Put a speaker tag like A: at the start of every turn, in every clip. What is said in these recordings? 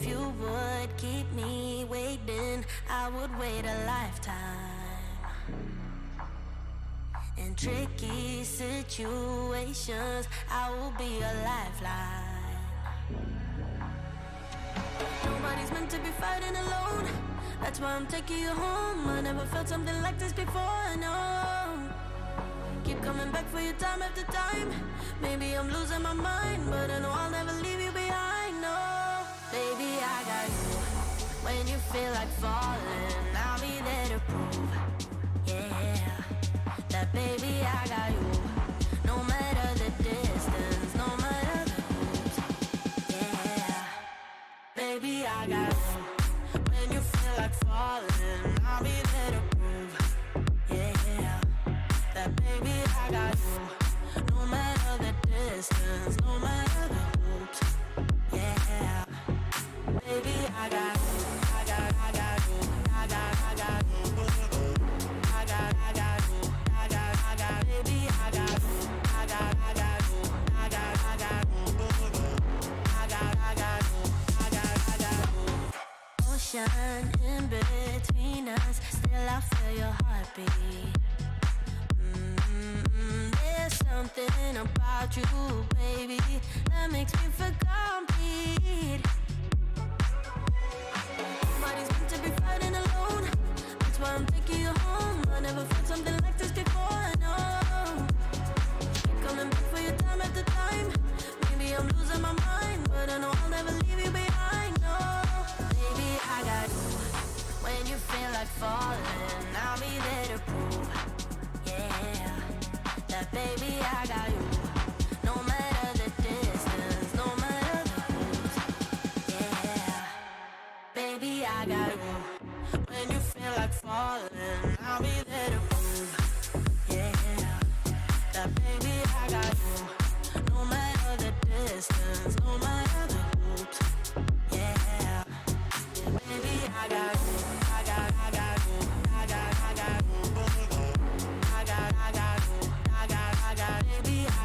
A: If you would keep me waiting, I would wait a lifetime. In tricky situations, I will be a lifeline. Nobody's meant to be fighting alone. That's why I'm taking you home. I never felt something like this before, no. Keep coming back for you time after time. Maybe I'm losing my mind, but I know I'll never leave you behind, no. Baby, I got you. When you feel like falling, I'll be there to prove, yeah, that baby, I got you. No matter the distance, no matter the hoops, yeah, baby, I got you. When you feel like falling, I'll be there to prove, yeah, that baby, I got you. No matter the distance, no matter the hoops, yeah, baby, I got you. I got you. I got you. I got you. I got you. Baby, I got you. I got you. I got you. Ocean in between us, still I feel your heartbeat. There's something about you, baby, that makes me feel complete. Nobody's meant to be fighting alone. That's why I'm taking you home. I never felt something like this before, no. Keep coming back for you time after time. Maybe I'm losing my mind, but I know I'll never leave you behind, no. Baby, I got you. When you feel like falling, I'll be there to prove, yeah, that baby, I got you. No matter the distance, no matter the hoops, yeah, baby, I got you. When you feel like falling, I'll be there to prove, yeah, that baby, I got you. No matter the distance, no matter the hoops, yeah, baby, I got you. I got you. I got you. I got you. I got you. Baby, I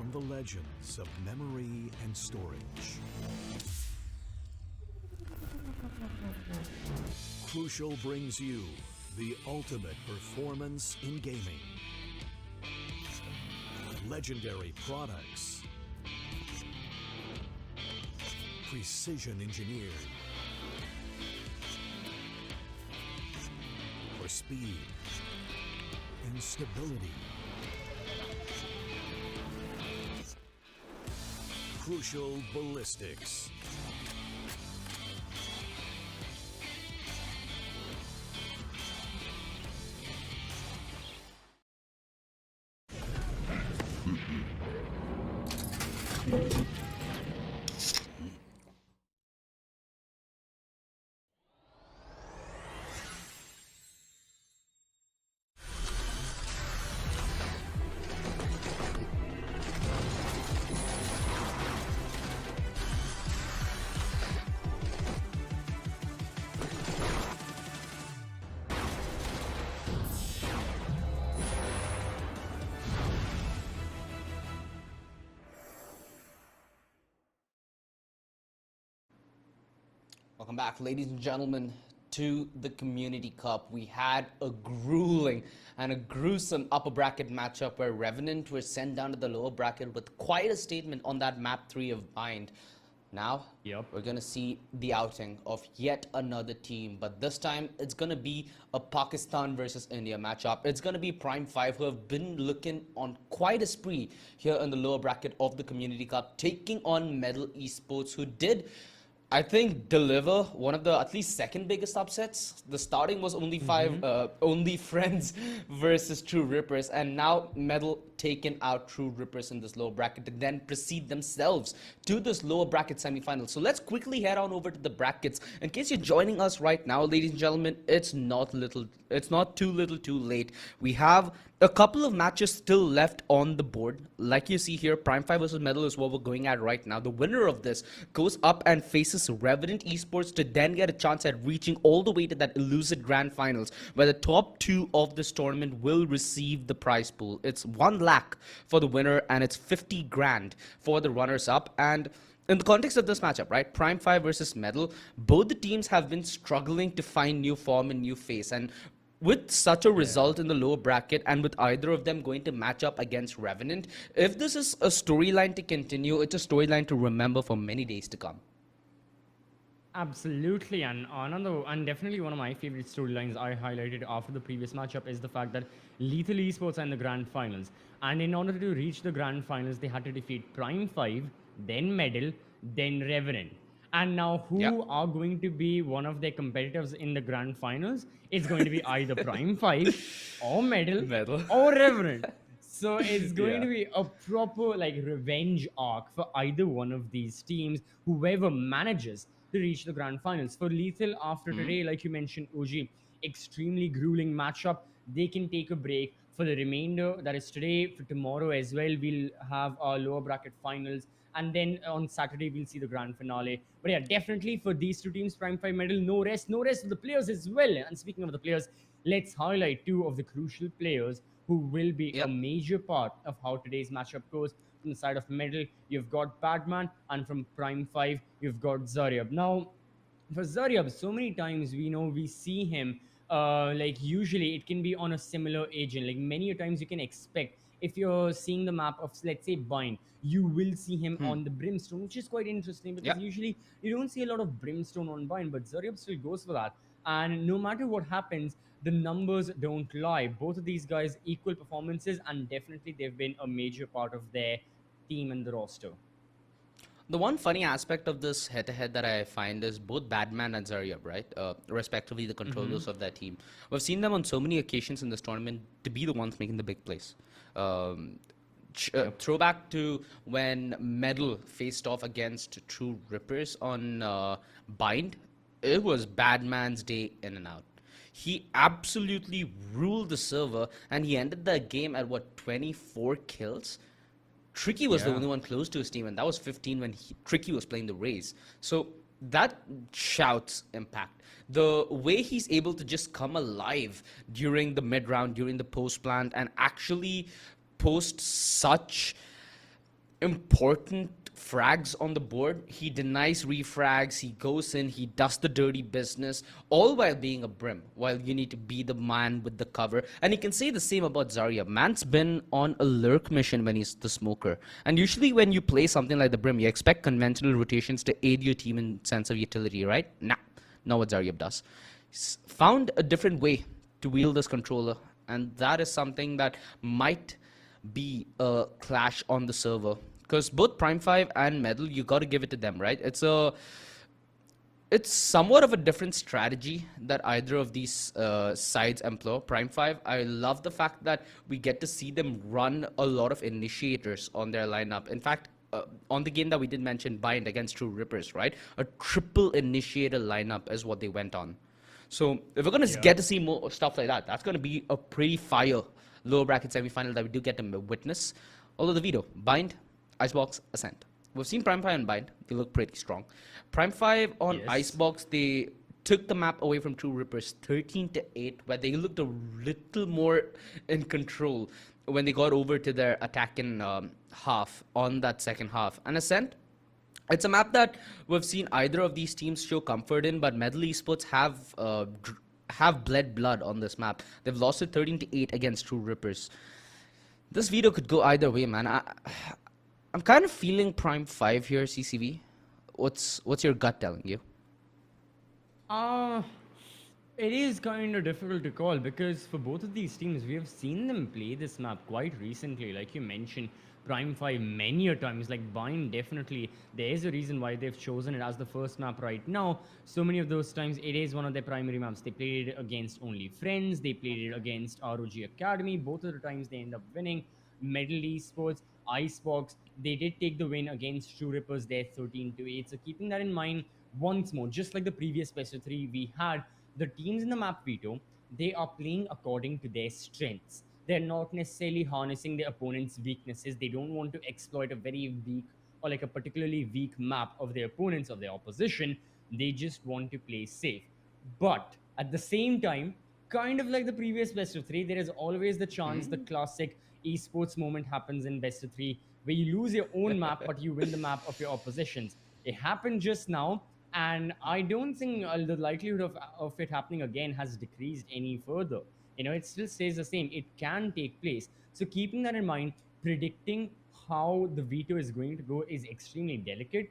B: from the legends of memory and storage. Crucial brings you the ultimate performance in gaming. Legendary products. Precision engineered. For speed and stability. Crucial ballistics.
C: Welcome back, ladies and gentlemen, to the Community Cup. We had a grueling and a gruesome upper bracket matchup where Revenant were sent down to the lower bracket with quite a statement on that map 3 of Bind. Now, we're going to see the outing of yet another team, but this time it's going to be a Pakistan versus India matchup. It's going to be Prime 5, who have been looking on quite a spree here in the lower bracket of the Community Cup, taking on Medal Esports, who did, I think, deliver one of the at least second biggest upsets. The starting was only only Friends versus True Rippers, and now Medal taken out True Rippers in this lower bracket to then proceed themselves to this lower bracket semifinal. So let's quickly head on over to the brackets. In case you're joining us right now, ladies and gentlemen, it's not too little too late. We have a couple of matches still left on the board. Like you see here, Prime 5 versus Medal is what we're going at right now. The winner of this goes up and faces Revenant Esports to then get a chance at reaching all the way to that elusive grand finals, where the top 2 of this tournament will receive the prize pool. It's 1 lakh for the winner and it's 50 grand for the runners up. And in the context of this matchup, right, Prime 5 versus Medal, both the teams have been struggling to find new form and new face. And with such a result in the lower bracket, and with either of them going to match up against Revenant, if this is a storyline to continue, it's a storyline to remember for many days to come.
D: Absolutely, and definitely one of my favorite storylines I highlighted after the previous matchup is the fact that Lethal Esports are in the grand finals, and in order to reach the grand finals, they had to defeat Prime 5, then Medal, then Revenant. And now who are going to be one of their competitors in the grand finals? It's going to be either Prime 5 or Medal or Revenant. So it's going to be a proper revenge arc for either one of these teams, whoever manages to reach the grand finals. For Lethal, after today, like you mentioned, OG, extremely grueling matchup. They can take a break for the remainder. That is today. For tomorrow as well, we'll have our lower bracket finals. And then on Saturday, we'll see the grand finale. But yeah, definitely for these two teams, Prime 5 Medal, no rest for the players as well. And speaking of the players, let's highlight 2 of the crucial players who will be a major part of how today's matchup goes. From the side of Medal, you've got Batman, and from Prime 5, you've got Zaryab. Now, for Zaryab, so many times we see him, usually it can be on a similar agent. Like many times you can expect, if you're seeing the map of, let's say, Bind, you will see him on the Brimstone, which is quite interesting because usually you don't see a lot of Brimstone on Bind, but Zaryab still goes for that. And no matter what happens, the numbers don't lie. Both of these guys, equal performances, and definitely they've been a major part of their team and the roster.
C: The one funny aspect of this head-to-head that I find is both Batman and Zaryab, right? Respectively, the controllers of that team. We've seen them on so many occasions in this tournament to be the ones making the big plays. Throwback to when Medal faced off against True Rippers on Bind, it was Batman's day in and out. He absolutely ruled the server, and he ended the game at, 24 kills? Tricky was the only one close to his team, and that was 15 when Tricky was playing the Raze. So that shouts impact. The way he's able to just come alive during the mid-round, during the post-plant, and actually post such important frags on the board. He denies refrags, he goes in, he does the dirty business, all while being a Brim, while you need to be the man with the cover. And you can say the same about Zarya. Man's been on a lurk mission when he's the smoker. And usually when you play something like the Brim, you expect conventional rotations to aid your team in sense of utility, right? Nah, not what Zarya does. He's found a different way to wield this controller, and that is something that might be a clash on the server, because both Prime 5 and Medal, you got to give it to them, right? It's somewhat of a different strategy that either of these sides employ. Prime 5, I love the fact that we get to see them run a lot of initiators on their lineup. In fact, on the game that we did mention, Bind against True Rippers, right? A triple initiator lineup is what they went on. So if we're going to get to see more stuff like that, that's going to be a pretty fire lower bracket semi-final that we do get to witness. Although the Veto, Bind, Icebox, Ascent. We've seen Prime 5 and Bind. They look pretty strong. Prime 5 on Icebox, they took the map away from True Rippers 13-8, where they looked a little more in control when they got over to their attacking half on that second half. And Ascent, it's a map that we've seen either of these teams show comfort in, but Medal Esports have bled blood on this map. They've lost it 13-8 against True Rippers. This Veto could go either way, man. I'm kind of feeling Prime 5 here, CCV. What's your gut telling you?
D: It is kind of difficult to call, because for both of these teams, we have seen them play this map quite recently. Like you mentioned, Prime 5 many a times, like Bind, definitely. There is a reason why they've chosen it as the first map right now. So many of those times, it is one of their primary maps. They played it against Only Friends. They played it against ROG Academy. Both of the times, they end up winning. Medal Esports, Icebox, they did take the win against True Rippers there 13-8. So keeping that in mind, once more, just like the previous best of 3 we had, the teams in the map Veto, they are playing according to their strengths. They're not necessarily harnessing their opponent's weaknesses. They don't want to exploit a very weak or like a particularly weak map of their opponents or their opposition. They just want to play safe. But at the same time, kind of like the previous best of 3, there is always the chance the classic esports moment happens in best of 3, where you lose your own map, but you win the map of your oppositions. It happened just now, and I don't think the likelihood of it happening again has decreased any further. It still stays the same. It can take place. So keeping that in mind, predicting how the Veto is going to go is extremely delicate.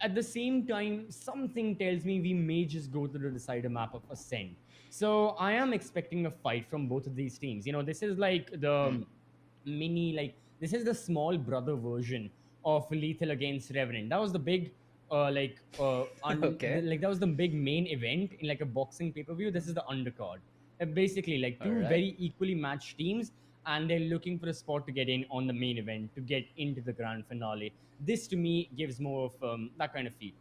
D: At the same time, something tells me we may just go to the decider map of Ascent. So I am expecting a fight from both of these teams. This is like the this is the small brother version of Lethal against Revenant. That was the big that was the big main event in like a boxing pay-per-view. This is the undercard. Basically like two very equally matched teams, and they're looking for a spot to get in on the main event to get into the grand finale. This to me gives more of that kind of feel.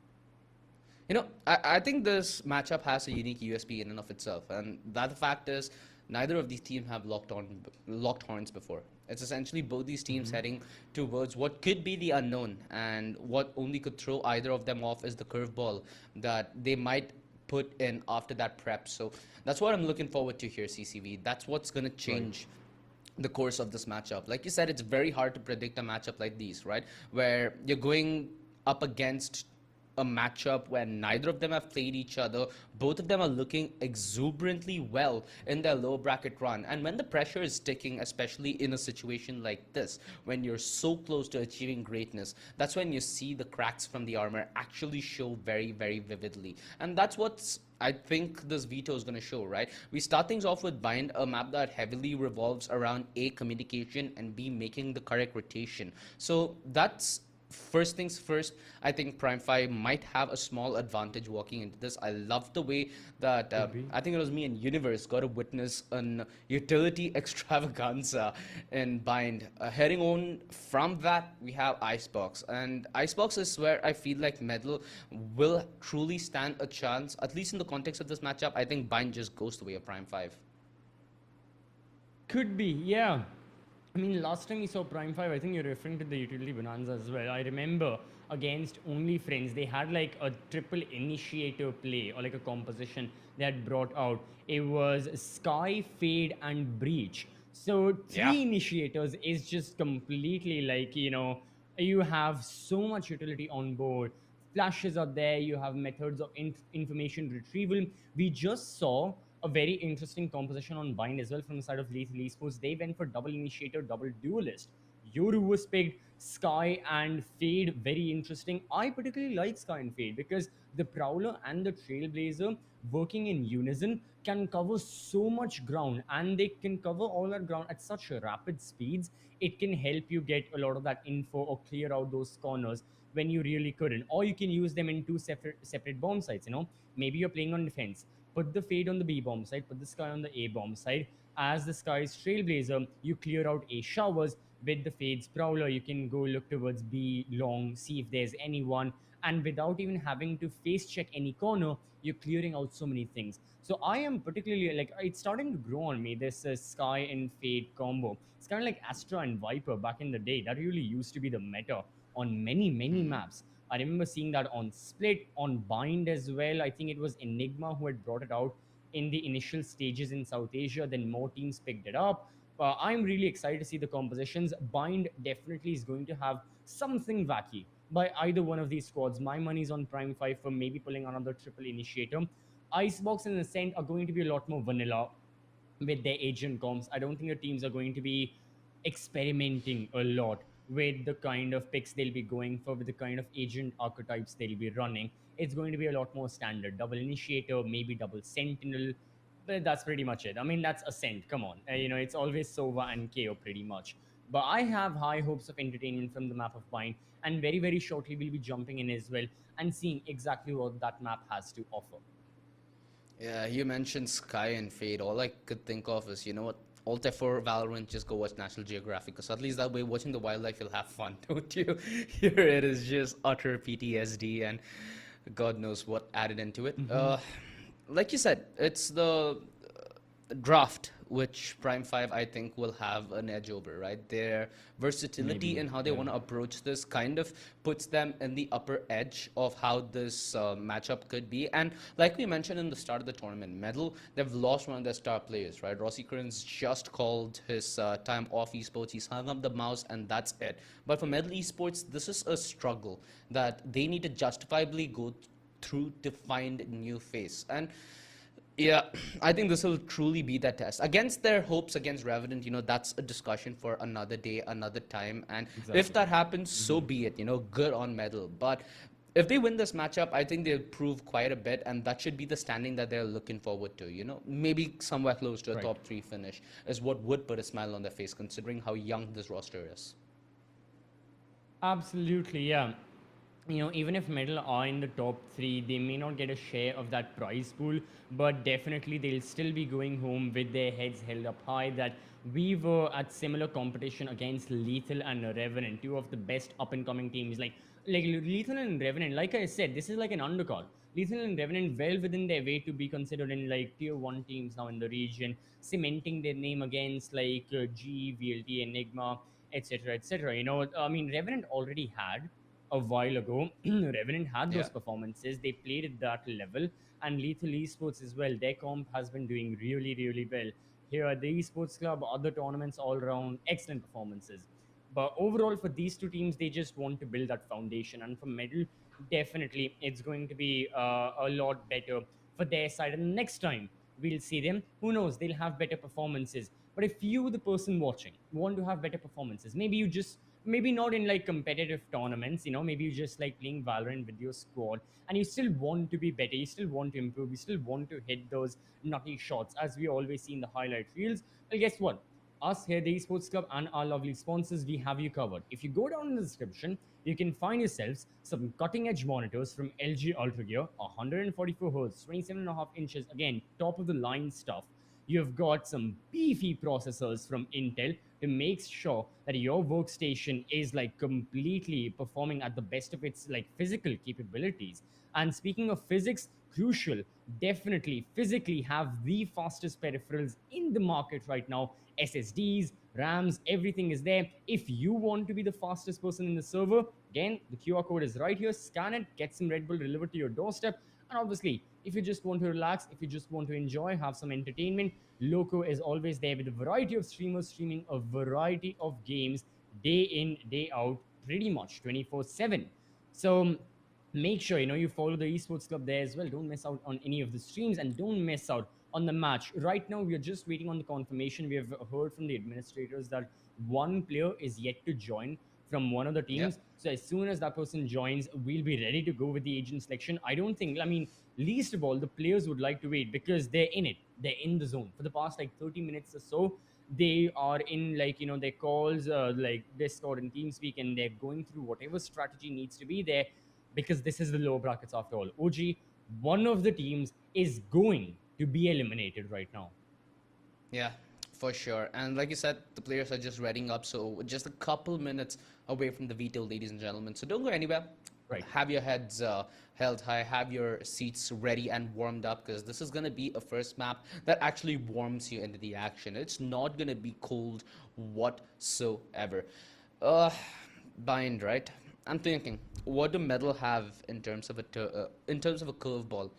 C: I think this matchup has a unique USP in and of itself, and that the fact is neither of these teams have locked horns before. It's essentially both these teams heading towards what could be the unknown, and what only could throw either of them off is the curveball that they might put in after that prep. So that's what I'm looking forward to here, CCV. That's what's going to change the course of this matchup. Like you said, it's very hard to predict a matchup like these, right? Where you're going up against a matchup where neither of them have played each other. Both of them are looking exuberantly well in their lower bracket run. And when the pressure is ticking, especially in a situation like this, when you're so close to achieving greatness, that's when you see the cracks from the armor actually show very, very vividly. And that's what's I think this Veto is going to show, right? We start things off with Bind, a map that heavily revolves around A, communication, and B, making the correct rotation. So that's first things first. I think Prime 5 might have a small advantage walking into this. I love the way that I think it was me and Universe got to witness an utility extravaganza in Bind. Heading on from that, we have Icebox. And Icebox is where I feel like Medal will truly stand a chance, at least in the context of this matchup. I think Bind just goes the way of Prime 5.
D: Could be, yeah. I mean, last time we saw Prime 5, I think you're referring to the utility bonanza as well. I remember against Only Friends, they had like a triple initiator play or like a composition they had brought out. It was Sky, Fade, and Breach. So three initiators is just completely like, You have so much utility on board. Flashes are there. You have methods of information retrieval. We just saw a very interesting composition on Bind as well from the side of Lethal Esports. They went for double initiator, double duelist. Yoru was picked, Sky and Fade, very interesting. I particularly like Sky and Fade because the Prowler and the Trailblazer working in unison can cover so much ground, and they can cover all that ground at such rapid speeds. It can help you get a lot of that info or clear out those corners when you really couldn't. Or you can use them in two separate bomb sites. Maybe you're playing on defense, put the Fade on the B bomb side, put the Sky on the A bomb side. As the Sky's Trailblazer, you clear out A showers. With the Fade's Prowler, you can go look towards B long, see if there's anyone, and without even having to face check any corner, you're clearing out so many things. So I am particularly like, it's starting to grow on me, this Sky and Fade combo. It's kind of like Astra and Viper back in the day. That really used to be the meta on many maps. I remember seeing that on Split, on Bind as well. I think it was Enigma who had brought it out in the initial stages in South Asia. Then more teams picked it up. I'm really excited to see the compositions. Bind definitely is going to have something wacky by either one of these squads. My money's on Prime 5 for maybe pulling another triple initiator. Icebox and Ascent are going to be a lot more vanilla with their agent comps. I don't think the teams are going to be experimenting a lot with the kind of picks they'll be going for, with the kind of agent archetypes they'll be running. It's going to be a lot more standard. Double Initiator, maybe double Sentinel, but that's pretty much it. I mean, that's Ascent. Come on. It's always Sova and KO pretty much. But I have high hopes of entertainment from the map of Bind, and very shortly we'll be jumping in as well and seeing exactly what that map has to offer.
C: Yeah, you mentioned Sky and Fade. All I could think of is, you know what? Alt F4 Valorant, just go watch National Geographic, because at least that way, watching the wildlife, you'll have fun, don't you? Here it is just utter PTSD and God knows what added into it. Like you said, it's the draft which Prime 5 I think will have an edge over, right? Their versatility
D: Maybe,
C: and how they want to approach this kind of puts them in the upper edge of how this matchup could be. And like we mentioned in the start of the tournament, Medal, they've lost one of their star players, right? Rossi Curran's just called his time off esports. He's hung up the mouse and that's it. But for Medal Esports, this is a struggle that they need to justifiably go through to find new face. And yeah, I think this will truly be that test. Against their hopes against Revenant, that's a discussion for another day, another time. And if that happens, so be it, good on Medal. But if they win this matchup, I think they'll prove quite a bit, and that should be the standing that they're looking forward to, maybe somewhere close to a top 3 finish is what would put a smile on their face, considering how young this roster is.
D: Absolutely, yeah. Even if Medal are in the top 3, they may not get a share of that prize pool, but definitely they'll still be going home with their heads held up high that we were at similar competition against Lethal and Revenant, two of the best up-and-coming teams. Like Lethal and Revenant, like I said, this is like an undercard. Lethal and Revenant well within their way to be considered in like tier 1 teams now in the region, cementing their name against like G, VLT, Enigma, etc., etc. I mean, Revenant already had a while ago. Revenant had those performances. They played at that level. And Lethal Esports as well. Their comp has been doing really well. Here at the Esports Club, other tournaments all around, excellent performances. But overall, for these two teams, they just want to build that foundation. And for Medal, definitely, it's going to be a lot better for their side. And next time we'll see them, who knows, they'll have better performances. But if you, the person watching, want to have better performances, maybe not in like competitive tournaments, maybe you just like playing Valorant with your squad and you still want to be better, you still want to improve, you still want to hit those nutty shots as we always see in the highlight reels. Well, guess what? Us here, the Esports Club, and our lovely sponsors, we have you covered. If you go down in the description, you can find yourselves some cutting-edge monitors from LG Ultragear, 144 Hz, 27.5 inches, again, top-of-the-line stuff. You've got some beefy processors from Intel to make sure that your workstation is like completely performing at the best of its like physical capabilities. And speaking of physics, crucial, definitely physically have the fastest peripherals in the market right now. SSDs, RAMs, everything is there. If you want to be the fastest person in the server, again, the QR code is right here. Scan it, get some Red Bull delivered to your doorstep. And obviously, if you just want to relax, if you just want to enjoy, have some entertainment, Loco is always there with a variety of streamers streaming a variety of games day in, day out, pretty much 24/7. So make sure you follow the esports club there as well. Don't miss out on any of the streams and don't miss out on the match. Right now we are just waiting on the confirmation. We have heard from the administrators that one player is yet to join from one of the
C: Yeah.
D: teams. So as soon as that person joins, we'll be ready to go with the agent selection. I mean, least of all, the players would like to wait because they're in it. They're in the zone for the past like 30 minutes or so. They are in their calls, like Discord and TeamSpeak, and they're going through whatever strategy needs to be there because this is the lower brackets after all. OG, one of the teams is going to be eliminated right now.
C: Yeah, for sure. And like you said, the players are just readying up, so just a couple minutes away from the veto, ladies and gentlemen. So don't go anywhere.
D: Right.
C: Have your heads held high, have your seats ready and warmed up, because this is going to be a first map that actually warms you into the action. It's not going to be cold whatsoever. Bind, right? I'm thinking, what do Medal have in terms of a curveball?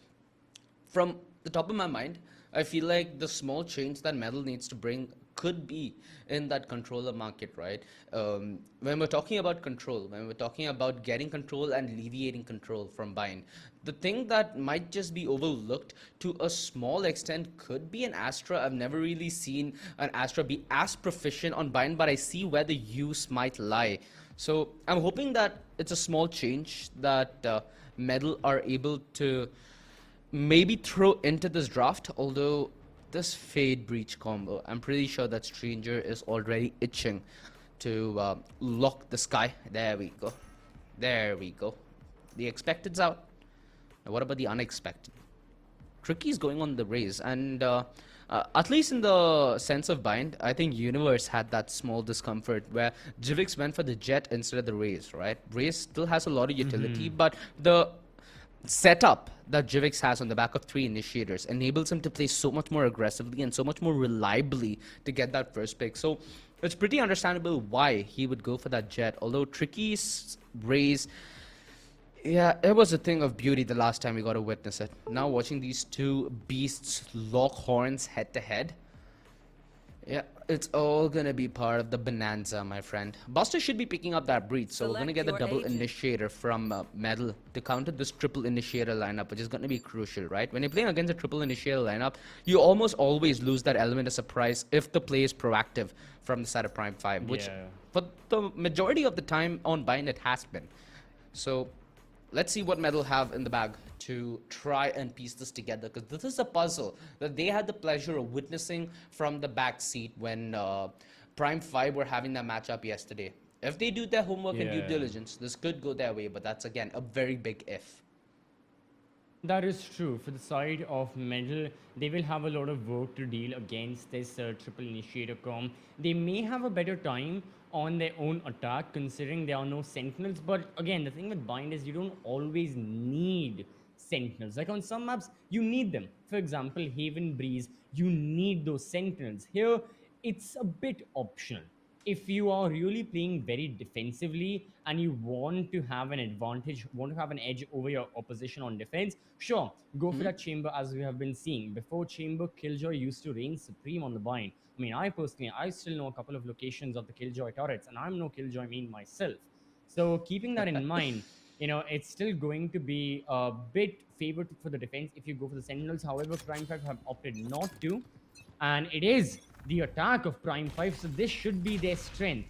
C: From the top of my mind, I feel like the small change that Medal needs to bring could be in that controller market, right? When we're talking about control, when we're talking about getting control and alleviating control from Bind, the thing that might just be overlooked to a small extent could be an Astra. I've never really seen an Astra be as proficient on Bind, but I see where the use might lie. So I'm hoping that it's a small change that Medal are able to maybe throw into this draft, although this Fade Breach combo, I'm pretty sure that Stranger is already itching to lock the sky. There we go. There we go. The expected's out. Now what about the unexpected? Tricky's going on the raise, and at least in the sense of Bind, I think Universe had that small discomfort where Jivix went for the Jet instead of the raise, right? Raise still has a lot of utility, but the setup that Jivix has on the back of 3 initiators enables him to play so much more aggressively and so much more reliably to get that first pick. So it's pretty understandable why he would go for that Jet, although Tricky's raise, yeah, it was a thing of beauty the last time we got to witness it. Now watching these two beasts lock horns head to head, yeah, it's all gonna be part of the bonanza, my friend. Buster should be picking up that breach, so we're gonna get the double initiator from Medal to counter this triple initiator lineup, which is gonna be crucial, right? When you're playing against a triple initiator lineup, you almost always lose that element of surprise if the play is proactive from the side of Prime 5, which for the majority of the time on Bind it has been. So let's see what Medal have in the bag to try and piece this together, because this is a puzzle that they had the pleasure of witnessing from the back seat when Prime 5 were having that matchup yesterday. If they do their homework and due diligence, this could go their way, but that's again a very big if.
D: That is true. For the side of Medal, they will have a lot of work to deal against this triple initiator com. They may have a better time on their own attack considering there are no sentinels, but again, the thing with Bind is you don't always need sentinels. Like on some maps, you need them. For example, Haven Breeze, you need those sentinels. Here, it's a bit optional. If you are really playing very defensively and you want to have an advantage, want to have an edge over your opposition on defense, sure, go for that Chamber as we have been seeing. Before Chamber, Killjoy used to reign supreme on the Bind. I mean, I still know a couple of locations of the Killjoy turrets, and I'm no Killjoy main myself. So keeping that in mind, it's still going to be a bit favored for the defense if you go for the Sentinels. However, Prime 5 have opted not to, and it is the attack of Prime 5, so this should be their strength.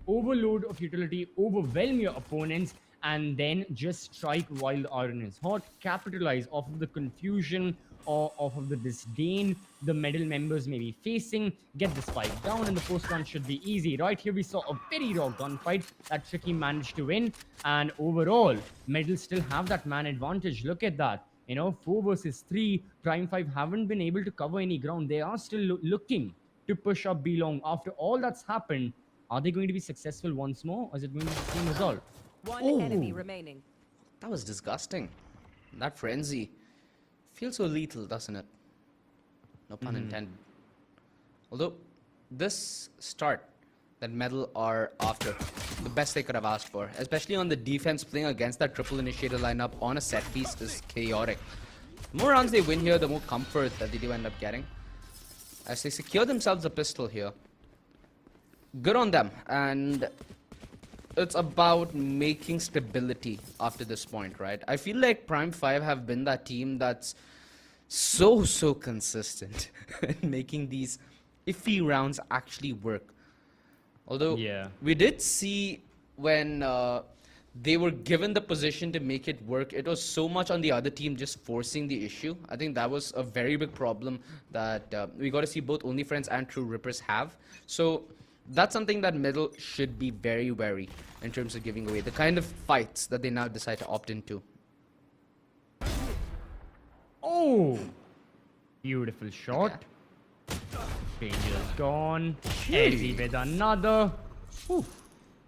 D: Overload of utility, overwhelm your opponents, and then just strike while the iron is hot. Capitalize off of the confusion or off of the disdain the Medal members may be facing. Get the spike down, and the post run should be easy. Right here, we saw a very raw gunfight that Tricky managed to win, and overall, Medal still have that man advantage. Look at that. 4 versus 3. Prime 5 haven't been able to cover any ground. They are still looking to push up B long. After all that's happened, are they going to be successful once more, or is it going to be the same result?
E: One enemy remaining.
C: That was disgusting. That frenzy feels so lethal, doesn't it? No pun intended. Although, this start that Medal are after, the best they could have asked for, especially on the defense, playing against that triple initiator lineup on a set piece is chaotic. The more rounds they win here, the more comfort that they do end up getting, as they secure themselves a pistol here. Good on them. And it's about making stability after this point, right? I feel like Prime 5 have been that team that's so consistent in making these iffy rounds actually work. Although
D: Yeah.
C: we did see when they were given the position to make it work, it was so much on the other team just forcing the issue. I think that was a very big problem that we got to see both OnlyFriends and True Rippers have. So that's something that Middle should be very wary in terms of giving away the kind of fights that they now decide to opt into.
D: Oh! Beautiful shot. Danger's gone. Easy with another. Whew.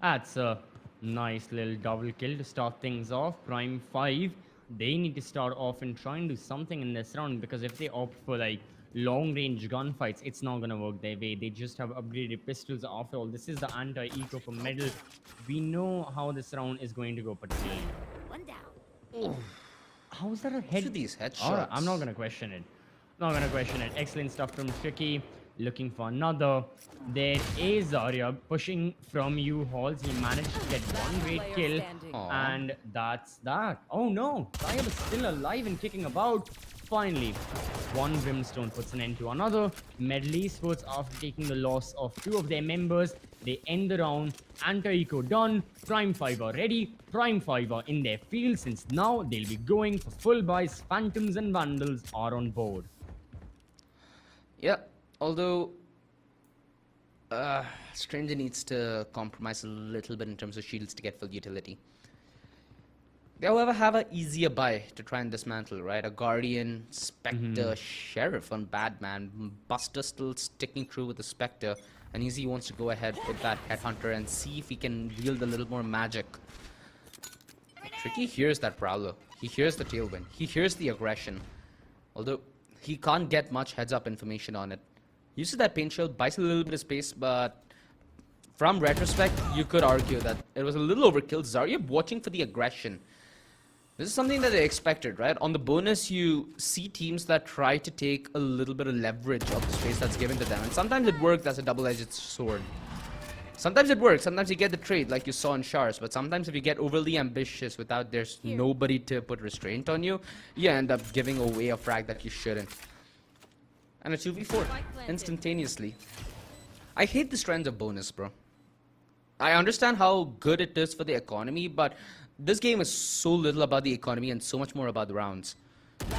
D: That's a nice little double kill to start things off. Prime 5, they need to start off and try and do something in this round, because if they opt for like long range gunfights, it's not gonna work their way. They just have upgraded pistols. After all, this is the anti-eco for Middle. We know how this round is going to go particularly.
A: One down.
D: How is that a head?
C: Look at these headshots.
D: Alright, I'm not gonna question it. Not gonna question it. Excellent stuff from Tricky. Looking for another. There is Zarya pushing from U-Halls. He managed to get one great
E: Player
D: kill.
E: standing.
C: Aw.
D: And that's that. Oh no! Zarya is still alive and kicking about. Finally, one Brimstone puts an end to another. Medal Esports, after taking the loss of 2 of their members, they end the round. Anti-Eco done. Prime 5 are ready. Prime 5 are in their field, since now they'll be going for full buys. Phantoms and Vandals are on board.
C: Yeah, although Stranger needs to compromise a little bit in terms of shields to get full utility. They, however, have an easier buy to try and dismantle, right? A Guardian, Spectre, Sheriff on Badman, Buster still sticking true with the Spectre, and Easy wants to go ahead with that Headhunter and see if he can wield a little more magic. Tricky hears that Prowler. He hears the Tailwind. He hears the aggression. Although he can't get much heads-up information on it. Uses that Pain Shield, buys a little bit of space, but from retrospect, you could argue that it was a little overkill. Zarya watching for the aggression. This is something that they expected, right? On the bonus, you see teams that try to take a little bit of leverage of the space that's given to them. And sometimes it works as a double-edged sword. Sometimes it works. Sometimes you get the trade like you saw in Shars. But sometimes if you get overly ambitious without there's nobody to put restraint on you, you end up giving away a frag that you shouldn't. And a 2v4 instantaneously. I hate this trend of bonus, bro. I understand how good it is for the economy, but this game is so little about the economy and so much more about the rounds.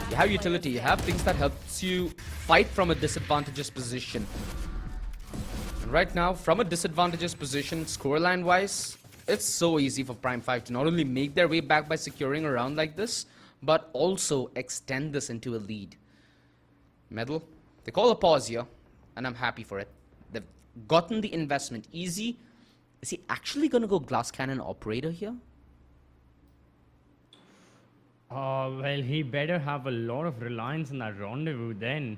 C: You have utility, you have things that helps you fight from a disadvantageous position. And right now, from a disadvantageous position, scoreline wise, it's so easy for Prime 5 to not only make their way back by securing a round like this, but also extend this into a lead. Medal, they call a pause here, and I'm happy for it. They've gotten the investment. Easy, is he actually gonna go Glass Cannon Operator here?
D: Well, he better have a lot of reliance on that rendezvous then.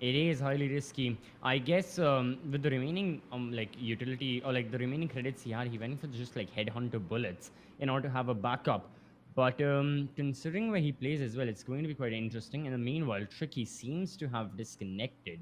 D: It is highly risky. I guess with the remaining like utility or like the remaining credits he had, he went for just like Headhunter bullets in order to have a backup. But considering where he plays as well, it's going to be quite interesting. In the meanwhile, Tricky seems to have disconnected,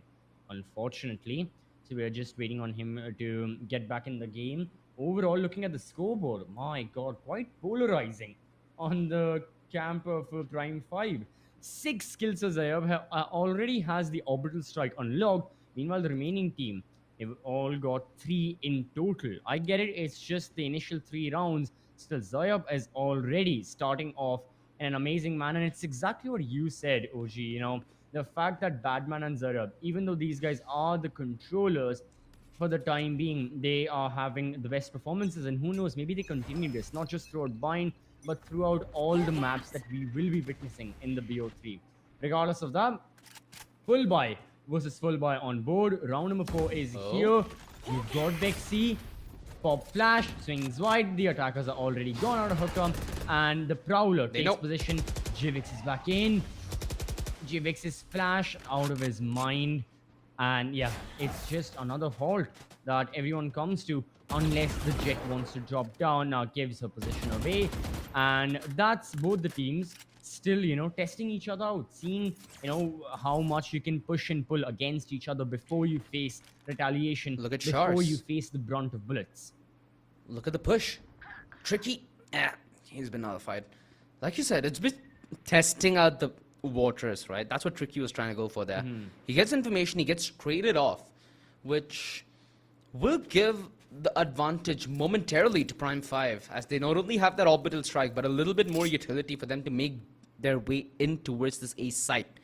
D: unfortunately. So we are just waiting on him to get back in the game. Overall, looking at the scoreboard, my God, quite polarizing on the camp of Prime 5. 6 kills as Zayab already has the orbital strike unlocked. Meanwhile, the remaining team, they've all got 3 in total. I get it, it's just the initial 3 rounds. Still, Zayab is already starting off in an amazing manner. And it's exactly what you said, OG. You know, the fact that Badman and Zayab, even though these guys are the controllers, for the time being, they are having the best performances. And who knows, maybe they continue this, not just throughout Bind, but throughout all the maps that we will be witnessing in the BO3. Regardless of that, full buy versus full buy on board. Round number 4 is here. You've got Vexy. Pop flash, swings wide. The attackers are already gone out of hookup. And the Prowler takes position. Jivix is back in. Jivix is flash out of his mind. And yeah, it's just another halt that everyone comes to unless the Jet wants to drop down. Now gives her position away. And that's both the teams still, you know, testing each other out, seeing, you know, how much you can push and pull against each other before you face retaliation.
C: Look at
D: before
C: Shars.
D: you face the brunt of bullets.
C: Look at the push. Tricky, he's been nullified. Like you said, it's been testing out the waters, right? That's what Tricky was trying to go for there. He gets information, he gets traded off, which will give the advantage momentarily to Prime 5, as they not only have that orbital strike, but a little bit more utility for them to make their way in towards this ace site.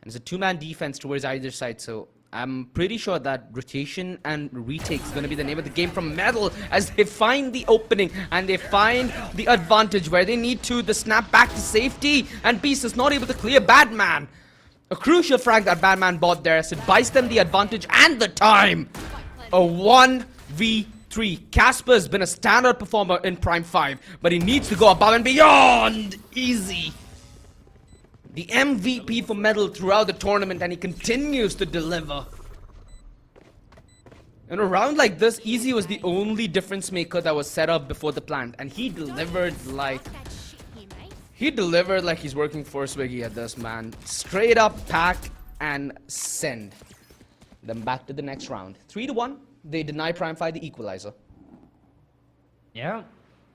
C: And it's a two-man defense towards either side, so I'm pretty sure that rotation and retake is going to be the name of the game from Metal, as they find the opening and they find the advantage where they need to. The snap back to safety, and Beast is not able to clear Badman. A crucial frag that Badman bought there, as it buys them the advantage and the time. A 1v3. Casper's been a standout performer in Prime 5, but he needs to go above and beyond. Easy. The MVP for Metal throughout the tournament, and he continues to deliver. In a round like this, Easy was the only difference maker that was set up before the plant, and he delivered like he's working for Swiggy at this, man. Straight up pack and send. Then back to the next round. 3-1. They deny Prime 5 the equalizer.
D: Yeah,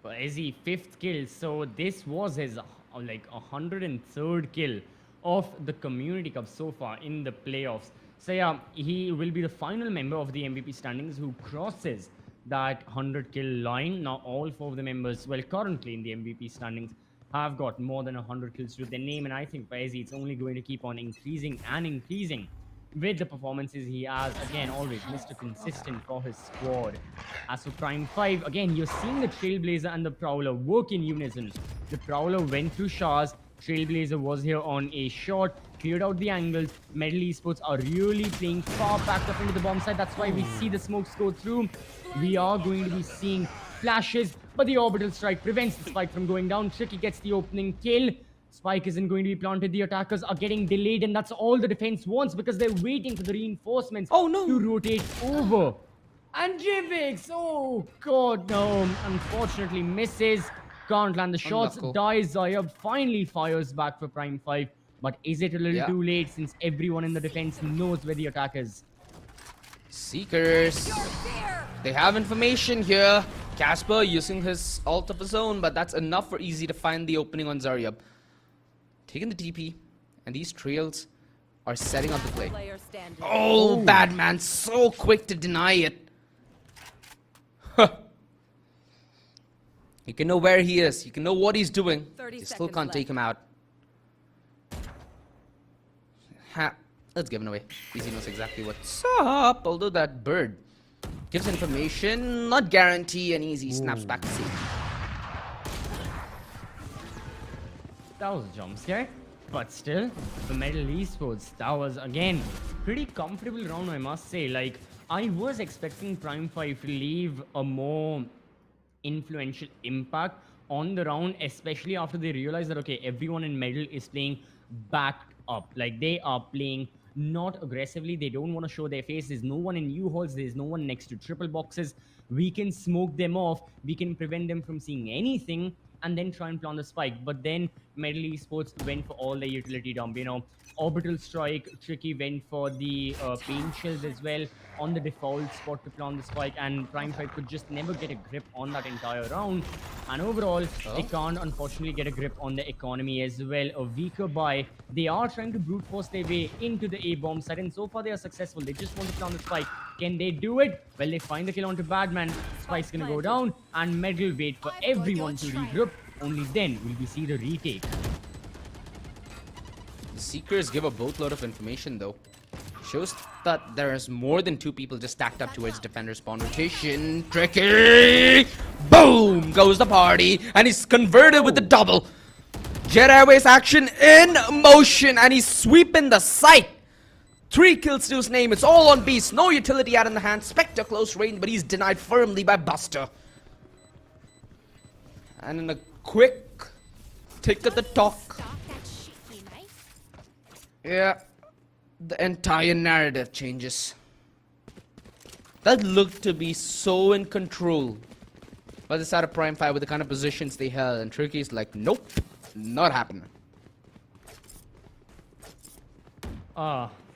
D: but Izzy 5th kill, so this was his like 103rd kill of the Community Cup so far in the playoffs. So yeah, he will be the final member of the MVP standings who crosses that 100 kill line. Now all 4 of the members, well, currently in the MVP standings, have got more than 100 kills to their name, and I think for Izzy it's only going to keep on increasing and increasing with the performances he has. Again, always Mr. Consistent for his squad. As for Prime 5, again, you're seeing the Trailblazer and the Prowler work in unison. The Prowler went through Shahs, Trailblazer was here on a shot, cleared out the angles. Metal Esports are really playing far back up into the bomb side. That's why we see the smokes go through. We are going to be seeing flashes, but the orbital strike prevents the spike from going down. Tricky gets the opening kill. Spike isn't going to be planted. The attackers are getting delayed, and that's all the defense wants, because they're waiting for the reinforcements to rotate over. And Jivix, oh god, no, unfortunately misses. Can't land the shots. Dies. Zayab finally fires back for Prime 5. But is it a little too late, since everyone in the defense knows where the attack is?
C: Seekers. They have information here. Casper using his ult of his own, but that's enough for Easy to find the opening on Zaryab. Taking the TP, and these trails are setting up the play. Oh, Badman, so quick to deny it. You can know where he is, you can know what he's doing. You still can't take him out. Let's give him away. Easy knows exactly what's up, although that bird gives information, not guarantee, and Easy snaps back to safety.
D: That was a jump scare, but still, the Metal Esports, that was again pretty comfortable round, I must say. Like, I was expecting Prime 5 to leave a more influential impact on the round, especially after they realized that, okay, everyone in Metal is playing backed up. Like, they are playing not aggressively. They don't want to show their face. There's no one in U-Halls. There's no one next to triple boxes. We can smoke them off. We can prevent them from seeing anything, and then try and plant the spike. But then Metal Esports went for all the utility dump, you know. Orbital strike, Tricky went for the paint shells as well on the default spot to plant the spike, and Prime 5 could just never get a grip on that entire round. And overall, they can't unfortunately get a grip on the economy as well. A weaker buy. They are trying to brute force their way into the A-bomb side, and so far they are successful. They just want to plant the spike. Can they do it? Well, they find the kill onto Badman. Spike's gonna go down, and Metal wait for everyone to regroup. Only then will we see the retake.
C: The Seekers give a boatload of information, though. Shows that there is more than 2 people just stacked up towards defender spawn. Rotation. Tricky! Boom! Goes the party, and he's converted with the double. Jet Airways action in motion, and he's sweeping the site. 3 kills to his name. It's all on Beast. No utility out in the hand. Spectre close range, but he's denied firmly by Buster. And in a quick tick of the talk. Yeah. The entire narrative changes. That looked to be so in control by the side of Prime 5 with the kind of positions they held, and Tricky's like, nope, not happening.
D: That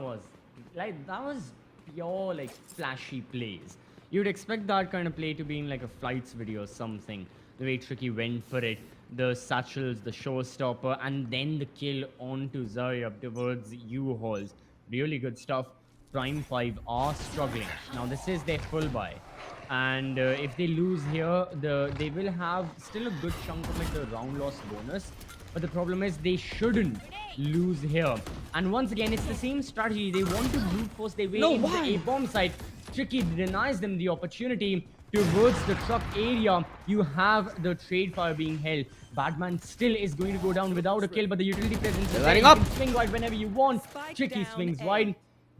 D: was pure like flashy plays. You'd expect that kind of play to be in like a flights video or something. The way Tricky went for it, the satchels, the showstopper, and then the kill onto Zarya towards U-Hauls. Really good stuff. Prime 5 are struggling. Now this is their full buy. And if they lose here, they will have still a good chunk of like the round loss bonus. But the problem is they shouldn't lose here. And once again, it's the same strategy. They want to brute force their way into the A-bomb site. Tricky denies them the opportunity towards the truck area. You have the trade fire being held. Badman still is going to go down without a kill, but the utility presence is there. You can swing wide whenever you want. Tricky swings wide,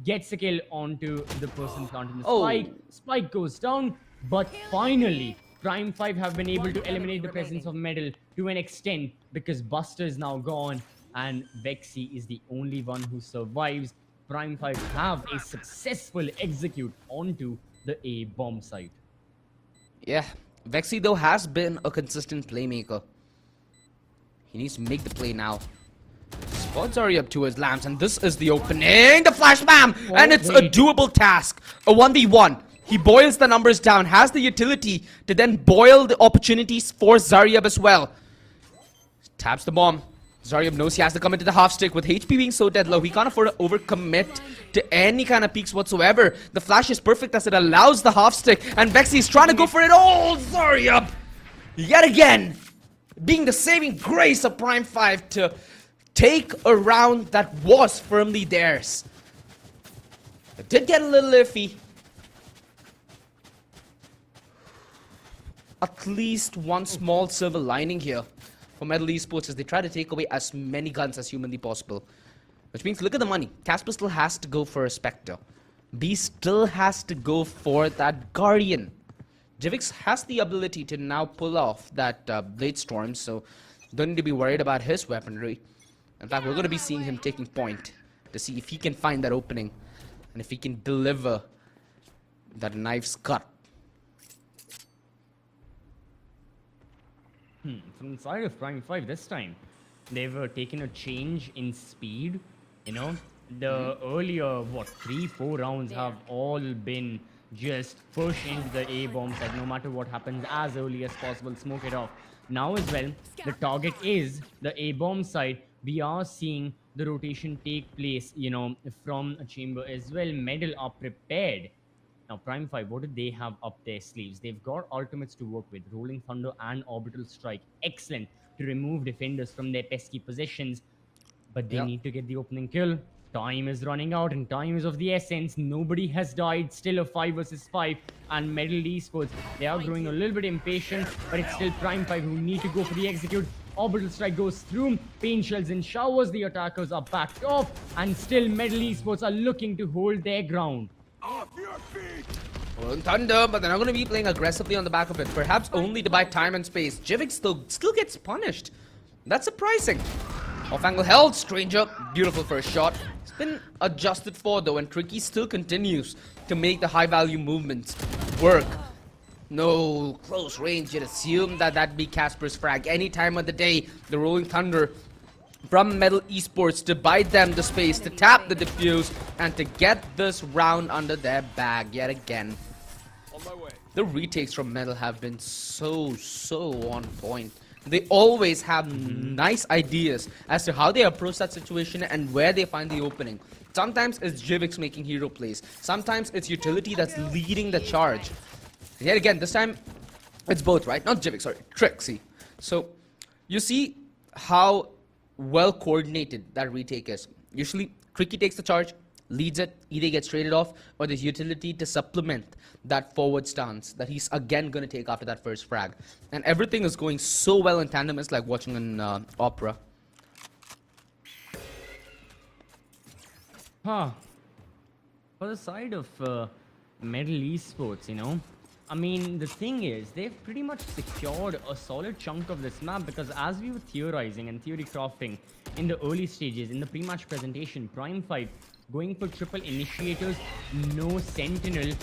D: gets a kill onto the person planting the spike. Spike goes down, but finally, Prime 5 have been able to eliminate the presence of Medal to an extent because Buster is now gone and Vexy is the only one who survives. Prime 5 have a successful execute onto the A-bomb site.
C: Yeah, Vexy though has been a consistent playmaker. He needs to make the play now. Spots are up towards Lamps, and this is the opening. The flash bam! And it's a doable task. A 1v1. He boils the numbers down, has the utility to then boil the opportunities for Zaryab as well. Taps the bomb. Zaryab knows he has to come into the half stick. With HP being so dead low, he can't afford to overcommit to any kind of peaks whatsoever. The flash is perfect as it allows the half stick, and Vexy is trying to go for it. Oh, Zaryab! Yet again, being the saving grace of Prime 5 to take a round that was firmly theirs. It did get a little iffy. At least one small silver lining here for Metal Esports as they try to take away as many guns as humanly possible. Which means, look at the money. Casper still has to go for a Spectre. B still has to go for that Guardian. Jivix has the ability to now pull off that Blade Storm, so don't need to be worried about his weaponry. In fact, we're going to be seeing him taking point to see if he can find that opening and if he can deliver that knife's cut.
D: From the side of Prime 5 this time, they've taken a change in speed. You know, the earlier, 3-4 rounds have all been just push into the A-bomb side, no matter what happens, as early as possible, smoke it off. Now as well, the target is the A-bomb side. We are seeing the rotation take place, you know, from a chamber as well. Medal are prepared. Now, Prime 5, what do they have up their sleeves? They've got ultimates to work with, Rolling Thunder and Orbital Strike. Excellent to remove defenders from their pesky positions. But they need to get the opening kill. Time is running out and time is of the essence. Nobody has died. Still a 5 versus 5. And Metal Esports, they are growing a little bit impatient. But it's still Prime 5 who need to go for the execute. Orbital Strike goes through. Pain shells and showers. The attackers are backed off. And still Metal Esports are looking to hold their ground.
C: Rolling Thunder, but they're not going to be playing aggressively on the back of it. Perhaps only to buy time and space. Jivix still gets punished. That's surprising. Off angle held. Stranger. Beautiful first shot. It's been adjusted for though, and Tricky still continues to make the high value movements work. No close range. You'd assume that that'd be Casper's frag any time of the day. The Rolling Thunder from Metal Esports to buy them the space to tap the defuse and to get this round under their bag yet again. The retakes from Metal have been so on point. They always have nice ideas as to how they approach that situation and where they find the opening. Sometimes it's Jivix making hero plays. Sometimes it's utility that's leading the charge. And yet again, this time it's both, right? Not Jivix, sorry, Trixie. So you see how well coordinated that retake is. Usually Tricky takes the charge, leads it, either gets traded off or there's utility to supplement that forward stance that he's again going to take after that first frag. And everything is going so well in tandem, it's like watching an opera.
D: For the side of Metal Esports, you know, I mean, the thing is, they've pretty much secured a solid chunk of this map because as we were theorizing and theory crafting in the early stages, in the pre-match presentation, Prime 5 going for triple initiators, no sentinel,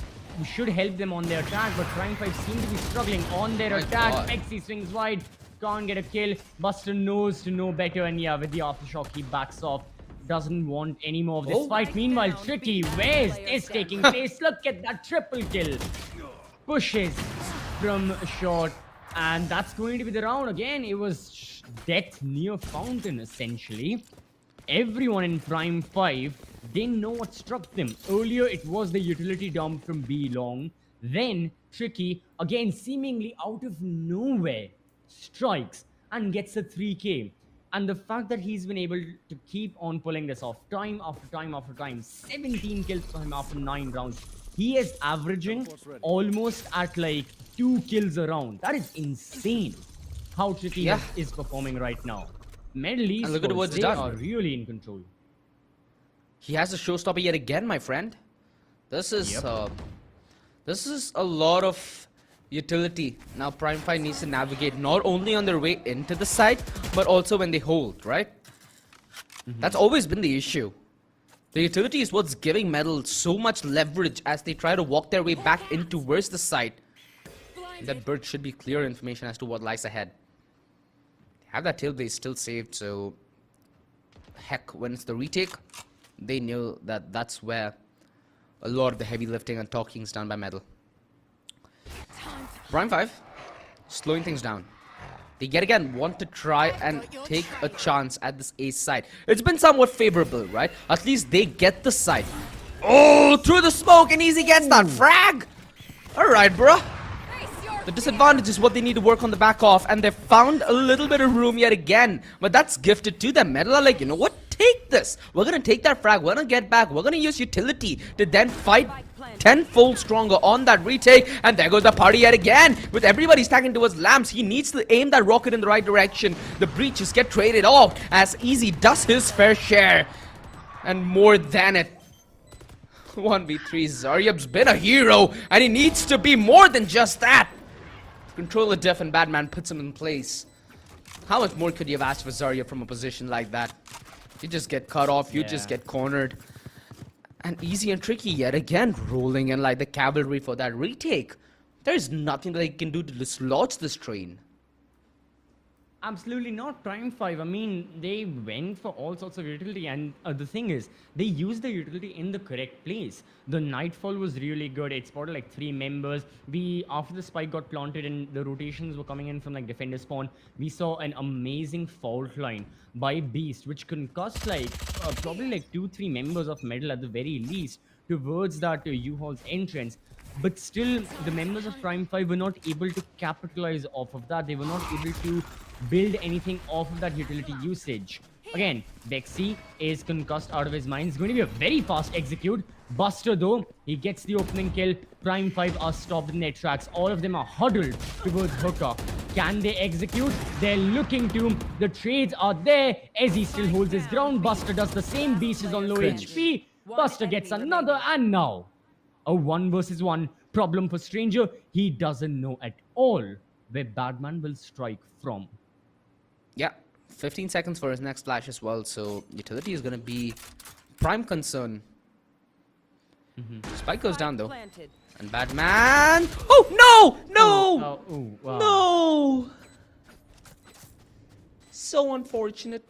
D: should help them on their attack, but Prime 5 seem to be struggling on their attack. Vexy swings wide, can't get a kill. Buster knows to know better, and yeah, with the aftershock, he backs off. Doesn't want any more of this fight. Meanwhile, Tricky, where's this taking place? Look at that triple kill. pushes from short, and that's going to be the round. Again, it was death near fountain, essentially. Everyone in Prime 5 didn't know what struck them. Earlier, it was the utility dump from B Long. Then, Tricky, again, seemingly out of nowhere, strikes and gets a 3K. And the fact that he's been able to keep on pulling this off time after time after time, 17 kills for him after 9 rounds. He is averaging almost at like 2 kills a round. That is insane how Tricky is performing right now. Middle East,
C: look at what
D: they
C: done.
D: are really in control.
C: He has a showstopper yet again, my friend. This is a lot of utility. Now Prime 5 needs to navigate not only on their way into the site, but also when they hold, right? That's always been the issue. The utility is what's giving Metal so much leverage as they try to walk their way back in towards the site. That bird should be clear information as to what lies ahead. They have that tail base still saved, so heck, when it's the retake, they knew that that's where a lot of the heavy lifting and talking is done by Metal. Prime 5 slowing things down. They yet again want to try and take a chance at this ace side. It's been somewhat favorable, right? At least they get the side. Oh, through the smoke, and Easy gets that frag. Alright, bruh. The disadvantage is what they need to work on the back off, and they've found a little bit of room yet again. But that's gifted to them. Metal are like, you know what? Take this. We're gonna take that frag. We're gonna get back. We're gonna use utility to then fight tenfold stronger on that retake. And there goes the party yet again. With everybody stacking towards Lamps, he needs to aim that rocket in the right direction. The breaches get traded off as Easy does his fair share. And more than it. 1v3. Zaryab's been a hero, and he needs to be more than just that. Controller Def and Batman puts him in place. How much more could you have asked for Zarya from a position like that? You just get cut off, you just get cornered. And Easy and Tricky yet again rolling in like the cavalry for that retake. There's nothing that they can do to dislodge this train.
D: Absolutely not. Prime 5, I mean, they went for all sorts of utility, and the thing is, they used the utility in the correct place. The Nightfall was really good. It spotted like 3 members. After the spike got planted and the rotations were coming in from like defender spawn, we saw an amazing fault line by Beast, which concussed like probably like 2-3 members of Metal at the very least towards that U-Haul's entrance. But still, the members of Prime 5 were not able to capitalize off of that. They were not able to build anything off of that utility usage. Again, Vexy is concussed out of his mind. It's going to be a very fast execute. Buster, though, he gets the opening kill. Prime 5 are stopped in their tracks. All of them are huddled towards Hooker. Can they execute? They're looking to. The trades are there. Ezzy still holds his ground. Buster does the same. Beast is on low HP. Buster gets another, and now a 1 versus 1 problem for Stranger. He doesn't know at all where Batman will strike from.
C: Yeah, 15 seconds for his next flash as well, so utility is going to be prime concern. Spike goes down though. And Batman... Oh, no! No!
D: Wow.
C: No! So unfortunate.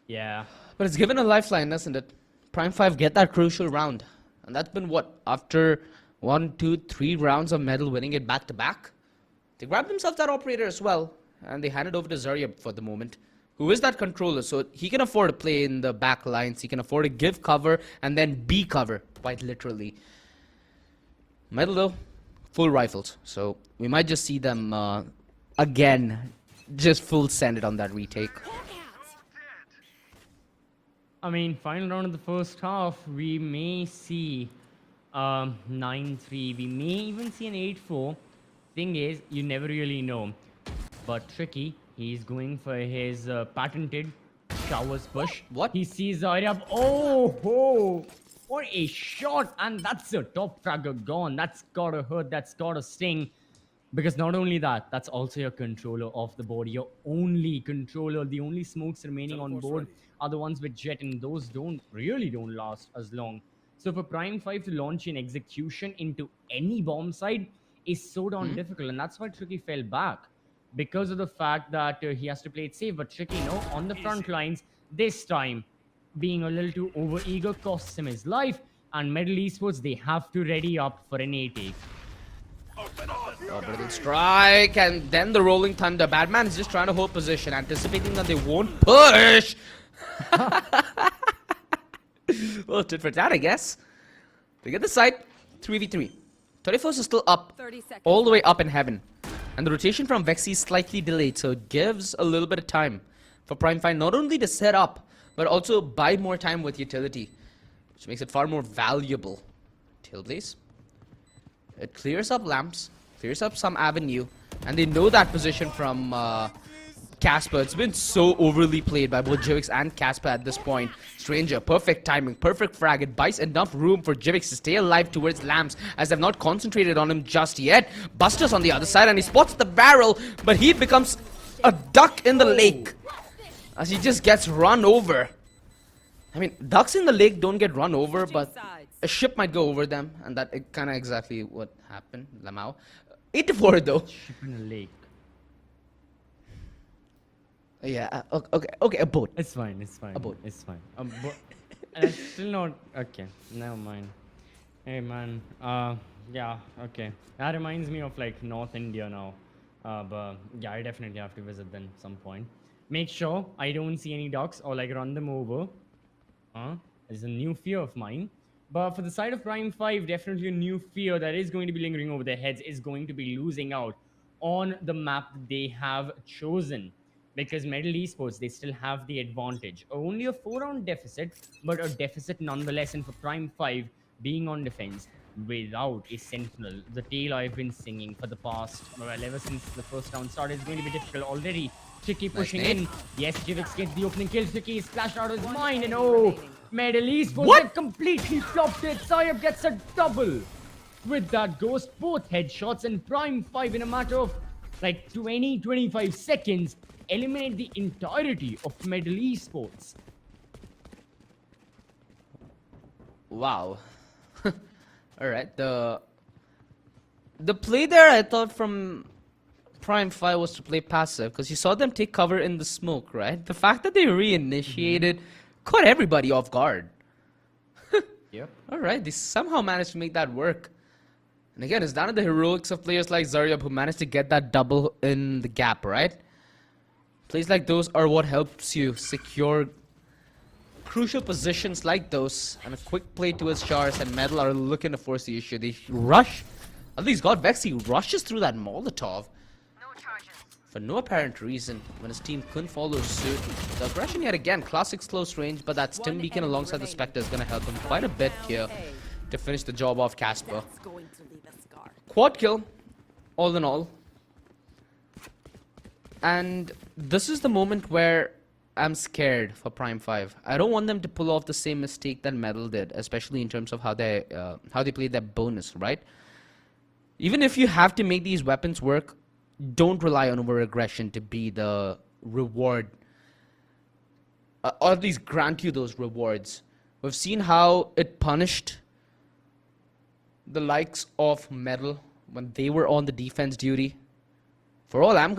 D: Yeah.
C: But it's given a lifeline, isn't it? Prime 5 get that crucial round. And that's been what? After 1, 2, 3 rounds of Metal winning it back to back? They grabbed themselves that operator as well. And they hand it over to Zarya for the moment. Who is that controller? So he can afford to play in the back lines. He can afford to give cover and then be cover. Quite literally. Metal though, full rifles. So we might just see them again. Just full send it on that retake.
D: I mean, final round of the first half, we may see 9-3. We may even see an 8-4. Thing is, you never really know. But Tricky, he's going for his patented showers push.
C: What?
D: He sees Zaryab. Oh, ho! What a shot! And that's a top fragger gone. That's gotta hurt. That's gotta sting. Because not only that, that's also your controller off the board. Your only controller. The only smokes remaining on board are the ones with Jet, and those really don't last as long. So for Prime 5 to launch an execution into any bomb side is so darn difficult, and that's why Tricky fell back. Because of the fact that he has to play it safe. But Tricky, on the front lines, this time, being a little too over-eager costs him his life. And Medal Esports, they have to ready up for an A take.
C: Orbital strike, and then the rolling thunder. Batman is just trying to hold position, anticipating that they won't push. Well, tit for tat, I guess. They get the site, 3v3. 31st is still up,
E: 30 seconds.
C: all the way up in heaven. And the rotation from Vexy is slightly delayed, so it gives a little bit of time for Prime 5 not only to set up, but also buy more time with utility, which makes it far more valuable. Tailblaze. It clears up lamps, clears up some avenue, and they know that position from Casper. It's been so overly played by both Jivix and Casper at this point. Stranger, perfect timing, perfect frag. It buys enough room for Jivix to stay alive towards lamps, as they've not concentrated on him just yet. Buster's on the other side, and he spots the barrel, but he becomes a duck in the lake, as he just gets run over. I mean, ducks in the lake don't get run over, but a ship might go over them, and that kind of exactly what happened. Lamau. 8-4 though.
D: Ship in a lake.
C: Yeah, okay, a boat.
D: It's fine, it's fine.
C: A boat.
D: It's fine. It's still not... Okay, never mind. Hey, man. Yeah, okay. That reminds me of, like, North India now. But, yeah, I definitely have to visit them some point. Make sure I don't see any ducks or, like, run them over. It's a new fear of mine. But for the side of Prime 5, definitely a new fear that is going to be lingering over their heads is going to be losing out on the map they have chosen. Because Medal Esports, they still have the advantage. Only a 4-round deficit, but a deficit nonetheless. And for Prime 5, being on defense without a sentinel, the tale I've been singing for the past, well, ever since the first round started, is going to be difficult already. Tricky pushing in. Yes, Jivix gets the opening kill. Tricky is splashed out of his mind. And oh, Medal Esports have completely flopped it. Sayab gets a double with that ghost. Both headshots, and Prime 5 in a matter of like 20-25 seconds eliminate the entirety of Medal Esports.
C: Wow. Alright, the play there, I thought, from Prime 5 was to play passive, because you saw them take cover in the smoke, right? The fact that they reinitiated caught everybody off guard.
D: Yep.
C: Alright, they somehow managed to make that work. And again, it's down to the heroics of players like Zaryab who managed to get that double in the gap, right? Plays like those are what helps you secure crucial positions like those. And a quick play towards Chars and Metal are looking to force the issue. They rush. At least God Vexy rushes through that Molotov. For no apparent reason, when his team couldn't follow suit. The aggression yet again, classic close range, but that Stim Beacon alongside the Spectre is going to help him quite a bit here to finish the job off Casper. Quad kill, all in all. And this is the moment where I'm scared for Prime 5. I don't want them to pull off the same mistake that Metal did, especially in terms of how they played their bonus, right? Even if you have to make these weapons work, don't rely on over-aggression to be the reward, or at least grant you those rewards. We've seen how it punished the likes of Metal when they were on the defense duty. For all I'm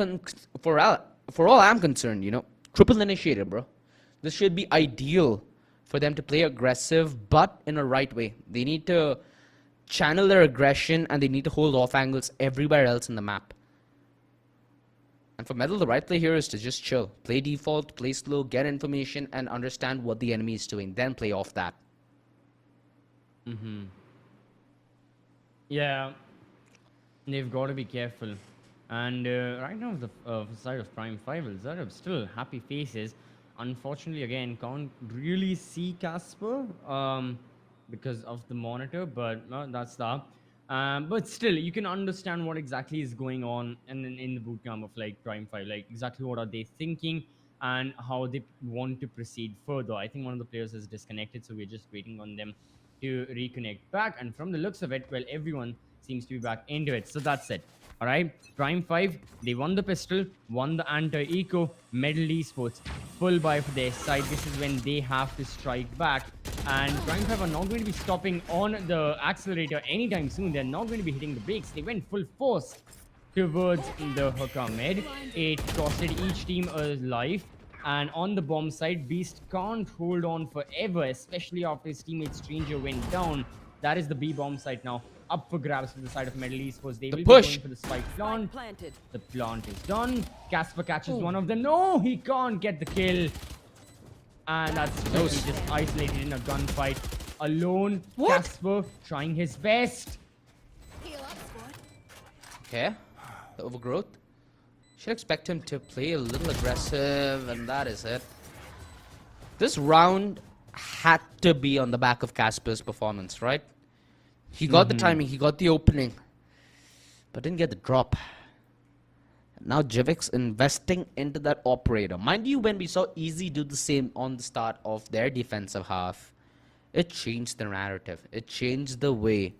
C: concerned, you know, triple initiator, bro. This should be ideal for them to play aggressive, but in a right way. They need to channel their aggression, and they need to hold off angles everywhere else in the map. And for Metal, the right play here is to just chill. Play default, play slow, get information, and understand what the enemy is doing. Then play off that.
D: Yeah. They've got to be careful. And right now, the side of Prime 5, Zarab still happy faces. Unfortunately, again, can't really see Casper because of the monitor, but that's that. But still, you can understand what exactly is going on in the bootcamp of like Prime 5, like exactly what are they thinking and how they want to proceed further. I think one of the players is disconnected, so we're just waiting on them to reconnect back. And from the looks of it, well, everyone seems to be back into it. So that's it. All right, Prime 5, they won the pistol, won the anti-eco, Medal Esports, full buy for their side. This is when they have to strike back. And Prime 5 are not going to be stopping on the accelerator anytime soon. They're not going to be hitting the brakes. They went full force towards the hookah mid. It costed each team a life. And on the bomb side, Beast can't hold on forever, especially after his teammate Stranger went down. That is the B bomb site now. Up for grabs for the side of Middle Esports. They
C: The
D: will
C: push.
D: be going for the spike
E: Spike
D: plant.
E: planted.
D: The plant is done. Casper catches one of them. No, he can't get the kill. And that's Tricky just isolated in a gunfight. Alone.
C: What?
D: Casper trying his best.
C: Okay. The overgrowth. Should expect him to play a little aggressive, and that is it. This round had to be on the back of Casper's performance, right? He got the timing, he got the opening, but didn't get the drop. Now Jivix investing into that operator. Mind you, when we saw Easy do the same on the start of their defensive half, it changed the narrative. It changed the way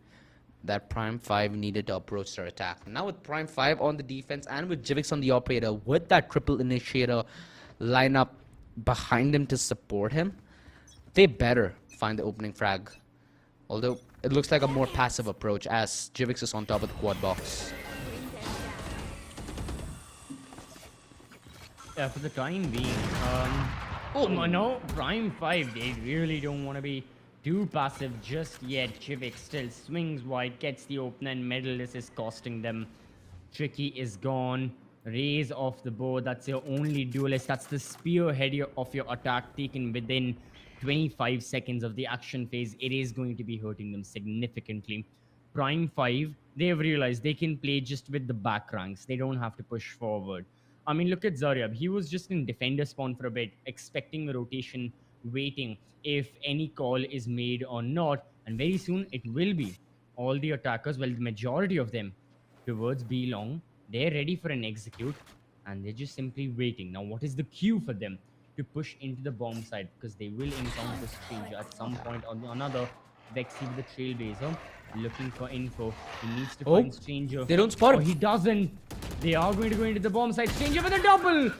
C: that Prime 5 needed to approach their attack. Now with Prime 5 on the defense and with Jivix on the operator, with that triple initiator lineup behind him to support him, they better find the opening frag. Although it looks like a more passive approach as Jivix is on top of the quad box.
D: Yeah, for the time being. No, Prime 5, they really don't want to be too passive just yet. Jivix still swings wide, gets the opener, and Medalist is costing them. Tricky is gone. Raise off the board. That's your only duelist. That's the spearhead of your attack taken within 25 seconds of the action phase. It is going to be hurting them significantly. Prime 5, they've realized they can play just with the back ranks. They don't have to push forward. I mean, look at Zaryab. He was just in defender spawn for a bit, expecting a rotation, waiting if any call is made or not. And very soon, it will be. All the attackers, well, the majority of them towards B long, they're ready for an execute. And they're just simply waiting. Now, what is the cue for them to push into the bomb side? Because they will encounter the Stranger at some point or another. Vexy with the Trailblazer, looking for info. He needs to find Stranger.
C: They don't spot him.
D: Oh, he doesn't. They are going to go into the bomb side. Stranger with a double.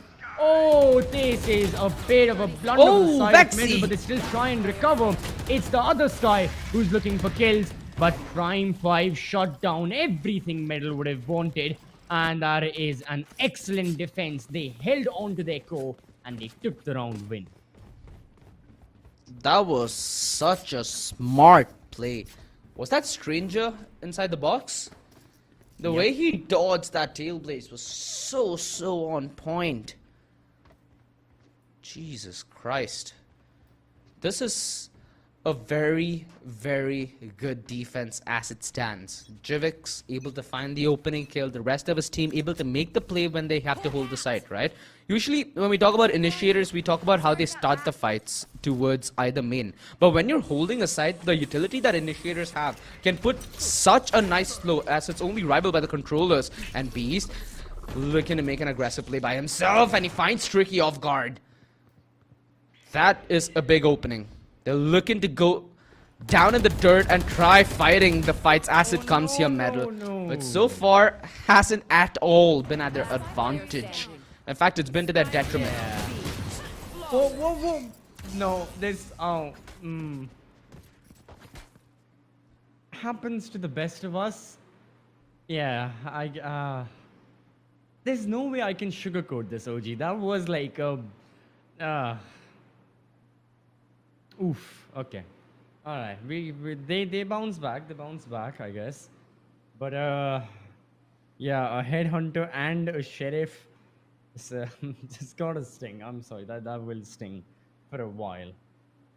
D: Oh, this is a bit of a blunder on the side of middle, but they still try and recover. It's the other Sky who's looking for kills, but Prime 5 shut down everything Metal would have wanted, and that is an excellent defense. They held on to their core, and they took the round win.
C: That was such a smart play. Was that Stranger inside the box? The way he dodged that tailblaze was so on point. Jesus Christ. This is a very good defense as it stands. Jivix able to find the opening kill, the rest of his team able to make the play when they have to hold the site, right? Usually when we talk about initiators, we talk about how they start the fights towards either main. But when you're holding a site, the utility that initiators have can put such a nice slow as it's only rivaled by the controllers. And Beast looking to make an aggressive play by himself, and he finds Tricky off guard. That is a big opening. They're looking to go down in the dirt and try fighting the fights as it comes here, Metal. But so far, hasn't at all been at their advantage. In fact, it's been to their detriment.
D: Whoa. No, this, happens to the best of us. Yeah, there's no way I can sugarcoat this, OG. That was like a, oof, okay. Alright, they bounce back, I guess. But, yeah, a headhunter and a sheriff. Just gotta sting. I'm sorry, that will sting for a while.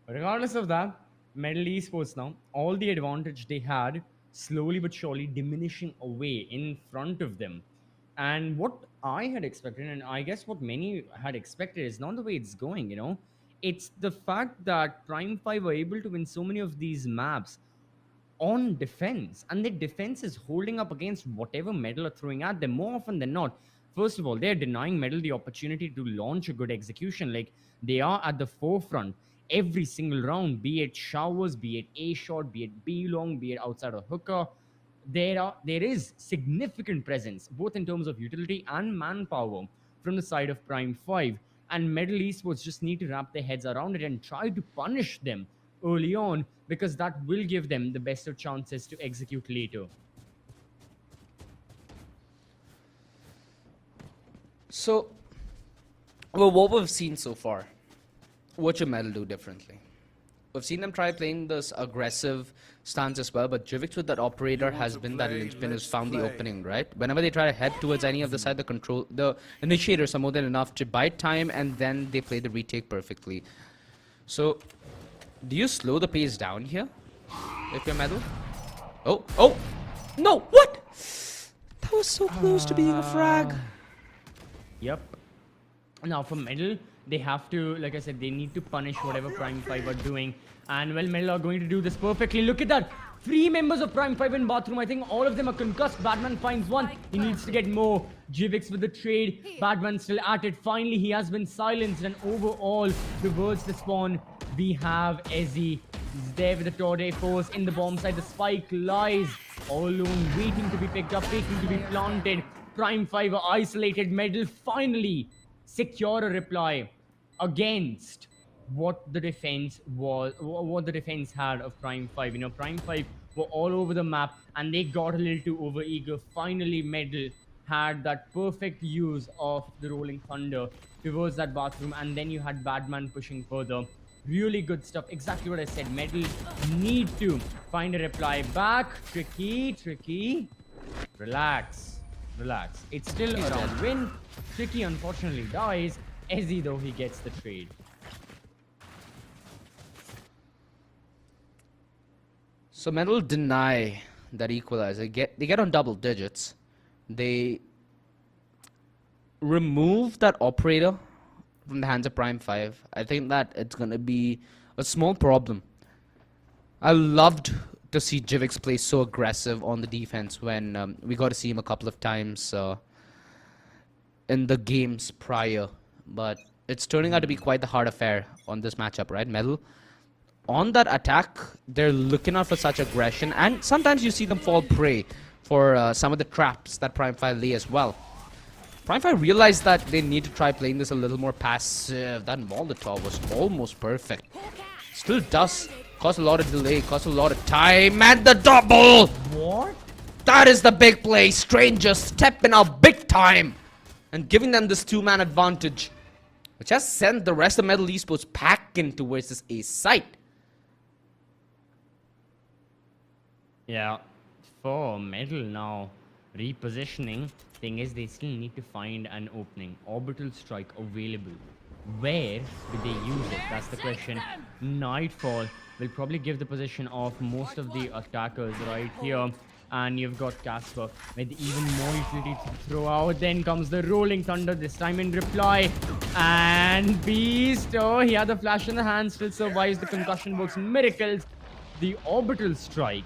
D: But regardless of that, Metal Esports now, all the advantage they had, slowly but surely diminishing away in front of them. And what I had expected, and I guess what many had expected, is not the way it's going, you know? It's the fact that Prime 5 were able to win so many of these maps on defense, and their defense is holding up against whatever Metal are throwing at them more often than not. First of all, they're denying Metal the opportunity to launch a good execution. Like, they are at the forefront every single round, be it showers, be it A shot, be it B long, be it outside of hooker. There is significant presence, both in terms of utility and manpower, from the side of Prime 5. And Metal Esports just need to wrap their heads around it and try to punish them early on, because that will give them the best of chances to execute later.
C: So, Well, what we've seen so far, what should Metal do differently? We've seen them try playing this aggressive stance as well, but Jivix with that operator has been that linchpin who's found the opening, right? Whenever they try to head towards any of the side, the initiators are more than enough to buy time, and then they play the retake perfectly. So, do you slow the pace down here if you're Metal? Oh, no, what? That was so close to being a frag.
D: Yep. Now for Medal, they have to, like I said, they need to punish whatever Prime 5 are doing. And well, Medal are going to do this perfectly. Look at that. 3 members of Prime 5 in bathroom. I think all of them are concussed. Batman finds one. He needs to get more. Jivix with the trade. Batman still at it. Finally, he has been silenced. And overall, towards the spawn, we have Ezzy. He's there with the Torday force in the bomb side. The spike lies all alone, waiting to be picked up, waiting to be planted. Prime 5 are isolated. Medal finally secure a reply against what the defense was, what the defense had of Prime 5. You know, Prime 5 were all over the map and they got a little too overeager. Finally, Medal had that perfect use of the Rolling Thunder towards that bathroom, and then you had Batman pushing further. Really good stuff. Exactly what I said. Medal need to find a reply back. Tricky. Relax. It's still a round win. Tricky unfortunately dies. Ezzy though, he gets the trade.
C: So Metal deny that equalizer. They get on double digits. They remove that operator from the hands of Prime 5. I think that it's gonna be a small problem. I loved to see Jivix play so aggressive on the defense when we got to see him a couple of times in the games prior, but it's turning out to be quite the hard affair on this matchup, right? Metal on that attack, they're looking out for such aggression, and sometimes you see them fall prey for some of the traps that Prime 5 lay as well. Prime 5 realized that they need to try playing this a little more passive. That Molotov was almost perfect. Still does cause a lot of delay, cause a lot of time, and the double!
D: What?
C: That is the big play. Stranger stepping out big time and giving them this 2-man advantage, which has sent the rest of Metal Esports packing towards this A site.
D: Yeah, for Metal now, repositioning. Thing is, they still need to find an opening. Orbital strike available. Where do they use it? That's the question. Nightfall will probably give the position of most of the attackers right here. And you've got Casper with even more utility to throw out. Then comes the Rolling Thunder, this time in reply. And Beast, oh, he had the flash in the hand, still survives. The concussion works miracles. The Orbital strike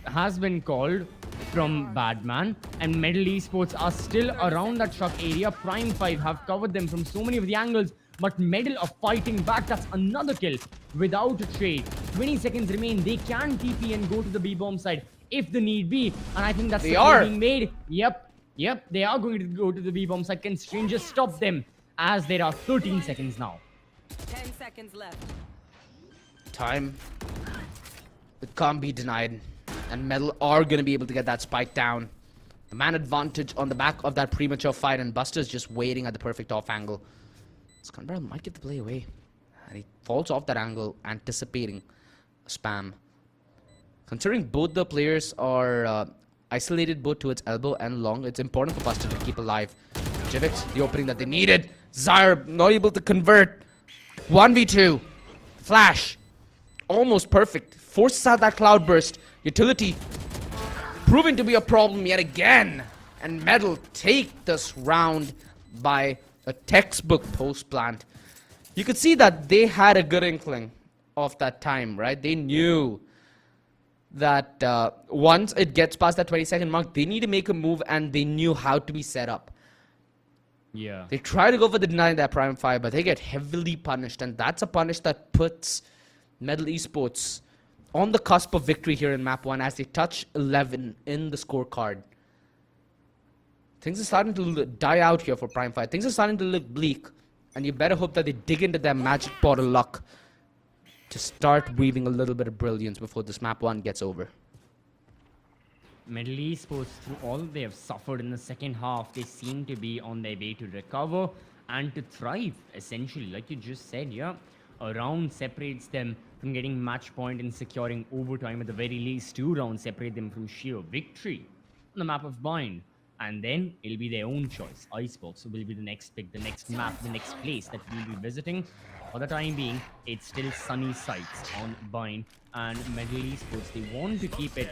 D: has been called from Badman, and Metal Esports are still around that truck area. Prime 5 have covered them from so many of the angles, but Metal are fighting back. That's another kill without a trade. 20 seconds remain. They can TP and go to the B-bomb side if the need be, and I think that's the play being made. Yep, they are going to go to the B-bomb side. Can Stranger stop them, as there are 13 seconds now?
E: 10 seconds left.
C: Time. It can't be denied. And Metal are going to be able to get that spike down. The man advantage on the back of that premature fight, and Buster's just waiting at the perfect off angle. Skunbarrel might get the play away. And he falls off that angle, anticipating a spam. Considering both the players are isolated both towards elbow and long, it's important for Buster to keep alive. Jivix, the opening that they needed. Zyre not able to convert. 1v2. Flash. Almost perfect. Forces out that cloudburst. Utility proving to be a problem yet again. And Metal take this round by a textbook post plant. You could see that they had a good inkling of that time, right? They knew that once it gets past that 20-second mark, they need to make a move, and they knew how to be set up.
D: Yeah.
C: They try to go for the deny that Prime 5, but they get heavily punished, and that's a punish that puts Metal Esports on the cusp of victory here in map 1 as they touch 11 in the scorecard. Things are starting to die out here for Prime 5. Things are starting to look bleak, and you better hope that they dig into their magic pot of luck to start weaving a little bit of brilliance before this map 1 gets over.
D: Metal Esports, through all they have suffered in the second half, they seem to be on their way to recover. and to thrive, essentially, like you just said. Yeah, a round separates them from getting match point and securing overtime. At the very least, 2 rounds separate them from sheer victory on the map of Bind. And then it'll be their own choice. Icebox will be the next pick, the next map, the next place that we'll be visiting. For the time being, it's still sunny sights on Bind and Medal Esports. They want to keep it,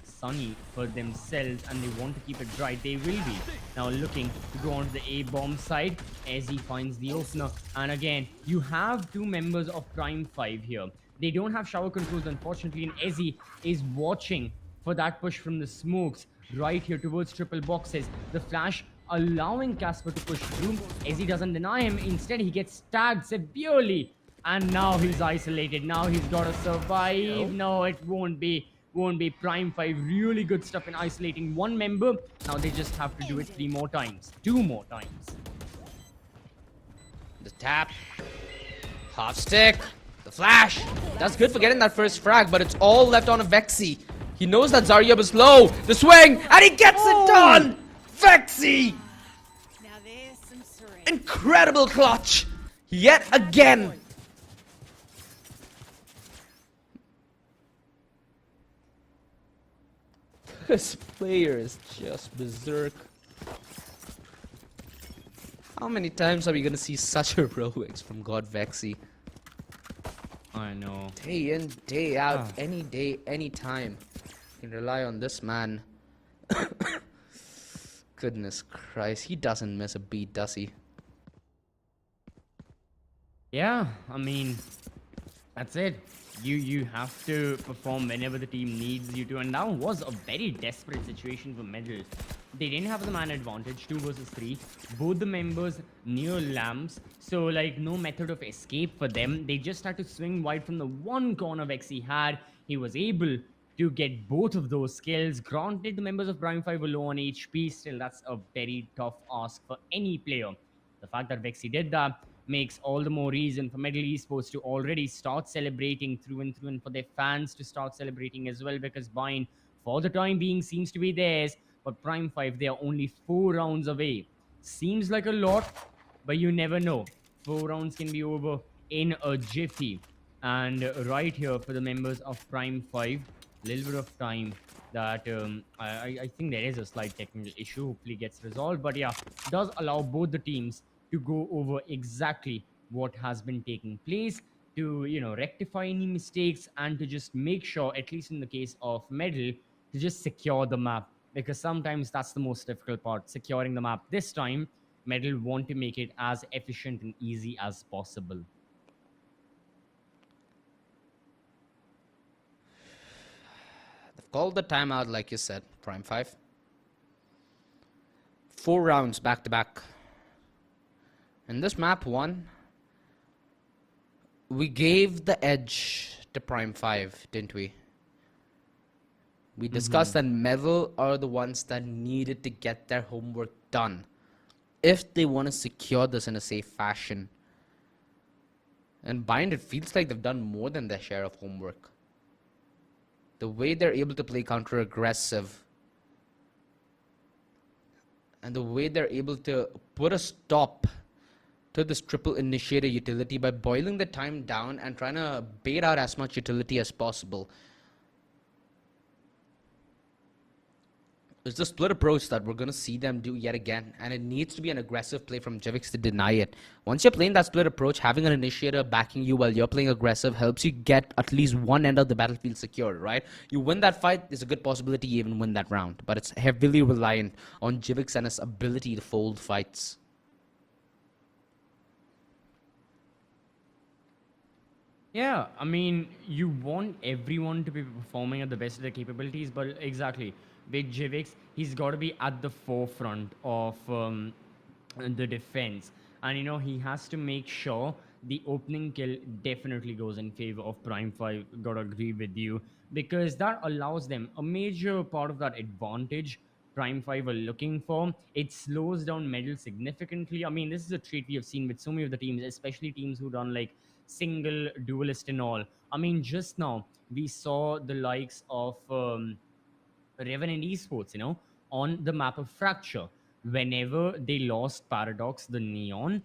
D: sunny for themselves, and they want to keep it dry. They will be now looking to go onto the A-bomb side as he finds the opener. And again, you have 2 members of Prime 5 here. They don't have shower controls, unfortunately, and Ezzy is watching for that push from the smokes right here towards triple boxes. The flash allowing Casper to push through. Ezzy doesn't deny him. Instead, he gets tagged severely. And now he's isolated. Now he's got to survive. No, it won't be. Prime 5. Really good stuff in isolating 1 member. Now they just have to do it 3 more times. 2 more times.
C: The tap. Half stick. The flash. That's good for getting that first frag, but it's all left on a Vexy. He knows that Zaryab is low. The swing, and he gets it done! Vexy!
E: Now there's some syringe.
C: Incredible clutch! Yet again! This player is just berserk. How many times are we gonna see such heroics from God Vexy?
D: I know.
C: Day in, day out, any day, any time. You can rely on this man. Goodness Christ, he doesn't miss a beat, does he?
D: Yeah, I mean, that's it. You have to perform whenever the team needs you to, and that was a very desperate situation for Medal. They didn't have the man advantage, 2 versus 3. Both the members near lamps, so like no method of escape for them. They just had to swing wide from the one corner Vexy had. He was able to get both of those skills. Granted, the members of Prime 5 were low on HP, still that's a very tough ask for any player. The fact that Vexy did that makes all the more reason for Medal Esports to already start celebrating through and for their fans to start celebrating as well, because Bind, for the time being, seems to be theirs. But Prime 5, they are only 4 rounds away. Seems like a lot, but you never know. 4 rounds can be over in a jiffy. And right here for the members of Prime 5, a little bit of time that I think there is a slight technical issue. Hopefully gets resolved. But yeah, does allow both the teams to go over exactly what has been taking place, to rectify any mistakes, and to just make sure, at least in the case of Medal, to just secure the map, because sometimes that's the most difficult part, securing the map. This time Medal want to make it as efficient and easy as possible.
C: They've called the timeout, like you said, Prime 5. 4 rounds back to back. In this map 1, we gave the edge to Prime 5, didn't we? We discussed that Medal are the ones that needed to get their homework done if they want to secure this in a safe fashion. And Bind, it feels like they've done more than their share of homework. The way they're able to play counter-aggressive, and the way they're able to put a stop to this triple initiator utility by boiling the time down and trying to bait out as much utility as possible. It's the split approach that we're going to see them do yet again, and it needs to be an aggressive play from Jivix to deny it. Once you're playing that split approach, having an initiator backing you while you're playing aggressive helps you get at least one end of the battlefield secured, right? You win that fight, there's a good possibility you even win that round, but it's heavily reliant on Jivix and his ability to fold fights.
D: Yeah, I mean, you want everyone to be performing at the best of their capabilities, but exactly, with Jivix, he's got to be at the forefront of the defense. And, he has to make sure the opening kill definitely goes in favor of Prime 5. Gotta agree with you, because that allows them a major part of that advantage Prime 5 are looking for. It slows down Medal significantly. I mean, this is a trait we have seen with so many of the teams, especially teams who run like single duelist and all. I mean, just now we saw the likes of Revan and Esports, on the map of Fracture. Whenever they lost Paradox, the Neon,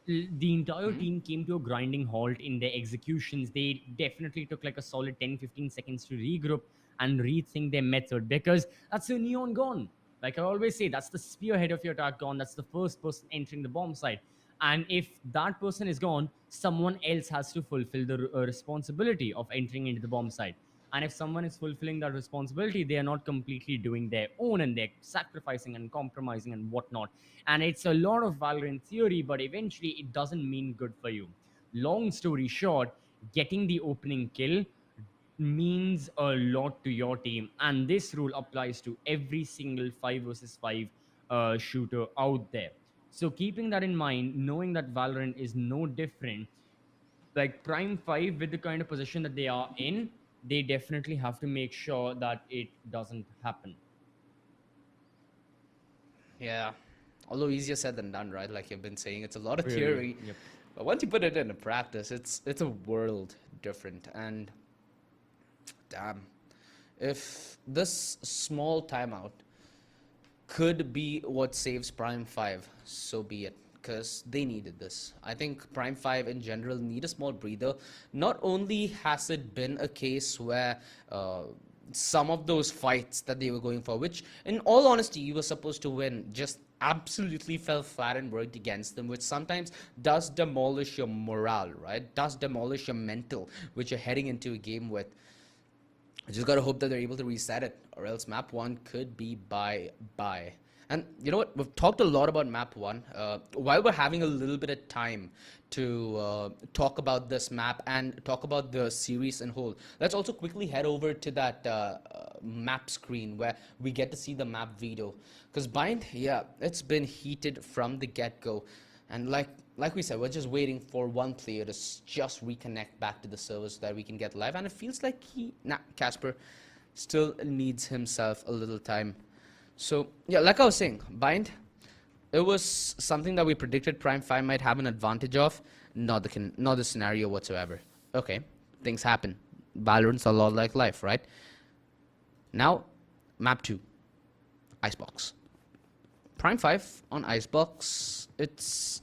D: the entire team came to a grinding halt in their executions. They definitely took like a solid 10-15 seconds to regroup and rethink their method, because that's a neon gone. Like I always say, that's the spearhead of your attack gone. That's the first person entering the bomb site. And if that person is gone, someone else has to fulfill the responsibility of entering into the bomb site. And if someone is fulfilling that responsibility, they are not completely doing their own, and they're sacrificing and compromising and whatnot. And it's a lot of Valorant theory, but eventually it doesn't mean good for you. Long story short, getting the opening kill means a lot to your team, and this rule applies to every single 5 versus 5 shooter out there. So keeping that in mind, knowing that Valorant is no different, like Prime 5 with the kind of position that they are in, they definitely have to make sure that it doesn't happen.
C: Yeah. Although easier said than done, right? Like you've been saying, it's a lot of
D: Really?
C: theory.
D: Yep.
C: But once you put it into practice, it's a world different. And damn, if this small timeout could be what saves Prime 5, so be it. Because they needed this. I think Prime 5 in general need a small breather. Not only has it been a case where some of those fights that they were going for, which in all honesty you were supposed to win, just absolutely fell flat and worked against them, which sometimes does demolish your morale, right? Does demolish your mental, which you're heading into a game with. I just gotta hope that they're able to reset it, or else map 1 could be bye-bye. And you know what? We've talked a lot about map 1. While we're having a little bit of time to talk about this map and talk about the series in whole, let's also quickly head over to that map screen where we get to see the map Veto. Because Bind, yeah, it's been heated from the get-go. And like we said, we're just waiting for one player to just reconnect back to the server so that we can get live. And it feels like Casper still needs himself a little time. So, yeah, like I was saying, Bind, it was something that we predicted Prime 5 might have an advantage of. Not the scenario whatsoever. Okay, things happen. Valorant's a lot like life, right? Now, map 2, Icebox. Prime 5 on Icebox, it's,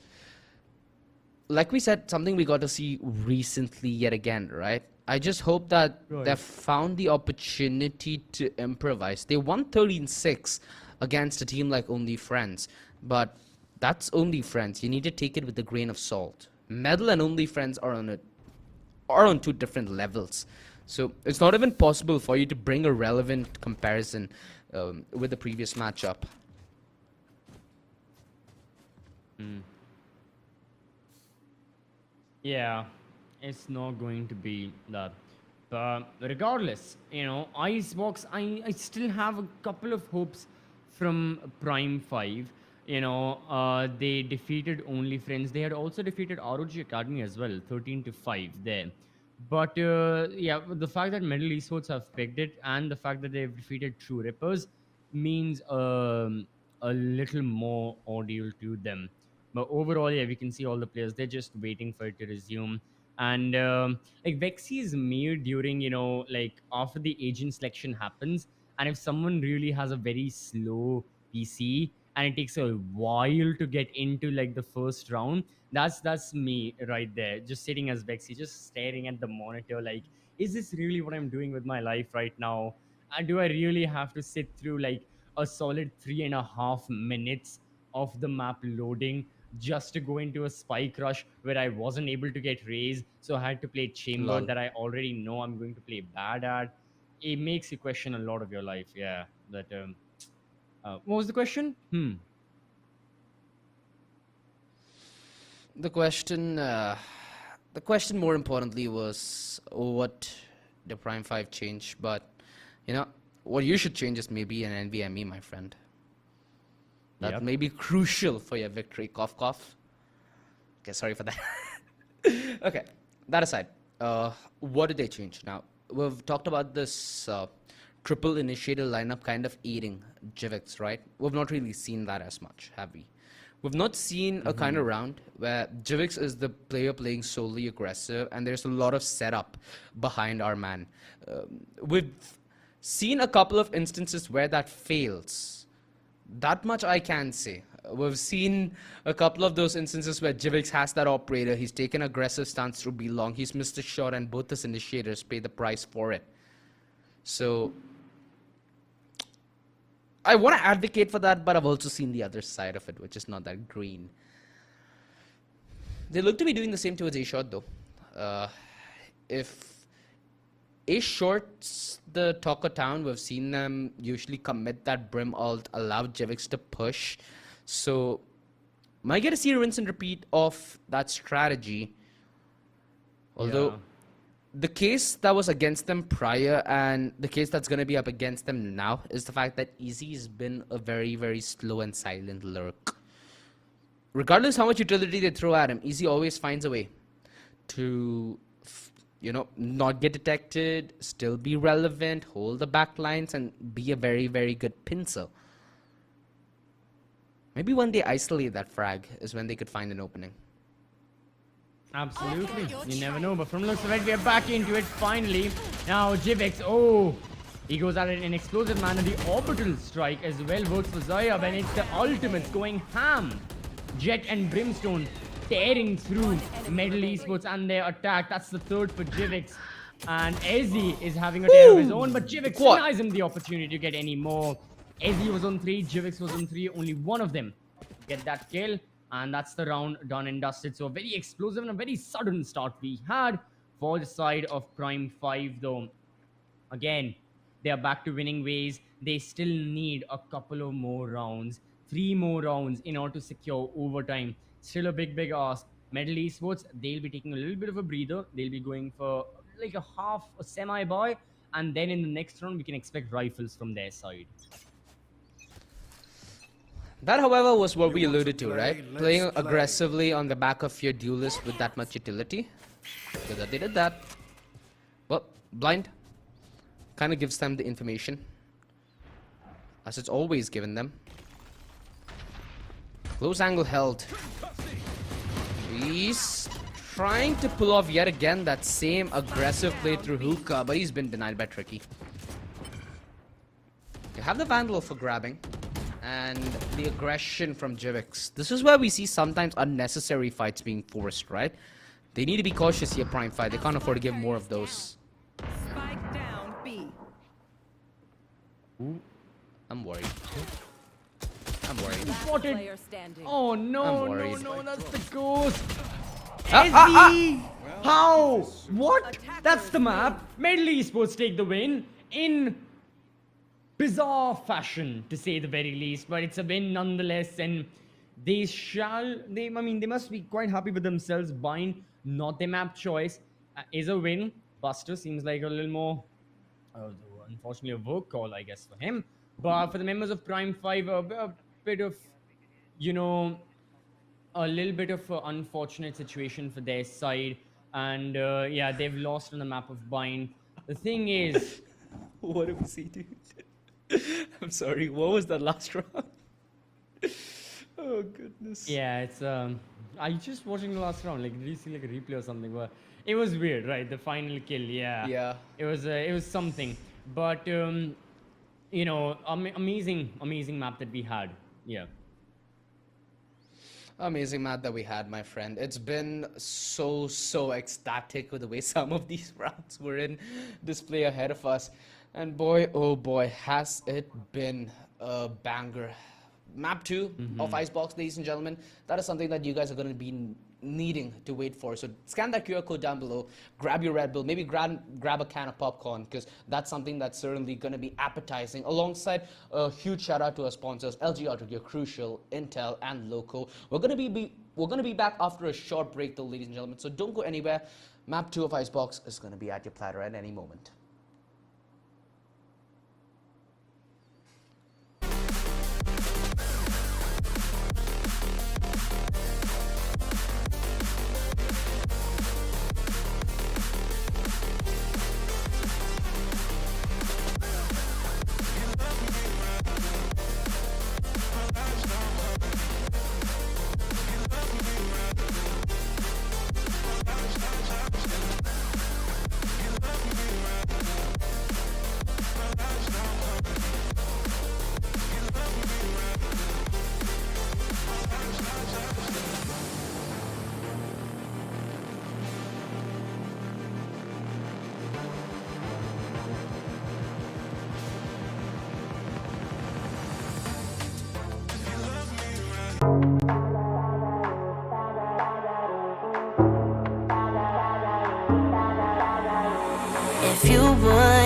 C: like we said, something we got to see recently yet again, right? I just hope that they've found the opportunity to improvise. They won 13-6 against a team like Only Friends, but that's Only Friends. You need to take it with a grain of salt. Medal and Only Friends are on two different levels. So it's not even possible for you to bring a relevant comparison with the previous matchup.
D: Yeah, it's not going to be that. But regardless, you know, Icebox, I still have a couple of hopes from Prime 5. You know, they defeated Only Friends. They had also defeated ROG Academy as well, 13-5 there. But yeah, the fact that Middle Esports have picked it and the fact that they've defeated True Rippers means a little more ordeal to them. But overall, yeah, we can see all the players. They're just waiting for it to resume. And like Vexy is made during, you know, like after the agent selection happens. And if someone really has a very slow PC and it takes a while to get into like the first round, that's me right there, just sitting as Vexy, just staring at the monitor like, is this really what I'm doing with my life right now? And do I really have to sit through like a solid 3.5 minutes of the map loading just to go into a spike rush where I wasn't able to get raised, so I had to play chamber
C: Lol.
D: that I already know I'm going to play bad at? It makes you question a lot of your life. Yeah, that what was the question?
C: The question more importantly was what the Prime 5 change, but you know what you should change is maybe an NVMe, my friend. That
D: Yep.
C: may be crucial for your victory. Cough, cough. Okay, sorry for that. Okay, that aside, what did they change? Now, we've talked about this triple initiator lineup kind of eating Jivix, right? We've not really seen that as much, have we? We've not seen a kind of round where Jivix is the player playing solely aggressive and there's a lot of setup behind our man. We've seen a couple of instances where that fails. That much I can say. We've seen a couple of those instances where Jivix has that operator. He's taken aggressive stance through B long. He's missed a shot, and both his initiators pay the price for it. So I want to advocate for that, but I've also seen the other side of it, which is not that green. They look to be doing the same towards A short though. If A shorts the Talker Town, we've seen them usually commit that Brim ult, allow Jivix to push. So might get to see a rinse and repeat of that strategy. Although the case that was against them prior and the case that's going to be up against them now is the fact that Easy has been a very, very slow and silent lurk. Regardless how much utility they throw at him, Easy always finds a way to, you know, not get detected, still be relevant, hold the back lines, and be a very, very good pincer. Maybe when they isolate that frag is when they could find an opening.
D: Absolutely. You never know, but from the looks of it, we are back into it finally. Now, Jivix, oh, he goes at it in an explosive manner. The orbital strike as well works for Zayab, and it's the ultimates going ham. Jet and Brimstone tearing through Metal Esports and their attack. That's the third for Jivix. And Ezzy is having a tear of his own, but Jivix denies him the opportunity to get any more. Ezzy was on 3, Jivix was on 3, only one of them get that kill. And that's the round done and dusted. So a very explosive and a very sudden start we had for the side of Prime 5 though. Again, they are back to winning ways. They still need a couple of more rounds. 3 more rounds in order to secure overtime. Still a big ask. Metal Esports, they'll be taking a little bit of a breather. They'll be going for like a semi-buy. And then in the next round, we can expect rifles from their side.
C: That, however, was what we alluded to, right? Playing aggressively on the back of your duelist with that much utility. Good that they did that. Well, blind kind of gives them the information, as it's always given them. Close angle held. He's trying to pull off yet again that same aggressive play through Hookah, but he's been denied by Tricky. You have the Vandal for grabbing. And the aggression from Jivix. This is where we see sometimes unnecessary fights being forced, right? They need to be cautious here, Prime 5. They can't afford to give more of those.
E: Spike down B.
C: Ooh. I'm worried. I'm worried.
E: Player standing.
D: Oh no,
C: I'm worried.
D: no, that's the ghost.
C: Ah.
D: How? What? That's the map. Metal Esports take the win in bizarre fashion, to say the very least, but it's a win nonetheless, and they must be quite happy with themselves. Bind, not their map choice, is a win. Buster seems like a little more, unfortunately, a work call, I guess, for him. But for the members of Prime 5, a bit of, you know, a little bit of an unfortunate situation for their side, and yeah, they've lost on the map of Bind. The thing is,
C: What did we see, dude? I'm sorry, what was that last round? Oh goodness.
D: yeah, it's I just watching the last round, like did you see like a replay or something? But it was weird, right? The final kill, yeah. It was something, but you know, amazing map that we had. Yeah.
C: Amazing map that we had, my friend. It's been so ecstatic with the way some of these rounds were in display ahead of us. And boy, oh boy, has it been a banger. Map 2 of Icebox, ladies and gentlemen. That is something that you guys are going to be needing to wait for. So scan that QR code down below, grab your Red Bull, maybe grab a can of popcorn, because that's something that's certainly going to be appetizing. Alongside a huge shout out to our sponsors, LG Ultragear, Crucial, Intel, and Loco. We're going to be back after a short break though, ladies and gentlemen. So don't go anywhere. Map 2 of Icebox is going to be at your platter at any moment.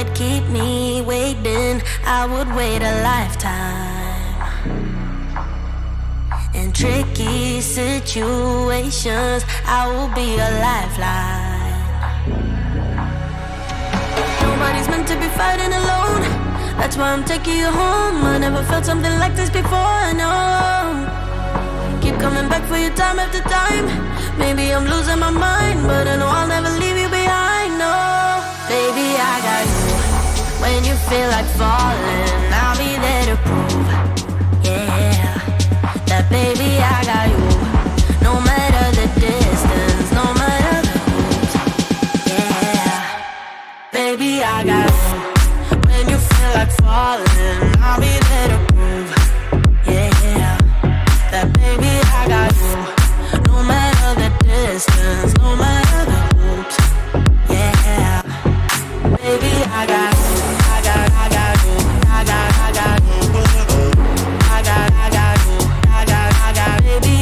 A: would keep me waiting, I would wait a lifetime. In tricky situations, I will be a lifeline. Nobody's meant to be fighting alone. That's why I'm taking you home. I never felt something like this before, no. Keep coming back for you time after time. Maybe I'm losing my mind, but I know I'll never leave you behind, no. Baby, I got you. When you feel like falling, I'll be there to prove, yeah, that baby, I got you. No matter the distance, no matter the moves, yeah, baby, I got you. When you feel like falling, I'll be there to prove, yeah, that baby, I got you. No matter the distance, no matter the hoops, yeah, baby, I got you. I got you. I got you. I got you. I got you. Baby,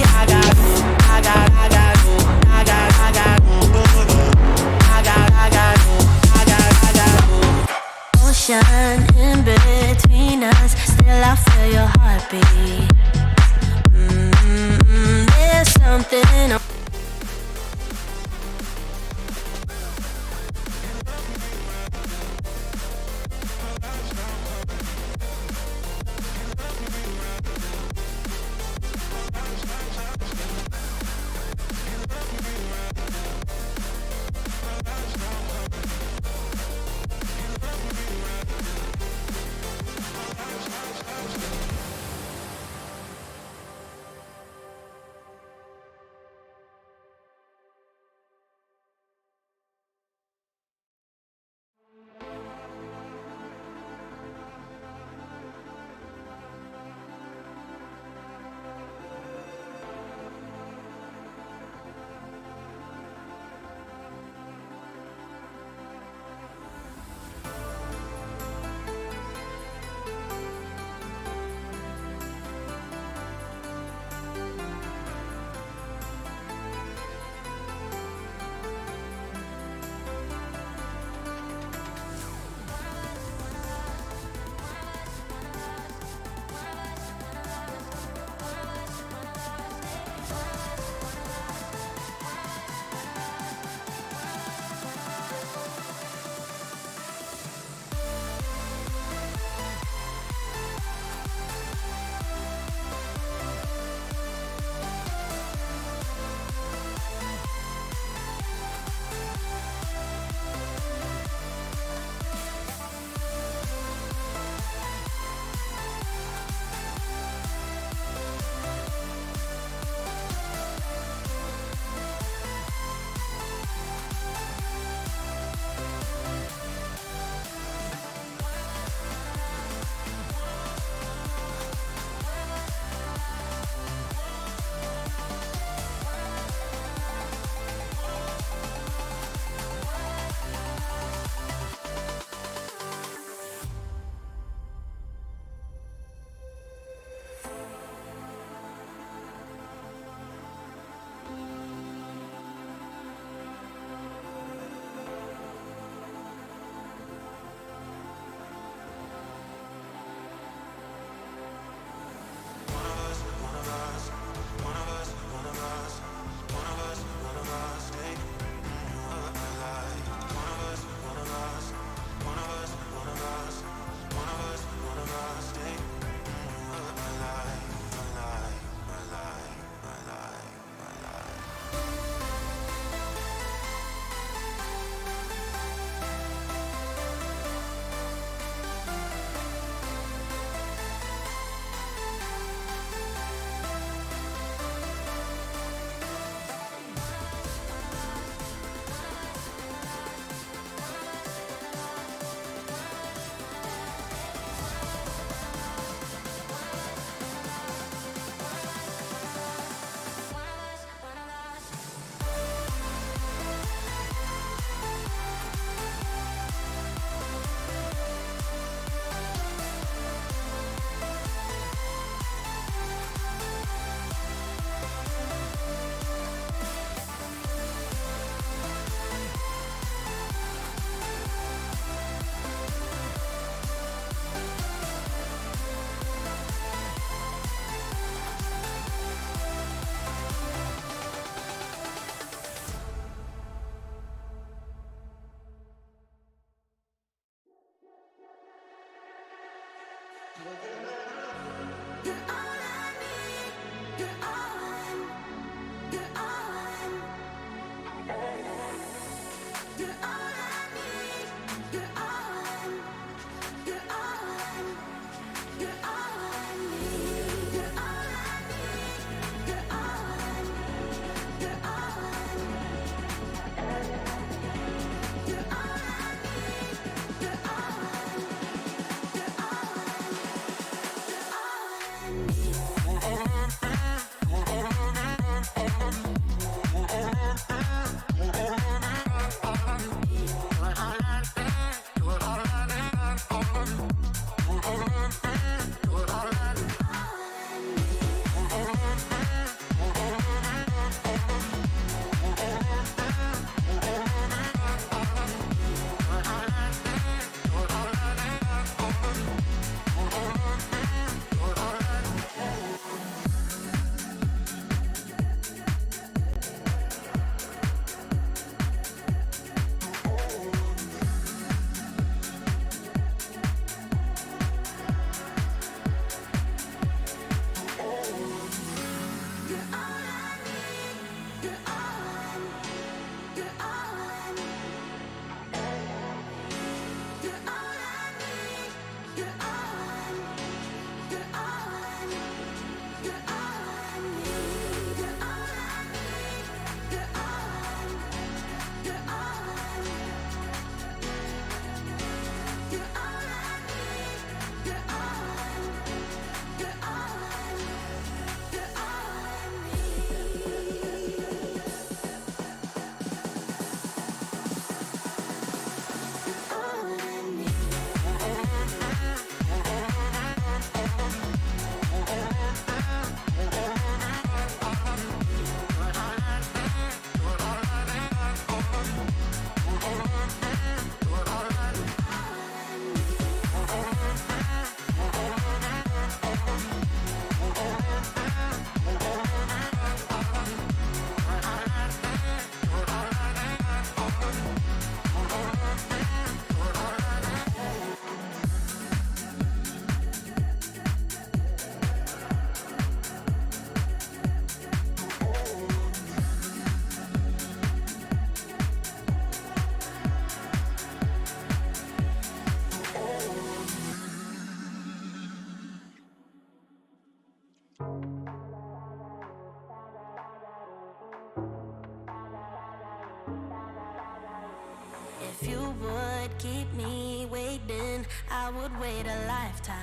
A: If you would keep me waiting, I would wait a lifetime.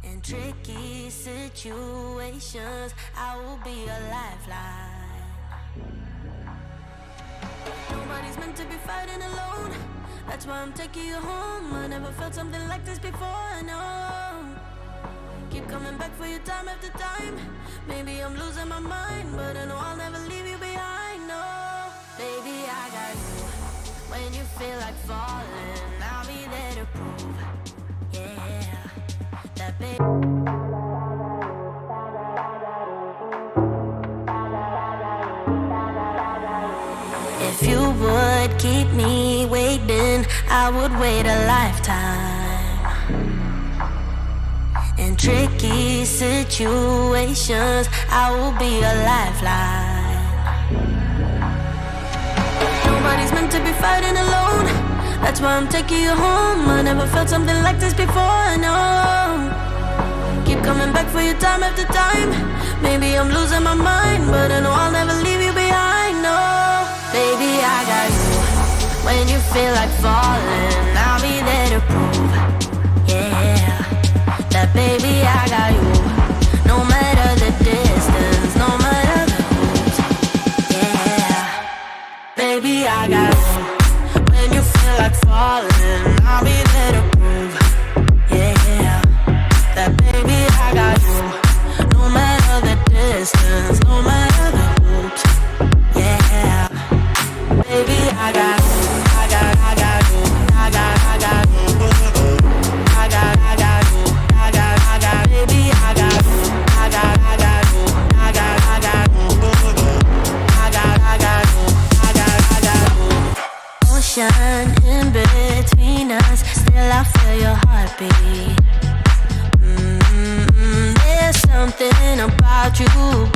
A: In tricky situations, I will be a lifeline. Nobody's meant to be fighting alone. That's why I'm taking you home. I never felt something like this before, no. Keep coming back for you time after time. Maybe I'm losing my mind, but I know I'll never leave you behind, no. Baby, I got you. When you feel like falling, I'll be there to prove, yeah, that baby. If you would keep me waiting, I would wait a lifetime. In tricky situations, I will be a lifeline. Nobody's meant to be fighting alone. That's why I'm taking you home. I never felt something like this before, no. Keep coming back for you time after time. Maybe I'm losing my mind, but I know I'll never leave you behind, no. Baby, I got you. When you feel like falling, I'll be there to prove, yeah, that baby, I got you. No matter the distance, no matter the route, yeah, baby, I got you. When you feel like falling, I'll be there to prove, yeah, that baby, I got you. No matter the distance, no matter the route, yeah, baby, I got you. I got you. I got you. I got you. I got you. Baby, I got you. I got you. I got you. Ocean in between us, still I feel your heartbeat. There's something about you,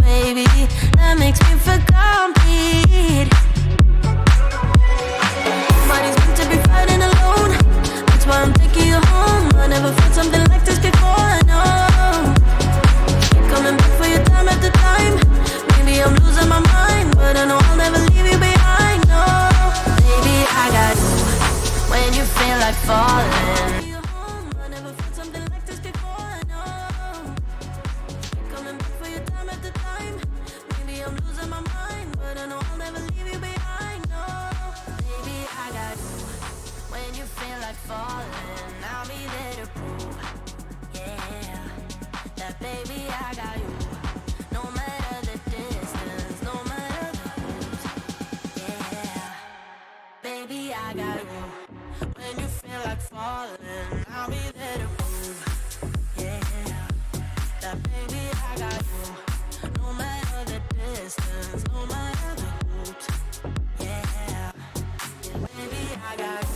A: baby, that makes me feel complete. Nobody's meant to be fighting alone. That's why I'm taking you home. I never felt something like this before, no. Keep coming back for you time after time. Maybe I'm losing my mind, but I know I'll never leave you behind, no. Baby, I got you. When you feel like falling, I never felt something like this before, no. Keep coming back for you time after time. Maybe I'm losing my mind, but I know I'll never leave you behind, no. Baby, I got you. When you feel like falling, I'll be there to prove, yeah, that baby, I got you. No matter the distance, no matter the route, yeah, baby, I got you. When you feel like falling, I'll be there to prove, yeah, that baby, I got you. No matter the distance, no matter the route, yeah, baby, I got you.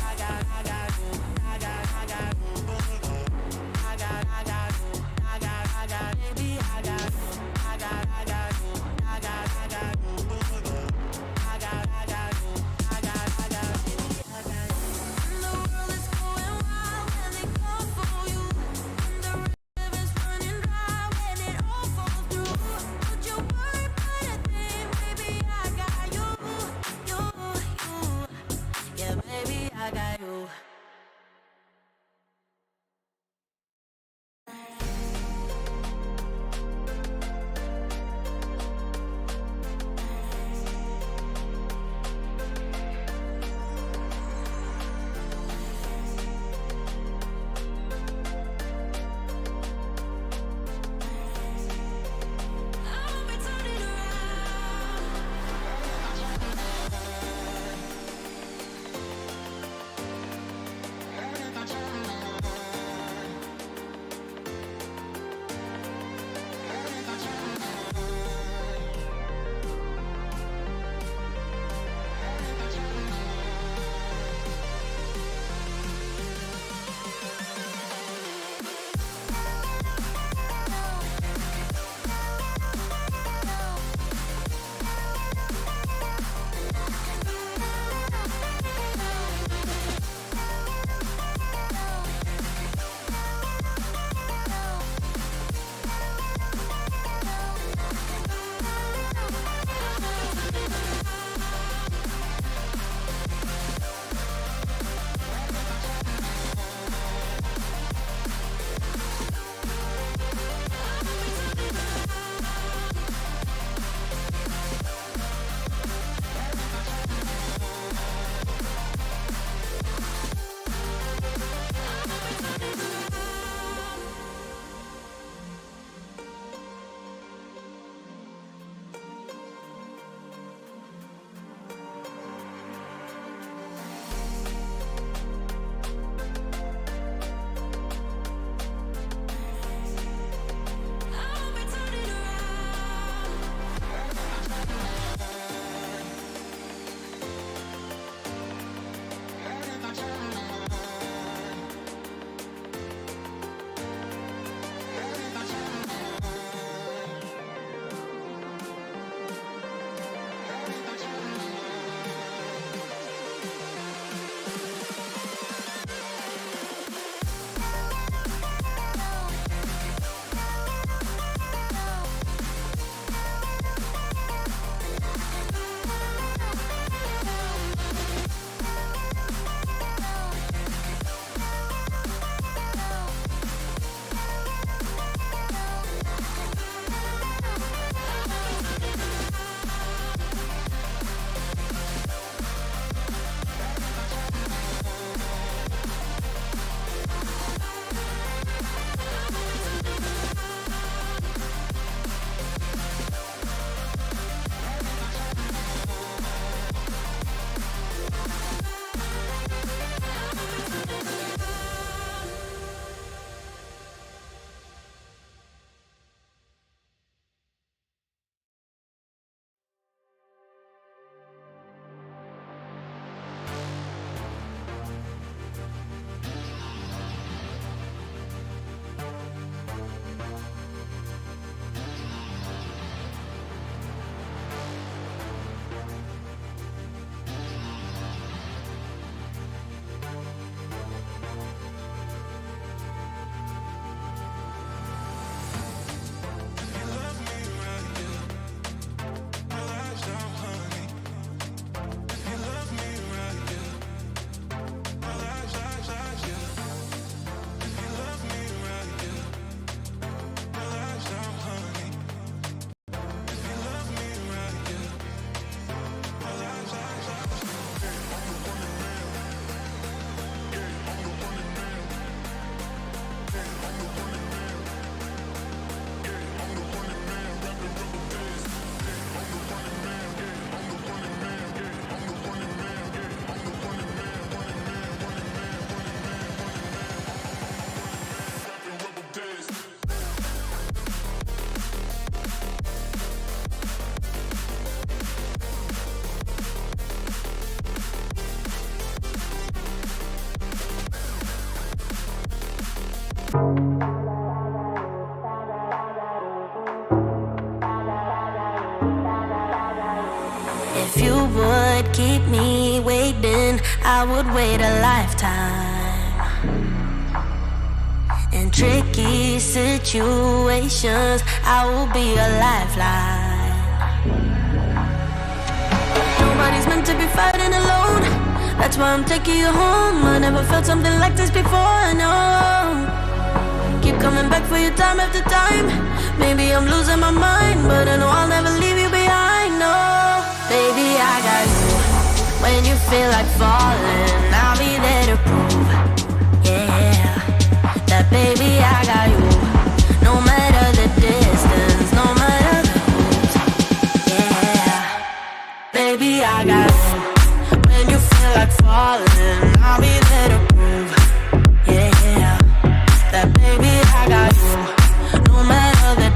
A: I got you. I got you. I got you. Baby, I got you. I got you. I got you. The world is going wild when they call for you. The river's running dry when it all falls If you would keep me waiting, I would wait a lifetime. In tricky situations, I will be a lifeline. Nobody's meant to be fighting alone. That's why I'm taking you home. I never felt something like this before, no. Keep coming back for your time after time. Maybe I'm losing my mind, but I know I'll never leave you behind, no. Baby, I got you. When you feel like falling, I'll be there to prove, yeah, that baby, I got you. No matter the distance, no matter the rules, yeah, baby, I got you. When you feel like falling, I'll be there to prove, yeah, that baby, I got you. No matter the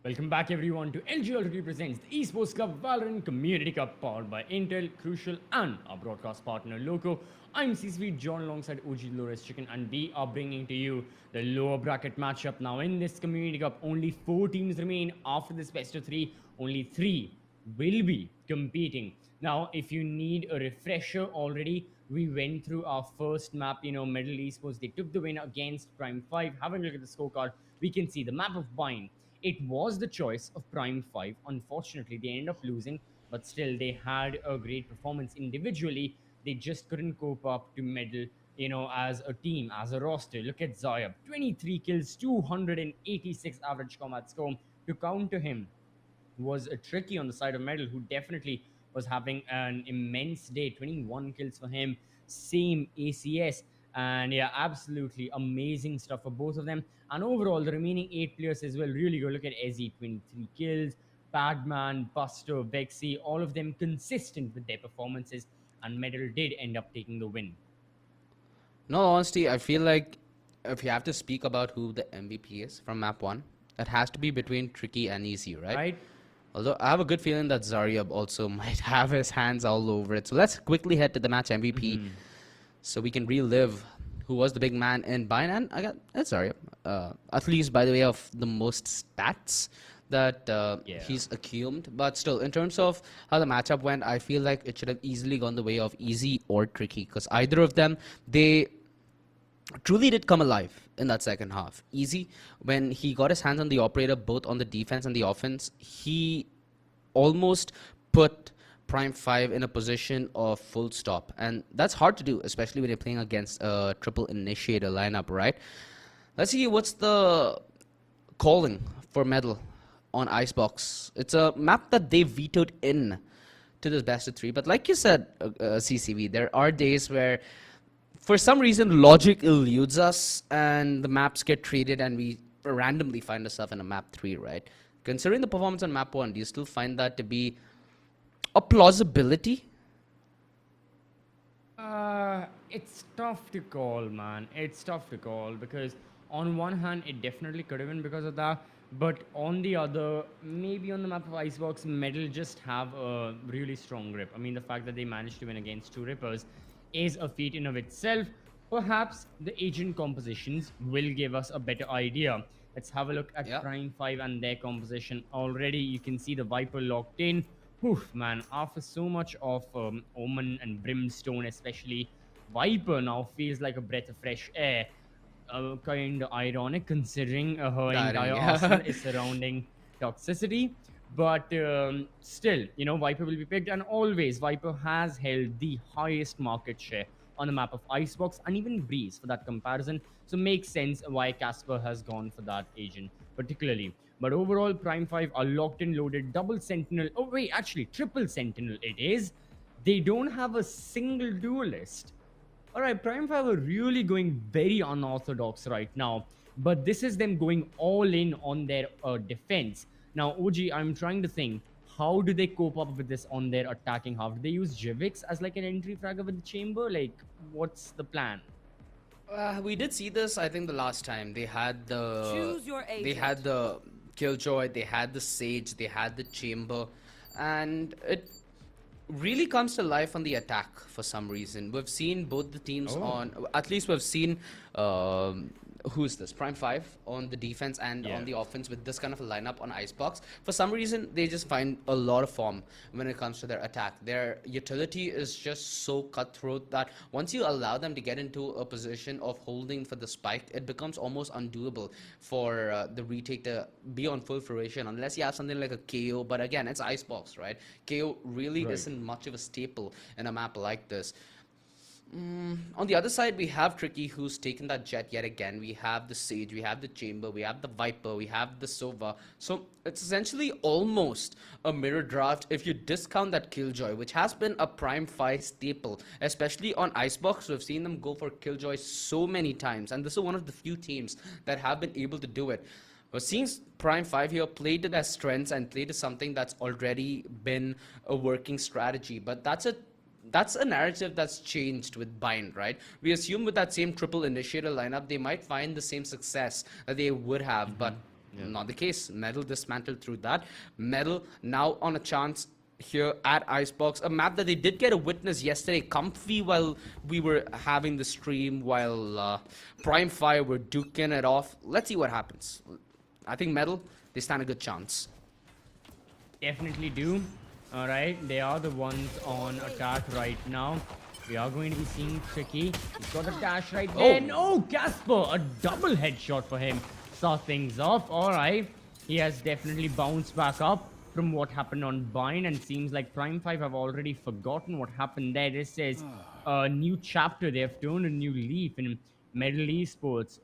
D: Welcome back everyone to LG Ultragear presents the Esports Club Valorant Community Cup powered by Intel, Crucial and our broadcast partner Loco. I'm C-Sweet John alongside OG Lores Chicken and we are bringing to you the lower bracket matchup. Now in this Community Cup, only 4 teams remain after this best of 3. Only 3 will be competing. Now if you need a refresher already, we went through our first map, Middle Esports. They took the win against Prime 5. Having a look at the scorecard, we can see the map of Bind. It was the choice of Prime 5. Unfortunately, they ended up losing, but still they had a great performance individually. They just couldn't cope up to medal, as a team, as a roster. Look at Zayab, 23 kills, 286 average combat score. To counter him was a Tricky on the side of medal, who definitely was having an immense day. 21 kills for him, same ACS. And yeah, absolutely amazing stuff for both of them. And overall, the remaining 8 players as well, really good. Look at Ezzy, 23 kills, Padman, Buster, Vexy, all of them consistent with their performances. And Medal did end up taking the win.
C: No, honestly, I feel like if you have to speak about who the MVP is from map 1, it has to be between Tricky and Easy, right?
D: Right?
C: Although I have a good feeling that Zaryab also might have his hands all over it. So let's quickly head to the match MVP so we can relive who was the big man in Bind. And I got it's Zaryab. At least by the way of the most stats that he's accumulated. But still, in terms of how the matchup went, I feel like it should have easily gone the way of Easy or Tricky. Because either of them, they truly did come alive in that second half. Easy, when he got his hands on the operator, both on the defense and the offense, he almost put Prime 5 in a position of full stop. And that's hard to do, especially when you're playing against a triple initiator lineup, right? Let's see what's the calling for medal on Icebox. It's a map that they vetoed in to this best of 3. But like you said, CCV, there are days where for some reason, logic eludes us, and the maps get treated, and we randomly find ourselves in a map 3, right? Considering the performance on map 1, do you still find that to be a plausibility?
D: It's tough to call, man. It's tough to call because on one hand, it definitely could have been because of that. But on the other, maybe on the map of Icebox, Medal just have a really strong grip. I mean, the fact that they managed to win against 2 Rippers is a feat in of itself. Perhaps the agent compositions will give us a better idea. Let's have a look at Prime 5 and their composition. Already you can see the Viper locked in. Oof, man, after so much of Omen and Brimstone especially, Viper now feels like a breath of fresh air. Kind of ironic considering her entire arsenal is surrounding toxicity. But still, you know, Viper will be picked, and always Viper has held the highest market share on the map of Icebox and even Breeze for that comparison. So makes sense why Casper has gone for that agent particularly. But overall, Prime 5 are locked and loaded, double Sentinel. Oh wait, actually triple Sentinel it is. They don't have a single duelist. Alright, Prime 5 are really going very unorthodox right now. But this is them going all in on their defense. Now, OG, I'm trying to think, how do they cope up with this on their attacking half? Do they use Jivix as like an entry fragger with the chamber? Like, what's the plan?
C: We did see this, I think, the last time. They had the...
E: Choose your agent.
C: They had the Killjoy, they had the Sage, they had the chamber. And it really comes to life on the attack for some reason. We've seen both the teams on... At least we've seen... who's this? Prime 5 on the defense and on the offense with this kind of a lineup on Icebox. For some reason, they just find a lot of form when it comes to their attack. Their utility is just so cutthroat that once you allow them to get into a position of holding for the spike, it becomes almost undoable for the retake to be on full fruition unless you have something like a KO. But again, it's Icebox, right? KO really isn't much of a staple in a map like this. On the other side, we have Tricky, who's taken that jet yet again. We have the Sage, we have the Chamber, we have the Viper, we have the Sova. So it's essentially almost a mirror draft if you discount that Killjoy, which has been a Prime 5 staple, especially on Icebox. We've seen them go for Killjoy so many times, and this is one of the few teams that have been able to do it. But seeing Prime 5 here play to their strengths and play to something that's already been a working strategy, but that's a narrative that's changed with Bind, right? We assume with that same triple initiator lineup, they might find the same success that they would have, but not the case. Medal dismantled through that. Medal now on a chance here at Icebox, a map that they did get a witness yesterday, comfy while we were having the stream, while Prime 5 were duking it off. Let's see what happens. I think Medal, they stand a good chance.
D: Definitely do. Alright, they are the ones on attack right now. We are going to be seeing Tricky. He's got a dash right there. No, Casper, a double headshot for him. Saw things off. Alright, he has definitely bounced back up from what happened on Bind, and seems like Prime 5 have already forgotten what happened there. This is a new chapter. They have turned a new leaf in Medal Esports.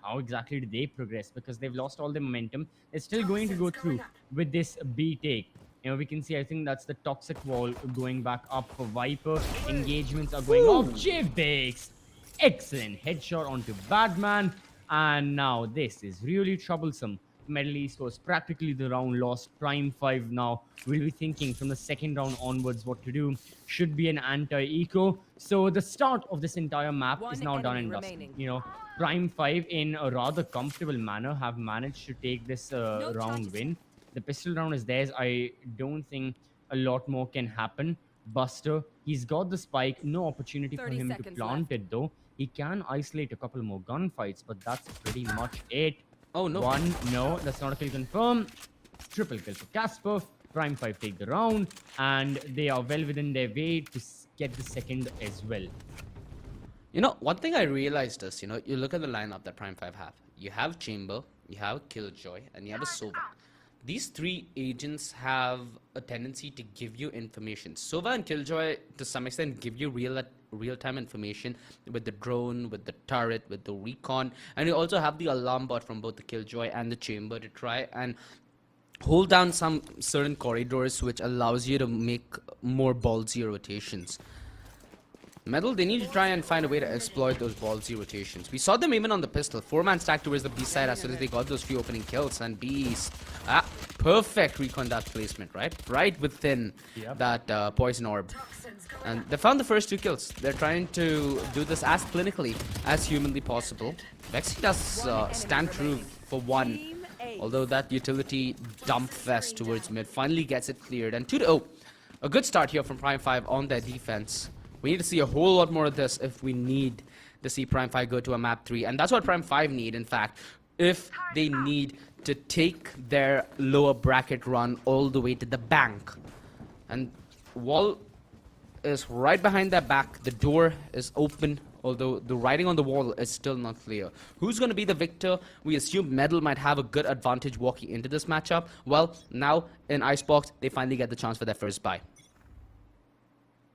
D: How exactly did they progress? Because they've lost all their momentum. They're still going to go through with this B take. You know, we can see, I think that's the toxic wall going back up for Viper. Engagements are going off. J-Bakes. Excellent headshot onto Batman. And now this is really troublesome. Medal Esports, practically the round lost. Prime 5 now will be thinking from the second round onwards what to do. Should be an anti-eco. So the start of this entire map is now done and dusted. You know, Prime 5 in a rather comfortable manner have managed to take this round win. The pistol round is theirs. I don't think a lot more can happen. Buster, he's got the spike. No opportunity for
E: 30
D: him to
E: seconds
D: plant
E: left.
D: it though. He can isolate a couple more gunfights, but that's pretty much it.
C: Oh, no.
D: One, no, that's not a kill confirmed. Triple kill for Casper. Prime 5 take the round, and they are well within their way to get the second as well.
C: You know, one thing I realized is, you know, you look at the lineup that Prime 5 have. You have Chamber, you have Killjoy, and you have a Sova. These three agents have a tendency to give you information. Sova and Killjoy, to some extent, give you real-time information with the drone, with the turret, with the recon, and you also have the alarm bot from both the Killjoy and the Chamber to try and hold down some certain corridors, which allows you to make more ballsy rotations. Metal, they need to try and find a way to exploit those ballsy rotations. We saw them even on the pistol. 4-man stack towards the B side as soon as they got those few opening kills. And Beast, perfect recon dart placement, right? Right within that poison orb. And they found the first 2 kills. They're trying to do this as clinically as humanly possible. Vexy does stand true for 1. Although that utility dump fest towards mid finally gets it cleared. And 2-0. A good start here from Prime 5 on their defense. We need to see a whole lot more of this if we need to see Prime 5 go to a map 3. And that's what Prime 5 need, in fact, if they need to take their lower bracket run all the way to the bank. And wall is right behind their back. The door is open, although the writing on the wall is still not clear. Who's going to be the victor? We assume Medal might have a good advantage walking into this matchup. Well, now in Icebox, they finally get the chance for their first buy.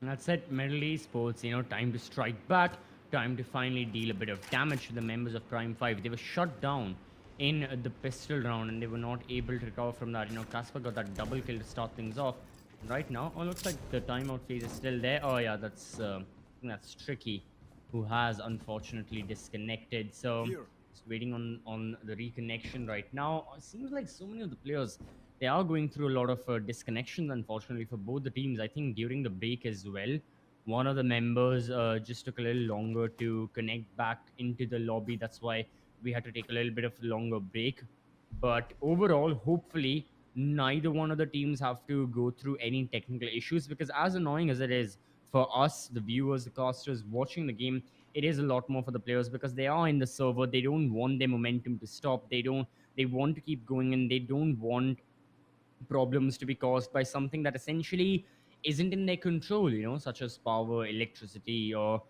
D: That's it, Middle Esports, you know, time to strike back, time to finally deal a bit of damage to the members of Prime 5. They were shut down in the pistol round and they were not able to recover from that. You know, Casper got that double kill to start things off. Right now, oh, looks like the timeout phase is still there. Oh yeah, that's Tricky, who has unfortunately disconnected. So, just waiting on the reconnection right now. It seems like so many of the players, they are going through a lot of disconnections, unfortunately, for both the teams. I think during the break as well, one of the members just took a little longer to connect back into the lobby. That's why we had to take a little bit of a longer break. But overall, hopefully, neither one of the teams have to go through any technical issues, because as annoying as it is for us, the viewers, the casters watching the game, it is a lot more for the players because they are in the server. They don't want their momentum to stop. They want to keep going, and they don't want problems to be caused by something that essentially isn't in their control, you know, such as power, electricity, or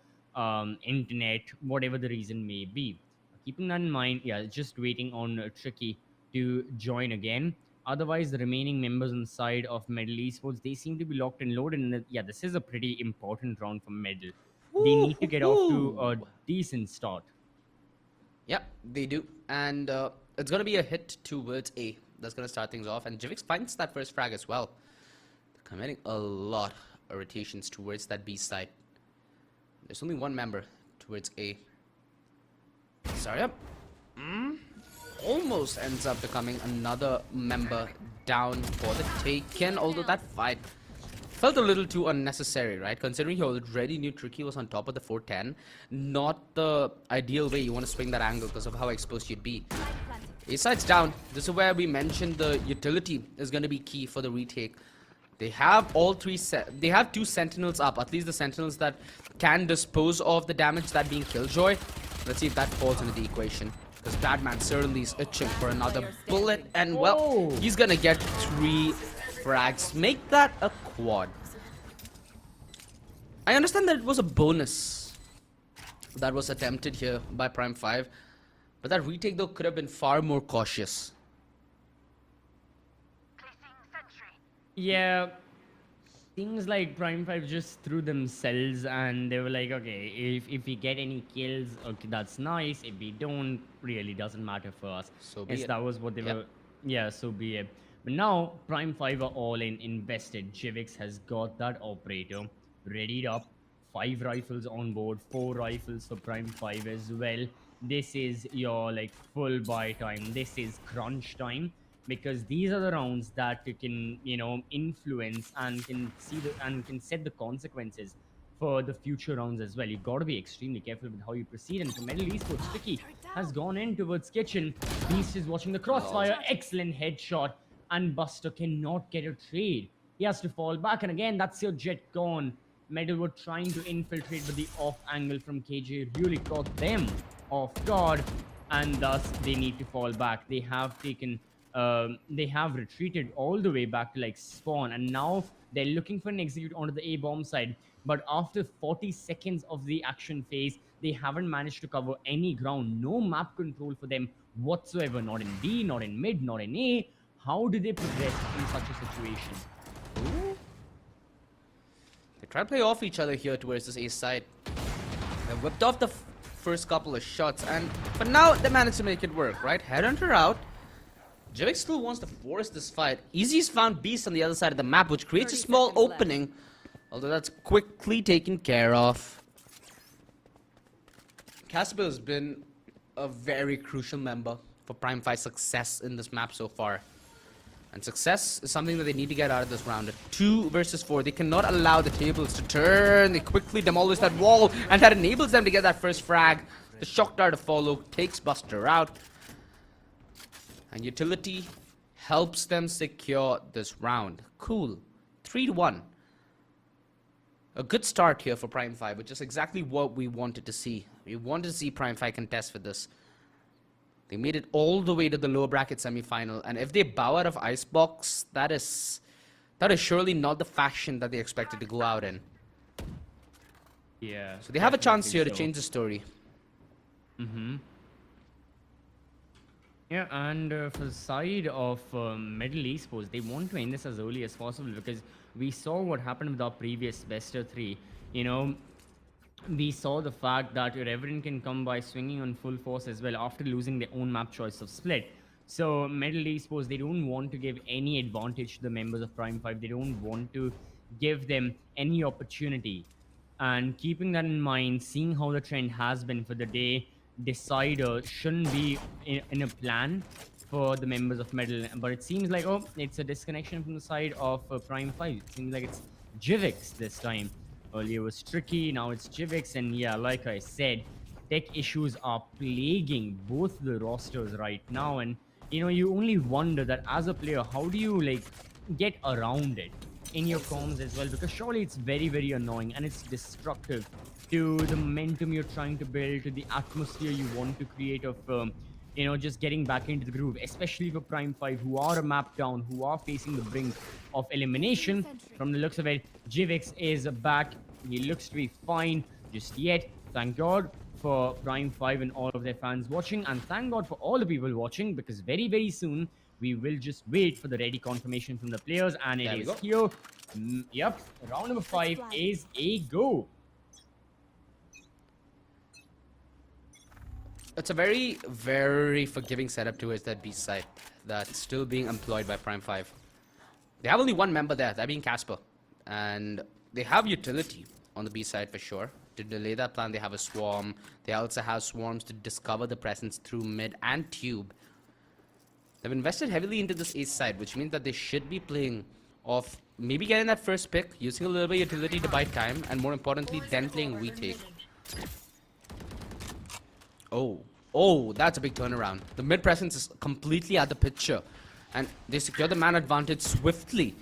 D: internet, whatever the reason may be. Keeping that in mind, yeah, just waiting on Tricky to join again. Otherwise, the remaining members on the side of Medal Esports, they seem to be locked and loaded. And yeah, this is a pretty important round for Medal. They need to get off to a decent start.
C: Yeah, they do. And it's going to be a hit towards A. That's going to start things off. And Jivix finds that first frag as well. They're committing a lot of rotations towards that B side. There's only one member towards A. Sorry, up. Almost ends up becoming another member down for the Taken. Although that fight felt a little too unnecessary, right? Considering he already knew Tricky was on top of the 410. Not the ideal way you want to swing that angle because of how exposed you'd be. A side's down. This is where we mentioned the utility is going to be key for the retake. They have they have 2 sentinels up, at least the sentinels that can dispose of the damage, that being Killjoy. Let's see if that falls into the equation, because Badman certainly is itching for another bullet, and well, he's going to get 3 frags. Make that a quad. I understand that it was a bonus that was attempted here by Prime 5. But that retake, though, could have been far more cautious.
D: Yeah, things like Prime 5 just threw themselves and they were like, okay, if we get any kills, okay, that's nice. If we don't, really doesn't matter for us.
C: So be it.
D: That was what they were. Yeah, so be it. But now, Prime 5 are all invested. Jivix has got that operator readied up. 5 rifles on board, 4 rifles for Prime 5 as well. This is your like full buy time. This is crunch time, because these are the rounds that you can, you know, influence and can see can set the consequences for the future rounds as well. You've got to be extremely careful with how you proceed. And for Medal Esports, Tricky has gone in towards Kitchen. Beast is watching the crossfire. Excellent headshot. and Buster cannot get a trade. He has to fall back, and again, that's your jet gone. Medal were trying to infiltrate, but the off angle from KJ really caught them off guard, and thus they need to fall back. They have retreated all the way back to like spawn, and now they're looking for an execute onto the A bomb side. But after 40 seconds of the action phase, they haven't managed to cover any ground. No map control for them whatsoever. Not in B, not in mid, not in A. How do they progress in such a situation?
C: Ooh. They try to play off each other here towards this A side. They whipped off the first couple of shots, and for now they managed to make it work, right? Headhunter out. Jivik still wants to force this fight. Easy's found Beast on the other side of the map, which creates a small opening. Although that's quickly taken care of. Casper has been a very crucial member for Prime 5's success in this map so far. And success is something that they need to get out of this round. 2 versus 4. They cannot allow the tables to turn. They quickly demolish that wall, and that enables them to get that first frag. The shock dart to follow takes Buster out. And utility helps them secure this round. Cool. 3-1. A good start here for Prime 5, which is exactly what we wanted to see. We wanted to see Prime 5 contest for this. They made it all the way to the lower bracket semi-final, and if they bow out of Icebox, that is surely not the fashion that they expected to go out in.
D: Yeah.
C: So they have a chance here to change the story.
D: Yeah, and for the side of Middle Esports, they want to end this as early as possible, because we saw what happened with our previous best of 3. You know, we saw the fact that Reverend can come by swinging on full force as well after losing their own map choice of split. So Middle Esports, they don't want to give any advantage to the members of Prime 5. They don't want to give them any opportunity. And keeping that in mind, seeing how the trend has been for the day, Decider shouldn't be in a plan for the members of Medal. But it seems like, oh, it's a disconnection from the side of Prime 5. It seems like it's Jivix this time. Earlier was Tricky, now it's Jivix, and yeah, like I said, tech issues are plaguing both the rosters right now, and you know, you only wonder that as a player, how do you like get around it in your comms as well, because surely it's very, very annoying and it's destructive to the momentum you're trying to build, to the atmosphere you want to create of you know, just getting back into the groove, especially for Prime 5, who are a map down, who are facing the brink of elimination. From the looks of it, Jivix is back. He looks to be fine just yet. Thank God for Prime 5 and all of their fans watching, and thank God for all the people watching, because very, very soon we will just wait for the ready confirmation from the players, and it is here. Yep, round number 5 is a go.
C: It's a very, very forgiving setup towards that B side that's still being employed by Prime 5. They have only one member there, that being Casper. And they have utility on the B side for sure. To delay that plan, they have a swarm. They also have swarms to discover the presence through mid and tube. They've invested heavily into this A side, which means that they should be playing off, maybe getting that first pick, using a little bit of utility to buy time, and more importantly, then playing retake. Oh, that's a big turnaround. The mid presence is completely out the picture, and they secure the man advantage swiftly.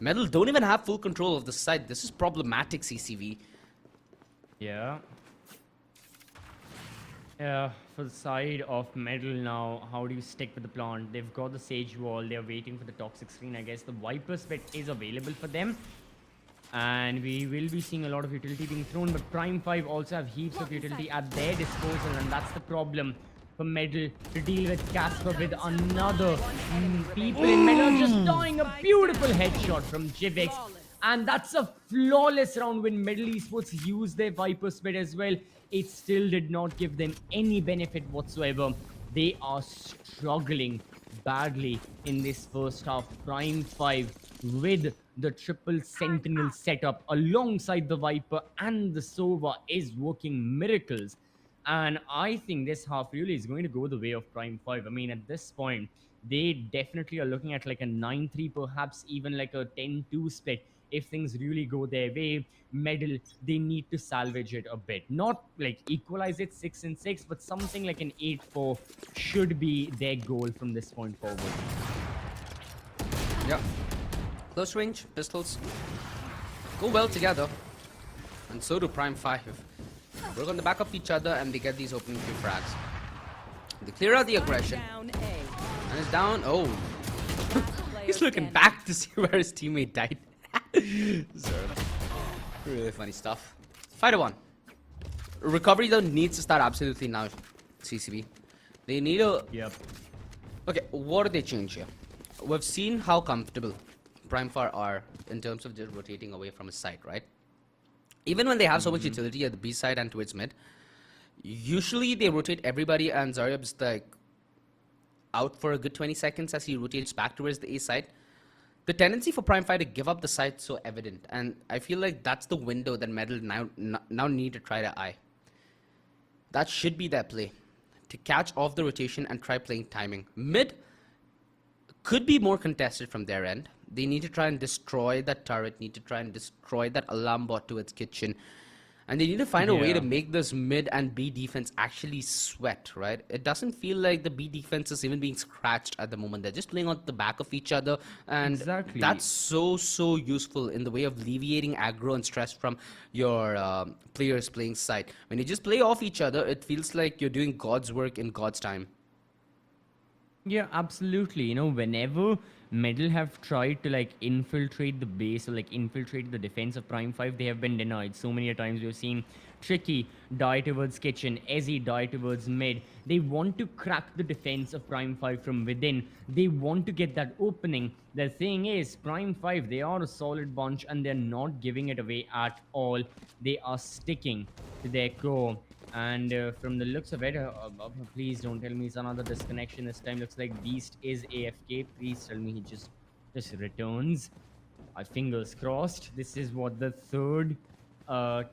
C: Medal don't even have full control of the side. This is problematic, CCV.
D: Yeah. Yeah, for the side of Medal now, how do you stick with the plant? They've got the Sage Wall. They're waiting for the toxic screen. I guess the Viper's Pet is available for them. And we will be seeing a lot of utility being thrown, but Prime 5 also have heaps of utility at their disposal, and that's the problem for Medal to deal with. Casper with another. People in Medal just dying. A beautiful headshot from Jivix, and that's a flawless round when Medal Esports used their Viper Spit as well. It still did not give them any benefit whatsoever. They are struggling badly in this first half. Prime 5 with the triple sentinel setup alongside the Viper and the Sova is working miracles. And I think this half really is going to go the way of Prime 5. I mean, at this point, they definitely are looking at like a 9-3, perhaps even like a 10-2 split. If things really go their way, Medal, they need to salvage it a bit. Not like equalize it 6-6, but something like an 8-4 should be their goal from this point forward.
C: Yeah. Close range, pistols go well together. And so do Prime 5. We're going to back up each other and they get these opening few frags. They clear out the aggression.
E: Down A.
C: And it's down. Oh.
E: Player
C: He's looking
E: standing.
C: back to see where his teammate died. So, really funny stuff. Fighter 1. Recovery though needs to start absolutely now. CCB. They need a...
D: Yep.
C: Okay, what do they change here? We've seen how comfortable Prime 5 are in terms of just rotating away from his side, right? Even when they have so much utility at the B side and towards mid, usually they rotate everybody and Zaryab's like out for a good 20 seconds as he rotates back towards the A side. The tendency for Prime 5 to give up the side is so evident, and I feel like that's the window that Medal now need to try to eye. That should be their play, to catch off the rotation and try playing timing. Mid could be more contested from their end. They need to try and destroy that turret, need to try and destroy that alarm bot to its kitchen. And they need to find a way to make this mid and B defense actually sweat, right? It doesn't feel like the B defense is even being scratched at the moment. They're just playing on the back of each other. And
D: Exactly.
C: that's so useful in the way of alleviating aggro and stress from your players playing side. When you just play off each other, it feels like you're doing God's work in God's time.
D: Yeah, absolutely. You know, whenever Medal have tried to like infiltrate the base or like infiltrate the defense of Prime 5, they have been denied. So many times we've seen Tricky die towards kitchen, Ezzy die towards mid. They want to crack the defense of Prime 5 from within. They want to get that opening. The thing is, Prime 5, they are a solid bunch and they're not giving it away at all. They are sticking to their core. And from the looks of it, please don't tell me it's another disconnection this time. Looks like Beast is AFK. Please tell me he just returns. Fingers crossed. This is what the third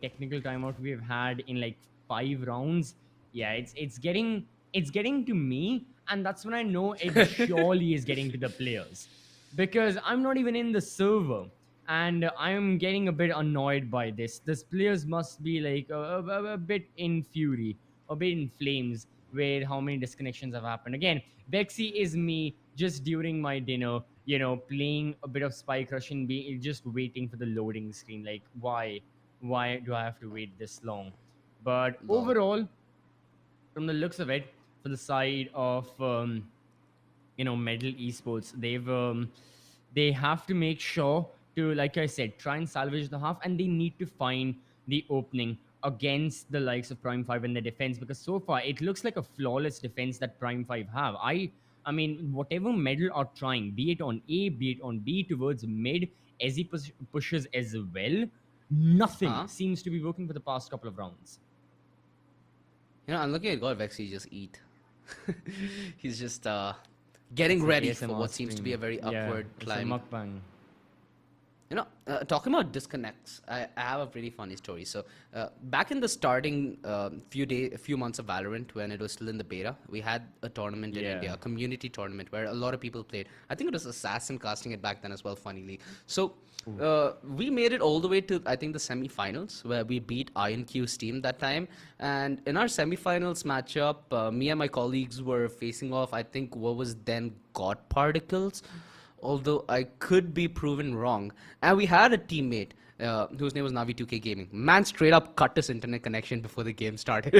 D: technical timeout we've had in like 5 rounds. Yeah, it's getting to me, and that's when I know it surely is getting to the players, because I'm not even in the server. And I'm getting a bit annoyed by this. These players must be like a bit in fury, a bit in flames with how many disconnections have happened. Again, Vexy is me just during my dinner, you know, playing a bit of Spike Rush and just waiting for the loading screen. Like, why do I have to wait this long? But overall, from the looks of it, for the side of, you know, Medal Esports, they have to make sure to, like I said, try and salvage the half, and they need to find the opening against the likes of Prime 5 in their defense, because so far it looks like a flawless defense that Prime 5 have. I mean, whatever Medal are trying, be it on A, be it on B towards mid, as he pushes as well, nothing seems to be working for the past couple of rounds.
C: You know, I'm looking at God Vexy just eat. He's just getting ready for what seems to be a very upward climb.
D: It's a mukbang.
C: You know, talking about disconnects, I have a pretty funny story. So, back in the starting few months of Valorant, when it was still in the beta, we had a tournament in India, a community tournament where a lot of people played. I think it was Assassin casting it back then as well, funnily. So, we made it all the way to, I think, the semi-finals, where we beat INQ's team that time. And in our semi-finals matchup, me and my colleagues were facing off, I think, what was then God Particles, although I could be proven wrong. And we had a teammate whose name was Navi2K Gaming. Man straight up cut his internet connection before the game started.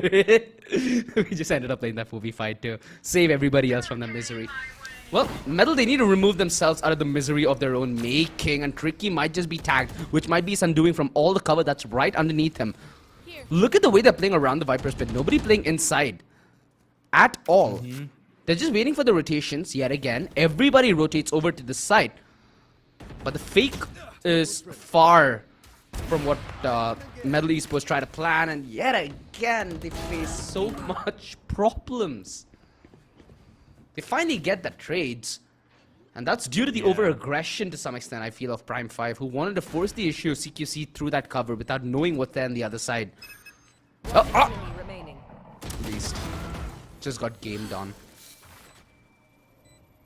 C: We just ended up playing that 4v5 to save everybody else from the misery. Well, Medal, they need to remove themselves out of the misery of their own making, and Tricky might just be tagged, which might be his undoing from all the cover that's right underneath him. Look at the way they're playing around the Viper's pit. Nobody playing inside at all. They're just waiting for the rotations yet again. Everybody rotates over to the side. But the fake is far from what Medal Esports try to plan. And yet again, they face so much problems. They finally get the trades. And that's due to the over-aggression to some extent, I feel, of Prime 5, who wanted to force the issue of CQC through that cover without knowing what's there on the other side.
E: Remaining.
C: Beast just got gamed on.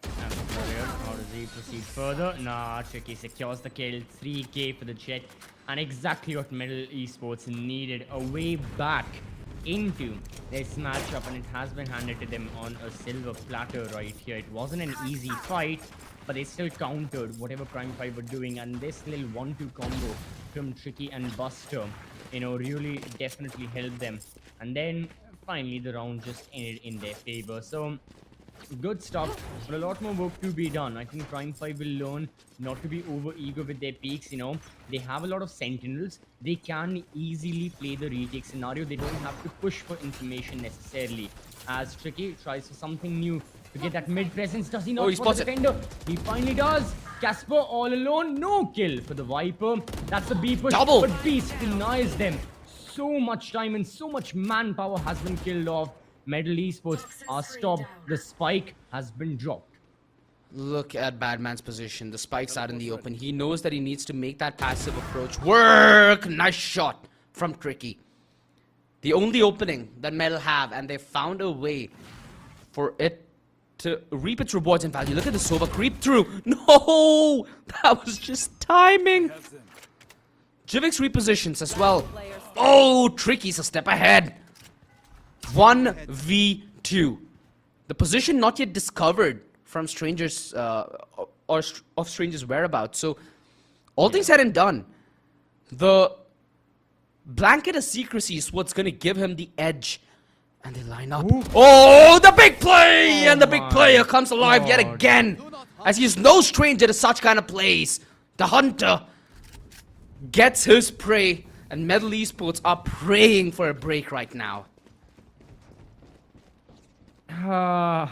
D: How does he proceed further? Nah, Tricky secures the kill. 3k for the Jet. And exactly what Medal Esports needed. A way back into this matchup. And it has been handed to them on a silver platter right here. It wasn't an easy fight. but they still countered whatever Prime 5 were doing, and this little 1-2 combo from Tricky and Buster, really definitely helped them. And then finally the round just ended in their favor. So good stuff, but a lot more work to be done. I think Prime 5 will learn not to be over eager with their peaks. They have a lot of sentinels. They can easily play the retake scenario. They don't have to push for information necessarily. As Tricky tries for something new to get that mid presence. Does he not?
C: Oh, he
D: spot
C: spots
D: the defender? He finally does. Casper all alone, no kill for the Viper. That's a B push,
C: Double.
D: but Beast denies them. So much time and so much manpower has been killed off. Medal Esports are stopped. The spike has been dropped.
C: Look at Badman's position. The spike's out in the open. He knows that he needs to make that passive approach work. Nice shot from Tricky. The only opening that Medal have, and they found a way for it to reap its rewards in value. Look at the Sova creep through. No! That was just timing. Jivix repositions as well. Oh, Tricky's a step ahead. 1v2. The position not yet discovered from strangers or of strangers' whereabouts. So, all things said and done, the blanket of secrecy is what's going to give him the edge. And they line up. Ooh. Oh, the big play! And the big player comes alive yet again. As he's no stranger to such kind of plays. The hunter gets his prey. And Medal Esports are praying for a break right now.
D: Medal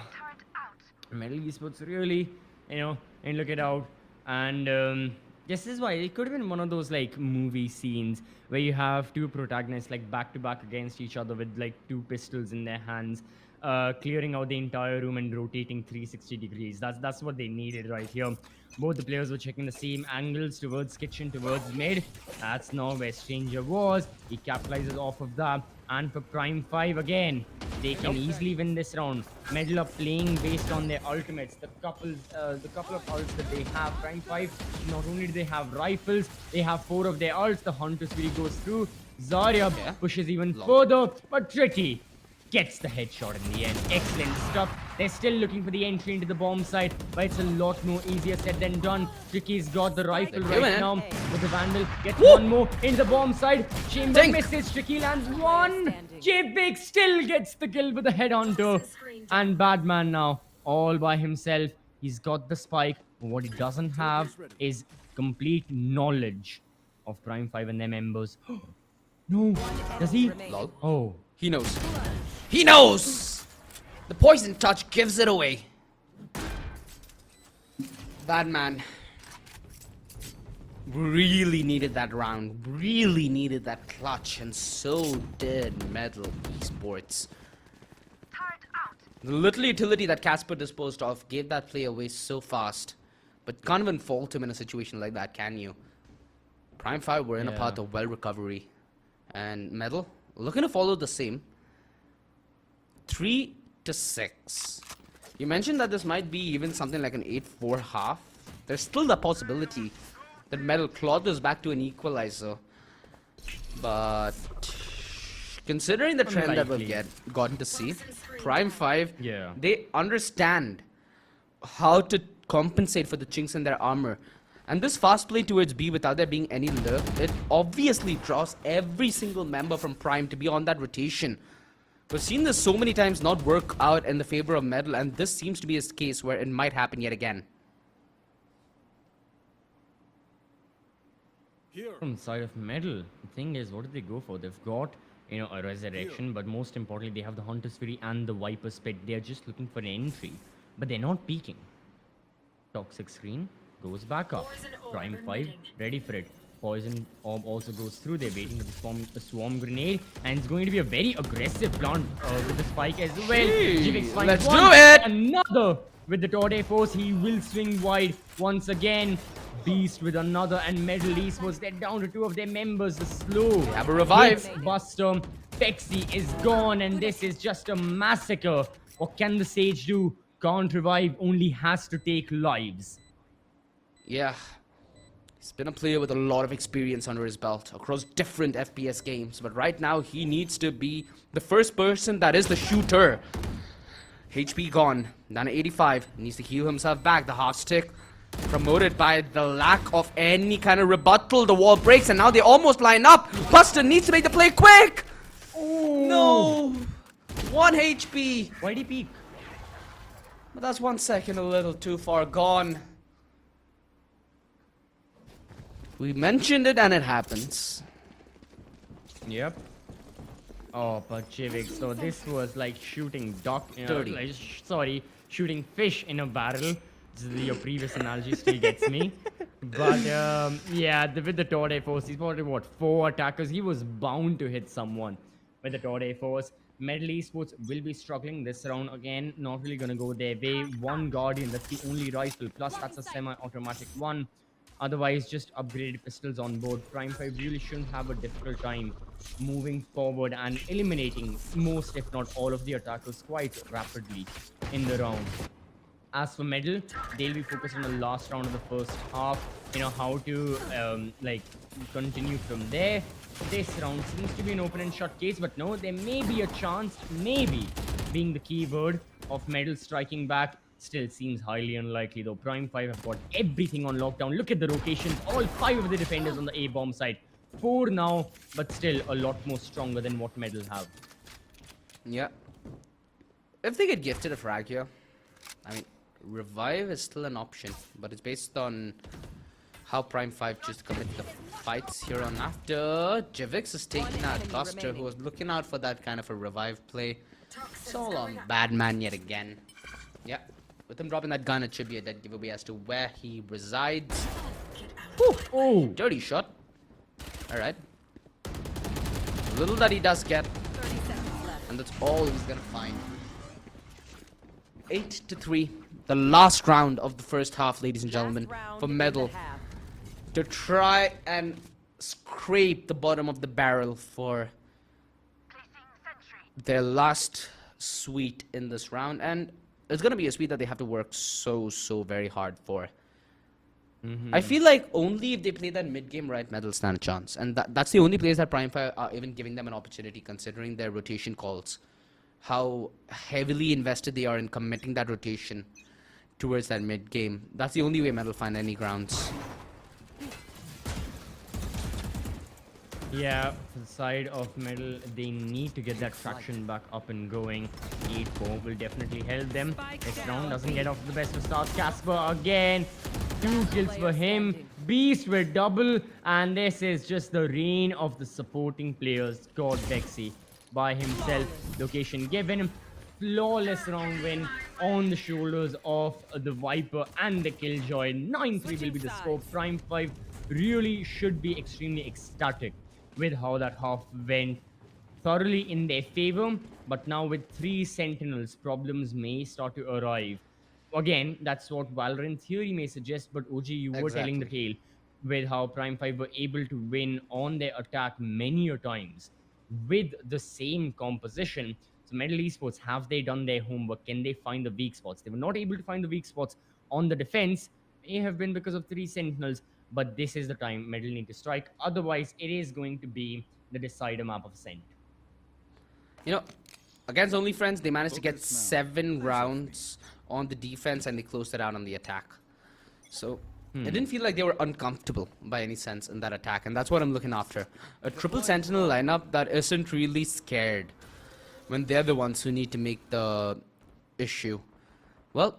D: Esports really, and look it out. And this is why it could have been one of those like movie scenes where you have two protagonists like back to back against each other with like two pistols in their hands, clearing out the entire room and rotating 360 degrees. That's what they needed right here. Both the players were checking the same angles towards kitchen, towards mid. That's not where Stranger was. He capitalizes off of that. And for Prime 5 again, they can easily win this round. Medal up playing based on their ultimates. The couple of ults that they have. Prime 5, not only do they have rifles, they have 4 of their ults. The Hunter's Fury goes through. Zarya pushes even further, but Tricky gets the headshot in the end. Excellent stuff. They're still looking for the entry into the bomb site, but it's a lot more easier said than done. Tricky's got the rifle right now, but the Vandal gets one more into the bomb site. Chamber misses, Tricky lands one. J-Big still gets the kill with the headhunter. And Badman now, all by himself. He's got the spike, but what he doesn't have is complete knowledge of Prime 5 and their members. No, does he?
C: Lol.
D: Oh.
C: He knows. He knows! The poison touch gives it away. Badman really needed that round. Really needed that clutch. And so did Medal Esports. The little utility that Casper disposed of gave that play away so fast. But can't even fault him in a situation like that, can you? Prime 5 were in a path of well recovery. And Medal looking to follow the same. 3-6. You mentioned that this might be even something like an 8-4 half. There's still the possibility that Medal clawed this back to an equalizer. But considering the trend that we've gotten to see, Prime 5, they understand how to compensate for the chinks in their armor. And this fast play towards B without there being any lurk, it obviously draws every single member from Prime to be on that rotation. We've seen this so many times not work out in the favor of Medal, and this seems to be a case where it might happen yet again.
D: From the side of Medal, the thing is, what did they go for? They've got, a resurrection, but most importantly, they have the Hunter's Fury and the Viper Spit. They're just looking for an entry, but they're not peeking. Toxic screen goes back up. Prime 5, ready for it. Poison orb also goes through. They're waiting for the swarm grenade, and it's going to be a very aggressive plant with the spike as well.
C: Let's do it!
D: Another with the Torte Force. He will swing wide once again. Beast with another, and Medal Esports, they're down to 2 of their members. The slow.
C: They have a revive.
D: Buster. Pexi is gone, and this is just a massacre. What can the Sage do? Can't revive, only has to take lives.
C: Yeah. He's been a player with a lot of experience under his belt across different FPS games, but right now he needs to be the first person that is the shooter. HP gone, down to 85, needs to heal himself back. The half stick promoted by the lack of any kind of rebuttal. The wall breaks and now they almost line up. Buster needs to make the play quick. No. 1 HP.
D: Why'd he peek?
C: But that's 1 second a little too far gone. We mentioned it and it happens.
D: Yep. Oh, but Jivik, so this was like shooting
C: Dirty.
D: shooting fish in a barrel. Your previous analogy still gets me. But yeah, with the Torde Force, he's probably what, 4 attackers. He was bound to hit someone with the Torde Force. Medal Esports will be struggling this round again. Not really gonna go their way. 1 Guardian, that's the only rifle. Plus, that's a semi-automatic one. Otherwise, just upgraded pistols on board. Prime 5 really shouldn't have a difficult time moving forward and eliminating most, if not all, of the attackers quite rapidly in the round. As for Medal, they'll be focused on the last round of the first half. You know, how to like continue from there. This round seems to be an open and shut case, but no, there may be a chance, maybe being the keyword, of Medal striking back. Still seems highly unlikely though. Prime 5 have got everything on lockdown. Look at the rotations. All 5 of the defenders on the A-bomb side. 4 now, but still a lot more stronger than what Medal have.
C: Yeah. If they get gifted a frag here, I mean, revive is still an option, but it's based on how Prime 5 choose to commit the fights here on after. Jivix is taking out Buster, who was looking out for that kind of a revive play. It's all on bad man yet again. Yeah. With him dropping that gun, it should be a dead giveaway as to where he resides. Whew. Oh, dirty shot. Alright. Little that he does get. And that's all he's gonna find. 8-3. The last round of the first half, ladies and gentlemen, for Medal. To try and scrape the bottom of the barrel for their last sweet in this round. And it's going to be a sweet that they have to work so very hard for. I feel like only if they play that mid-game right, Medal stand a chance. And that's the only place that Prime 5 are even giving them an opportunity, considering their rotation calls. How heavily invested they are in committing that rotation towards that mid-game. That's the only way Medal find any grounds.
D: Yeah, for the side of Medal, they need to get that traction back up and going. 8-4 will definitely help them. This round doesn't get off to the best of starts. Casper again. 2 kills for him. Beast with double. And this is just the reign of the supporting players. God Bexy by himself. Location given. Flawless round win on the shoulders of the Viper and the Killjoy. 9-3 will be the score. Prime 5 really should be extremely ecstatic with how that half went, thoroughly in their favor. But now with 3 Sentinels, problems may start to arrive. Again, that's what Valorant theory may suggest, but OG, you were telling the tale with how Prime 5 were able to win on their attack many a times with the same composition. So Medal Esports, have they done their homework? Can they find the weak spots? They were not able to find the weak spots on the defense. May have been because of 3 Sentinels, but this is the time Medal need to strike. Otherwise, it is going to be the decider map of Ascent.
C: You know, against Only Friends, they managed to get 7 rounds on the defense and they closed it out on the attack. So it didn't feel like they were uncomfortable by any sense in that attack, and that's what I'm looking after. A triple Sentinel lineup that isn't really scared when they're the ones who need to make the issue. Well,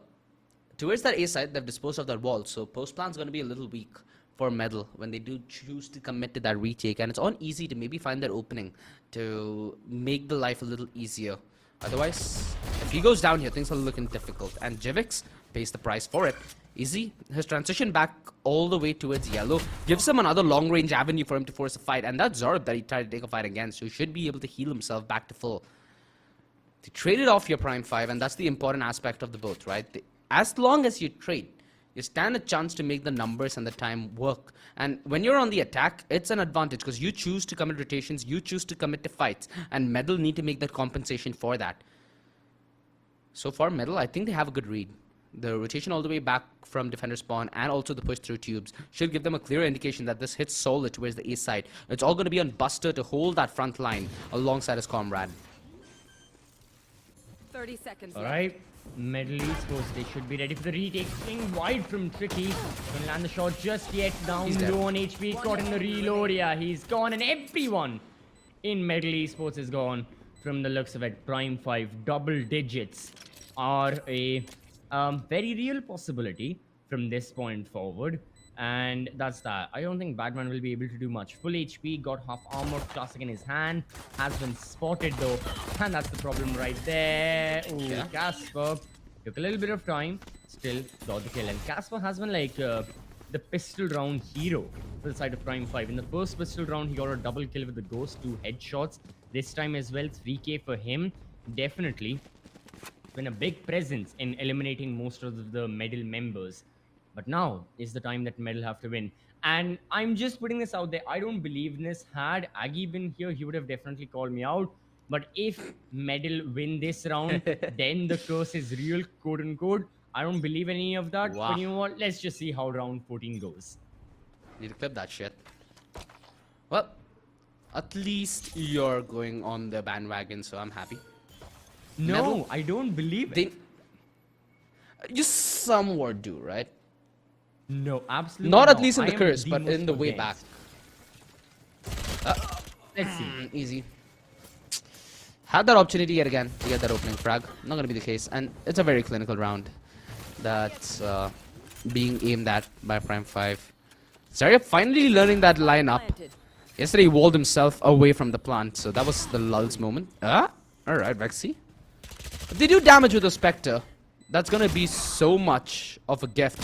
C: towards that A side, they've disposed of that wall, so post plan's going to be a little weak for Medal when they do choose to commit to that retake, and it's on easy to maybe find that opening to make the life a little easier. Otherwise, if he goes down here, things are looking difficult, and Jivix pays the price for it. Easy, his transition back all the way towards yellow gives him another long-range avenue for him to force a fight, and that's Zorb that he tried to take a fight against, so he should be able to heal himself back to full. They traded off your Prime 5, and that's the important aspect of the both, right? As long as you trade, you stand a chance to make the numbers and the time work. And when you're on the attack, it's an advantage because you choose to commit rotations, you choose to commit to fights, and Medal need to make that compensation for that. So far, Medal, I think they have a good read. The rotation all the way back from defender spawn and also the push through tubes should give them a clear indication that this hits solid towards the A side. It's all going to be on Buster to hold that front line alongside his comrade.
E: 30 seconds
D: All right, Medal Esports, they should be ready for the retake. Swing wide from Tricky. Don't land the shot just yet. Down
C: He's dead.
D: low on HP. Caught in the reload. Yeah, he's gone. And everyone in Medal Esports is gone. From the looks of it, Prime 5 double digits are a very real possibility from this point forward. And that's that. I don't think Batman will be able to do much. Full HP, got half armor, classic in his hand. Has been spotted though. And that's the problem right there. Ooh,
C: Yeah.
D: Casper took a little bit of time. Still got the kill. And Casper has been like the pistol round hero for the side of Prime 5. In the first pistol round, he got a double kill with the Ghost, 2 headshots. This time as well, 3k for him. Definitely been a big presence in eliminating most of the medal members. But now is the time that Medal have to win. And I'm just putting this out there. I don't believe in this. Had Aggie been here, he would have definitely called me out. But if Medal win this round, then the curse is real, quote unquote. I don't believe any of that.
C: Wow.
D: But you know what? Let's just see how round 14 goes.
C: Need to clip that shit. Well, at least you're going on the bandwagon, so I'm happy.
D: No,
C: Medal?
D: I don't believe it.
C: You somewhat do, right?
D: No, absolutely
C: Not at least in
D: I
C: the
D: am
C: curse, but
D: most
C: in the way back.
D: against. Let's see.
C: Easy. Had that opportunity yet again to get that opening frag. Not gonna be the case, and it's a very clinical round that's being aimed at by Prime 5. Zarya finally learning that lineup.
E: Planted.
C: Yesterday he walled himself away from the plant, so that was the lulls moment. Alright, Vexy. If they do damage with the Spectre, that's gonna be so much of a gift.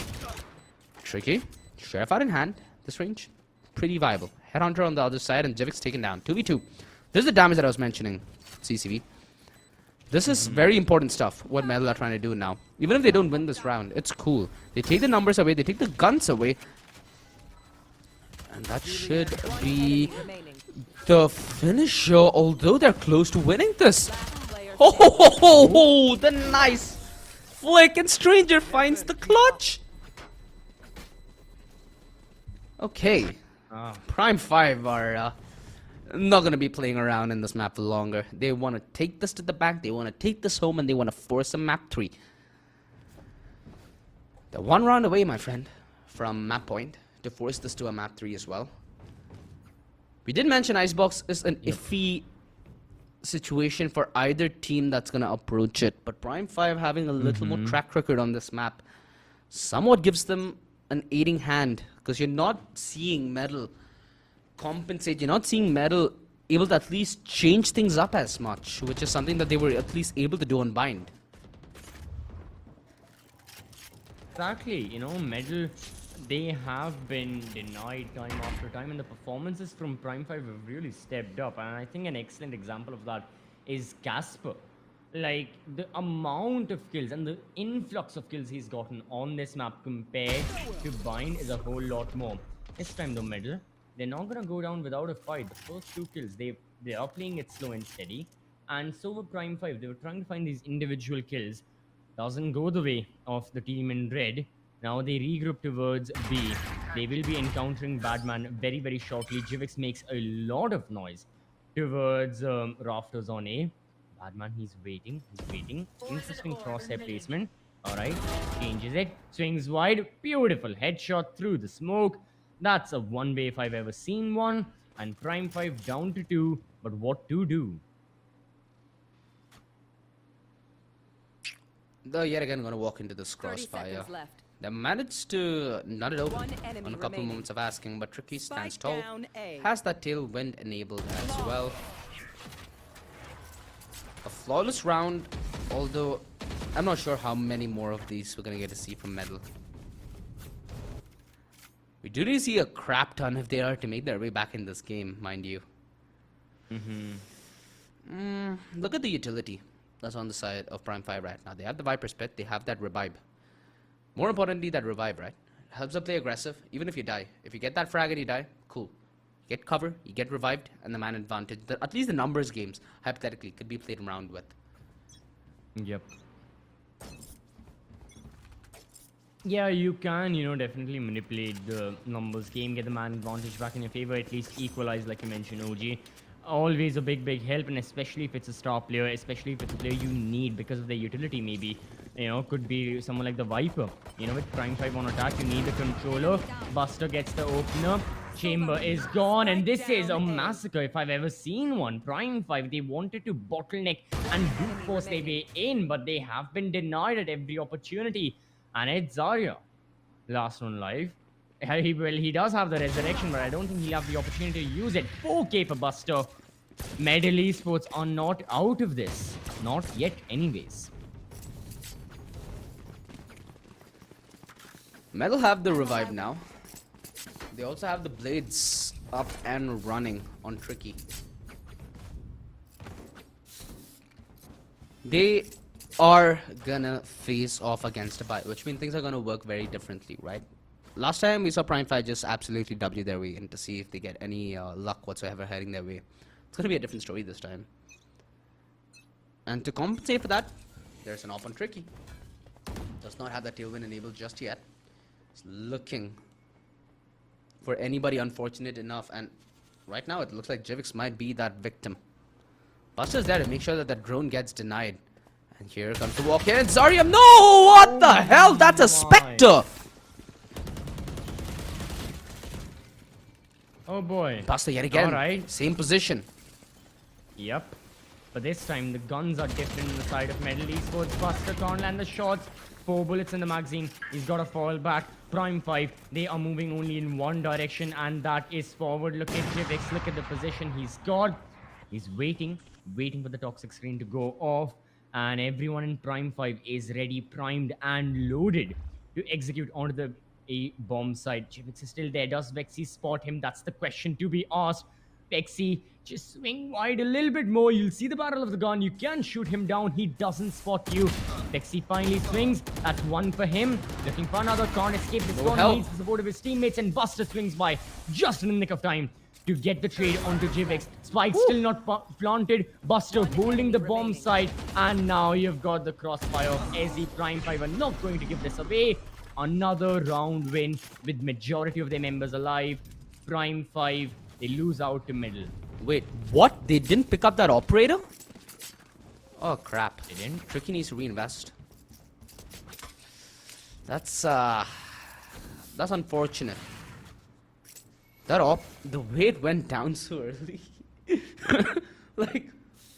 C: Tricky. Sheriff out in hand. This range, pretty viable. Headhunter on the other side, and Jivik's taken down. 2v2. This is the damage that I was mentioning, CCV. This is very important stuff, what Medal are trying to do now. Even if they don't win this round, it's cool. They take the numbers away, they take the guns away. And that should be
E: Remaining.
C: the finisher, although they're close to winning this.
E: Player
C: Oh, the nice flick, and Stranger finds the clutch. Okay, Prime 5 are not going to be playing around in this map for longer. They want to take this to the back, they want to take this home, and they want to force a map 3. They're one round away, my friend, from map point to force this to a map 3 as well. We did mention Icebox is an iffy situation for either team that's going to approach it, but Prime 5 having a little more track record on this map somewhat gives them an aiding hand, because you're not seeing Medal compensate, you're not seeing Medal able to at least change things up as much, which is something that they were at least able to do on Bind.
D: Exactly, you know, Medal, they have been denied time after time, and the performances from Prime 5 have really stepped up. And I think an excellent example of that is Casper. Like, the amount of kills and the influx of kills he's gotten on this map compared to Bind is a whole lot more. This time though, Medal, they're not gonna go down without a fight. The first 2 kills, they are playing it slow and steady. And so were Prime 5. They were trying to find these individual kills. Doesn't go the way of the team in red. Now they regroup towards B. They will be encountering Badman very, very shortly. Jivix makes a lot of noise towards Rafters on A. Badman, he's waiting. Interesting crosshair placement. Alright, changes it. Swings wide. Beautiful headshot through the smoke. That's a 1-way if I've ever seen one. And Prime 5 down to 2. But what to do?
C: They're yet again going to walk into this
E: 30
C: crossfire.
E: seconds left.
C: They managed to nut it open
E: One enemy
C: on a couple
E: remaining.
C: moments of asking, but Tricky stands
E: Spike
C: tall.
E: down A.
C: Has that tailwind enabled as well. A flawless round, although I'm not sure how many more of these we're going to get to see from Medal. We do need to see a crap ton if they are to make their way back in this game, mind you. Look at the utility that's on the side of Prime 5 right now. They have the Viper Spit, they have that Revive. More importantly, that Revive, right? Helps them play aggressive, even if you die. If you get that frag and you die, cool. You get cover, you get revived, and the man advantage. At least the numbers games, hypothetically, could be played around with.
D: Yep. Yeah, you can, you know, definitely manipulate the numbers game, get the man advantage back in your favor, at least equalize, like you mentioned, OG. always a big help, and especially if it's a star player, especially if it's a player you need because of their utility. Maybe, could be someone like the Viper. With Prime 5 on attack, you need the controller. Buster gets the opener. Chamber is gone, and this is a massacre if I've ever seen one. Prime 5, they wanted to bottleneck and brute force their way in, but they have been denied at every opportunity. And it's Zarya, last one live. He does have the resurrection, but I don't think he'll have the opportunity to use it. 4K for Buster. Medal Esports are not out of this. Not yet, anyways.
C: Medal have the revive now. They also have the blades up and running on Tricky. They are gonna face off against a buy, which means things are gonna work very differently, right? Last time we saw Prime 5 just absolutely W their way in to see if they get any luck whatsoever heading their way. It's gonna be a different story this time. And to compensate for that, there's an op on Tricky. Does not have that tailwind enabled just yet. It's looking for anybody unfortunate enough, and right now it looks like Jivix might be that victim. Buster's there to make sure that that drone gets denied. And here comes the walk in, and Zarya, no! What the hell? That's a Spectre!
D: Oh boy.
C: Buster yet again.
D: Alright.
C: Same position.
D: Yep. But this time the guns are different on the side of Medal Esports. Buster can't land the shots. 4 bullets in the magazine. He's got to fall back. Prime 5, they are moving only in one direction, and that is forward. Look at Jivix. Look at the position he's got. He's waiting for the toxic screen to go off. And everyone in Prime 5 is ready, primed and loaded to execute onto the A bomb side. Jivix is still there. Does Vexy spot him? That's the question to be asked. Vexy, just swing wide a little bit more. You'll see the barrel of the gun. You can shoot him down. He doesn't spot you. Vexy finally swings. That's one for him. Looking for another. Can't escape this one. Needs the support of his teammates, and Buster swings by just in the nick of time to get the trade onto Jivix. Spike still not planted. Buster holding the bomb site, and now you've got the crossfire of Ezzy. Prime 5 are not going to give this away. Another round win with majority of their members alive. Prime 5, they lose out to middle.
C: Wait, what? They didn't pick up that operator? Oh crap.
D: They didn't?
C: Tricky needs to reinvest. That's unfortunate. The way it went down so early. Like,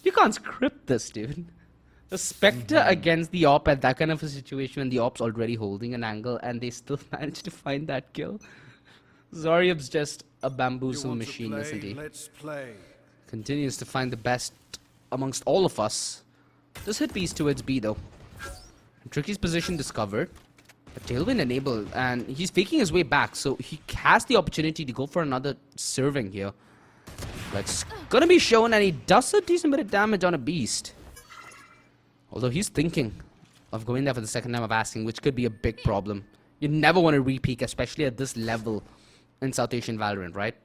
C: you can't script this, dude. The Spectre against the op at that kind of a situation when the op's already holding an angle and they still managed to find that kill. Zaryab's just a bamboozle machine, isn't he?
B: Let's play.
C: Continues to find the best amongst all of us. This hit piece towards B though. Tricky's position discovered. A tailwind enabled, and he's faking his way back, so he has the opportunity to go for another serving here. But it's gonna be shown, and he does a decent bit of damage on a beast. Although he's thinking of going there for the second time of asking, which could be a big problem. You never want to re-peek, especially at this level in South Asian Valorant, right?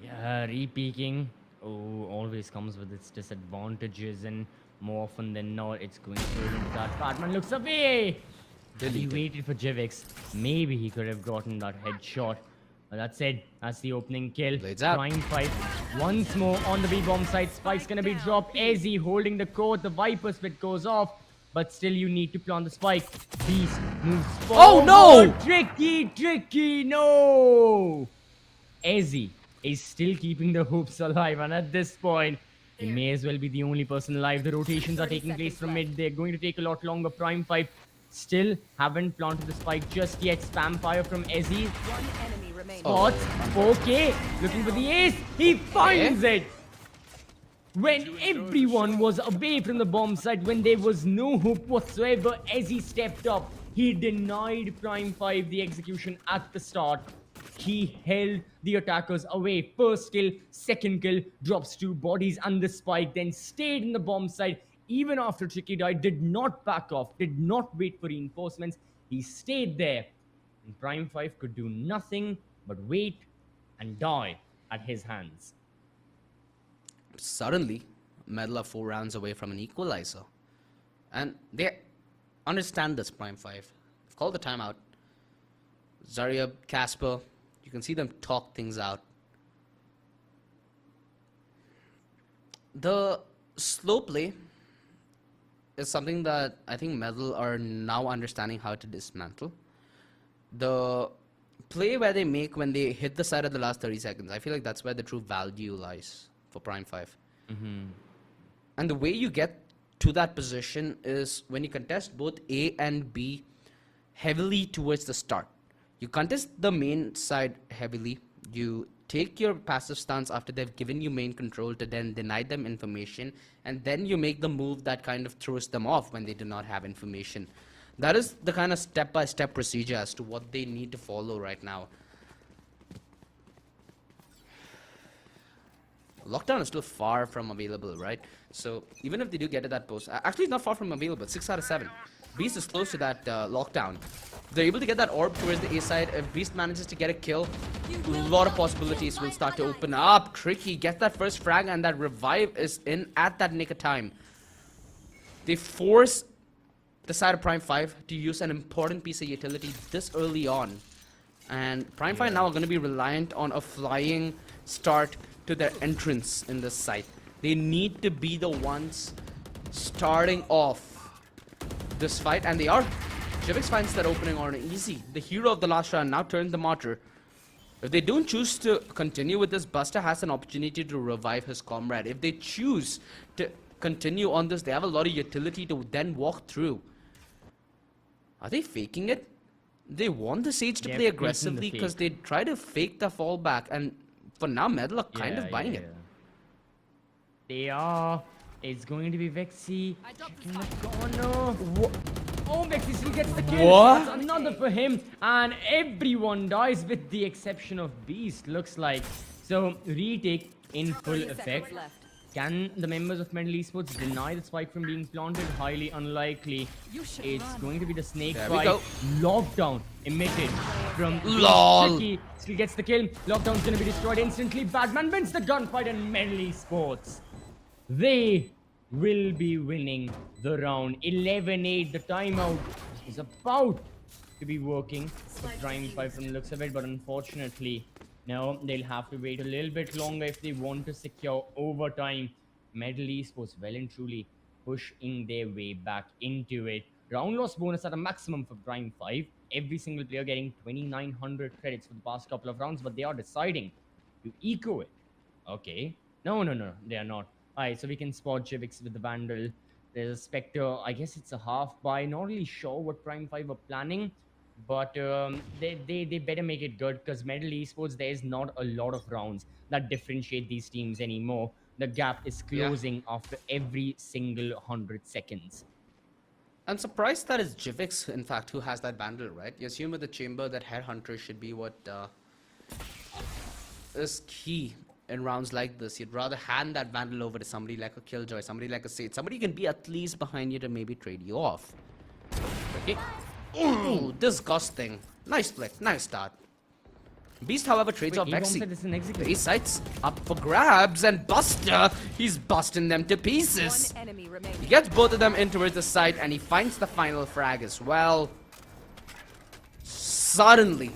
D: Yeah, re-peeking always comes with its disadvantages, and more often than not, it's going straight into that. Batman looks away! He waited for Jivix. Maybe he could have gotten that headshot. But that's it. That's the opening kill.
C: Blades out.
D: Prime 5 once more on the B-bomb side. Spike's gonna be dropped. Ezzy holding the court. The Viper spit goes off. But still, you need to plant the spike. Beast moves forward.
C: Oh, no!
D: Tricky, no! Ezzy is still keeping the hopes alive. And at this point, he may as well be the only person alive. The rotations are taking place from mid. They're going to take a lot longer. Prime 5 still haven't planted the spike just yet. Spam fire from Ezzy.
E: One enemy remains.
D: Spots. 4K. Looking for the ace. He finds it. When everyone was away from the bomb site, when there was no hope whatsoever, Ezzy stepped up. He denied Prime 5 the execution at the start. He held the attackers away. First kill, second kill, drops 2 bodies and the spike, then stayed in the bomb site. Even after Tricky died, did not back off, did not wait for reinforcements. He stayed there. And Prime 5 could do nothing but wait and die at his hands.
C: Suddenly, Medal are 4 rounds away from an equalizer. And they understand this, Prime 5. They've called the timeout. Zarya, Casper, You can see them talk things out. The slow play is something that I think Medal are now understanding how to dismantle. The play where they make when they hit the side of the last 30 seconds, I feel like that's where the true value lies for Prime 5. And the way you get to that position is when you contest both A and B heavily towards the start. You contest the main side heavily. You take your passive stance after they've given you main control to then deny them information, and then you make the move that kind of throws them off when they do not have information. That is the kind of step-by-step procedure as to what they need to follow right now. Lockdown is still far from available, right? So even if they do get to that post, actually it's not far from available. 6 out of 7. Beast is close to that lockdown. They're able to get that orb towards the A side. If Beast manages to get a kill, a lot of possibilities will start to open up. Tricky gets that first frag, and that revive is in at that nick of time. They force the side of Prime 5 to use an important piece of utility this early on. And Prime 5 now are going to be reliant on a flying start to their entrance in this site. They need to be the ones starting off this fight, and they are. Jivix finds that opening on easy. The hero of the last round now turns the martyr. If they don't choose to continue with this, Buster has an opportunity to revive his comrade. If they choose to continue on this, they have a lot of utility to then walk through. Are they faking it? They want the Sage to play aggressively because they try to fake the fallback, and for now, Medal are kind of buying it.
D: They are. It's going to be Vexy. Checking the corner. Oh, Vexy still gets the kill.
C: What?
D: That's another for him. And everyone dies with the exception of Beast, looks like. So, retake in full effect. Can the members of Medal Esports deny the spike from being planted? Highly unlikely. It's going to be the snake fight. Lockdown emitted from Tricky. Still gets the kill. Lockdown's going to be destroyed instantly. Batman wins the gunfight, and Medal Esports, they will be winning the round. 11-8. The timeout is about to be working for Prime 5 from the looks of it, but unfortunately, no, they'll have to wait a little bit longer if they want to secure overtime. Medal Esports well and truly pushing their way back into it. Round loss bonus at a maximum for Prime 5. Every single player getting 2,900 credits for the past couple of rounds, but they are deciding to eco it. Okay. No, they are not. Alright, so we can spot Jivix with the Vandal. There's a Spectre. I guess it's a half buy. Not really sure what Prime 5 are planning. But they better make it good, because Medal Esports, there's not a lot of rounds that differentiate these teams anymore. The gap is closing after every single 100 seconds.
C: I'm surprised that it's Jivix, in fact, who has that Vandal, right? You assume with the chamber that Headhunter should be what is key in rounds like this. You'd rather hand that Vandal over to somebody like a Killjoy, somebody like a Sage, somebody can be at least behind you to maybe trade you off. Okay. Ooh, disgusting. Nice flick, nice start. Beast, however, trades off Vexy. The A site's up for grabs, and Buster, he's busting them to pieces. He gets both of them in towards the site, and he finds the final frag as well. Suddenly,